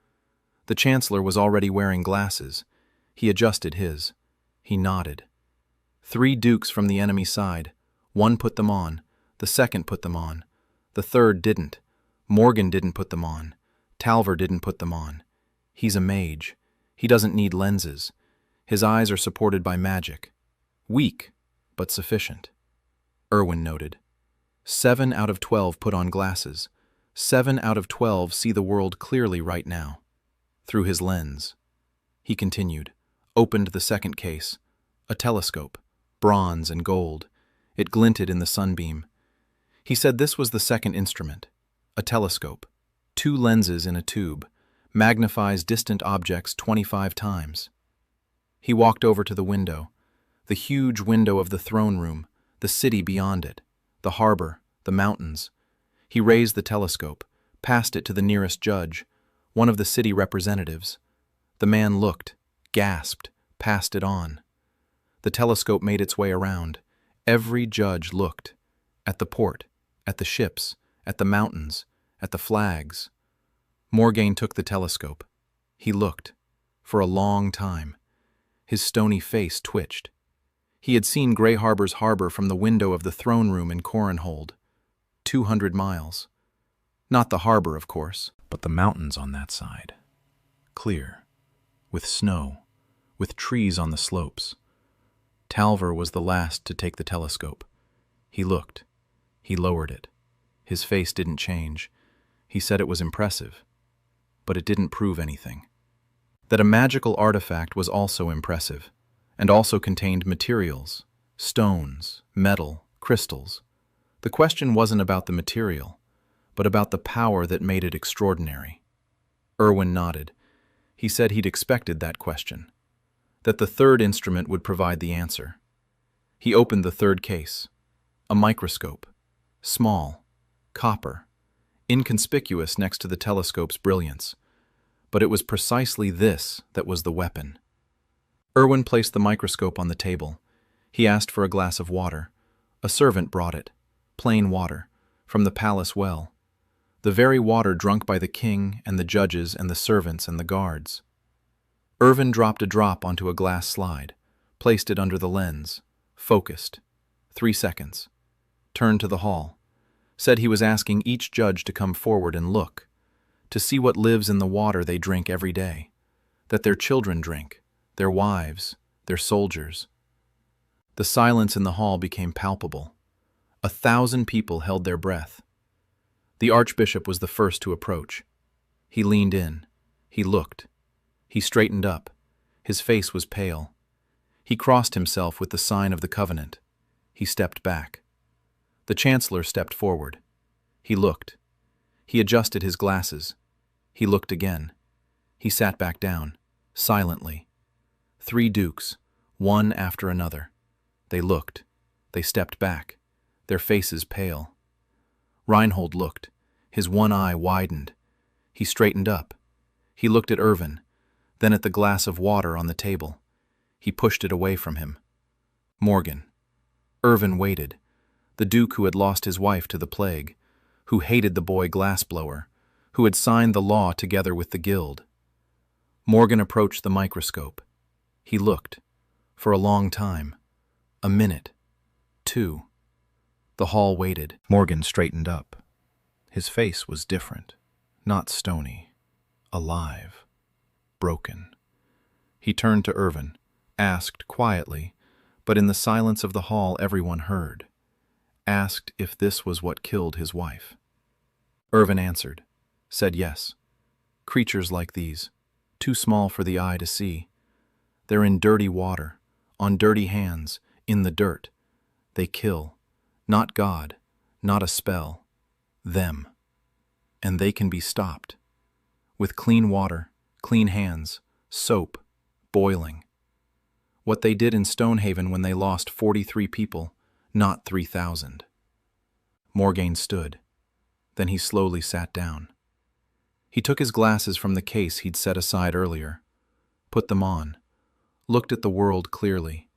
The Chancellor was already wearing glasses. He adjusted his. He nodded. 3 dukes from the enemy side. One put them on. The second put them on. The third didn't. Morgan didn't put them on. Talver didn't put them on. He's a mage. He doesn't need lenses. His eyes are supported by magic. Weak, but sufficient. Irwin noted. 7 out of 12 put on glasses. 7 out of 12 see the world clearly right now, through his lens. He continued, opened the second case, a telescope, bronze and gold. It glinted in the sunbeam. He said this was the second instrument, a telescope, 2 lenses in a tube, magnifies distant objects 25 times. He walked over to the window, the huge window of the throne room, the city beyond it, the harbor, the mountains. He raised the telescope, passed it to the nearest judge, one of the city representatives. The man looked, gasped, passed it on. The telescope made its way around. Every judge looked, at the port, at the ships, at the mountains, at the flags. Morgaine took the telescope. He looked, for a long time. His stony face twitched. He had seen Grey Harbor's harbor from the window of the throne room in Corenhold. 200 miles. Not the harbor, of course, but the mountains on that side. Clear, with snow, with trees on the slopes. Talver was the last to take the telescope. He looked. He lowered it. His face didn't change. He said it was impressive, but it didn't prove anything. That a magical artifact was also impressive, and also contained materials, stones, metal, crystals. The question wasn't about the material, but about the power that made it extraordinary. Irwin nodded. He said he'd expected that question, that the third instrument would provide the answer. He opened the third case, a microscope, small, copper, inconspicuous next to the telescope's brilliance, but it was precisely this that was the weapon. Irwin placed the microscope on the table. He asked for a glass of water. A servant brought it, plain water, from the palace well, the very water drunk by the king and the judges and the servants and the guards. Irwin dropped a drop onto a glass slide, placed it under the lens, focused. 3 seconds. Turned to the hall. Said he was asking each judge to come forward and look, to see what lives in the water they drink every day, that their children drink, their wives, their soldiers. The silence in the hall became palpable. 1,000 people held their breath. The Archbishop was the first to approach. He leaned in. He looked. He straightened up. His face was pale. He crossed himself with the sign of the covenant. He stepped back. The Chancellor stepped forward. He looked. He adjusted his glasses. He looked again. He sat back down, silently. 3 dukes, one after another. They looked. They stepped back, their faces pale. Reinhold looked. His one eye widened. He straightened up. He looked at Irwin, then at the glass of water on the table. He pushed it away from him. Morgan. Irwin waited. The Duke who had lost his wife to the plague, who hated the boy glassblower, who had signed the law together with the guild. Morgan approached the microscope. He looked. For a long time. A minute. 2. The hall waited. Morgan straightened up. His face was different, not stony, alive, broken. He turned to Irvin, asked quietly, but in the silence of the hall everyone heard, asked if this was what killed his wife. Irvin answered, said yes. Creatures like these, too small for the eye to see. They're in dirty water, on dirty hands, in the dirt. They kill, not God, not a spell, them. And they can be stopped. With clean water, clean hands, soap, boiling. What they did in Stonehaven when they lost 43 people, not 3,000. Morgaine stood. Then he slowly sat down. He took his glasses from the case he'd set aside earlier, put them on, looked at the world clearly,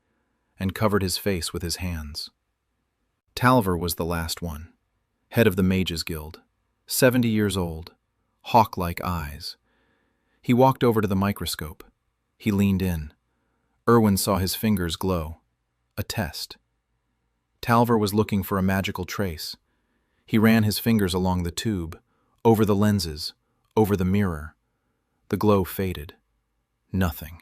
and covered his face with his hands. Talver was the last one, head of the Mages Guild, 70 years old, hawk-like eyes. He walked over to the microscope. He leaned in. Irwin saw his fingers glow. A test. Talver was looking for a magical trace. He ran his fingers along the tube, over the lenses, over the mirror. The glow faded. Nothing.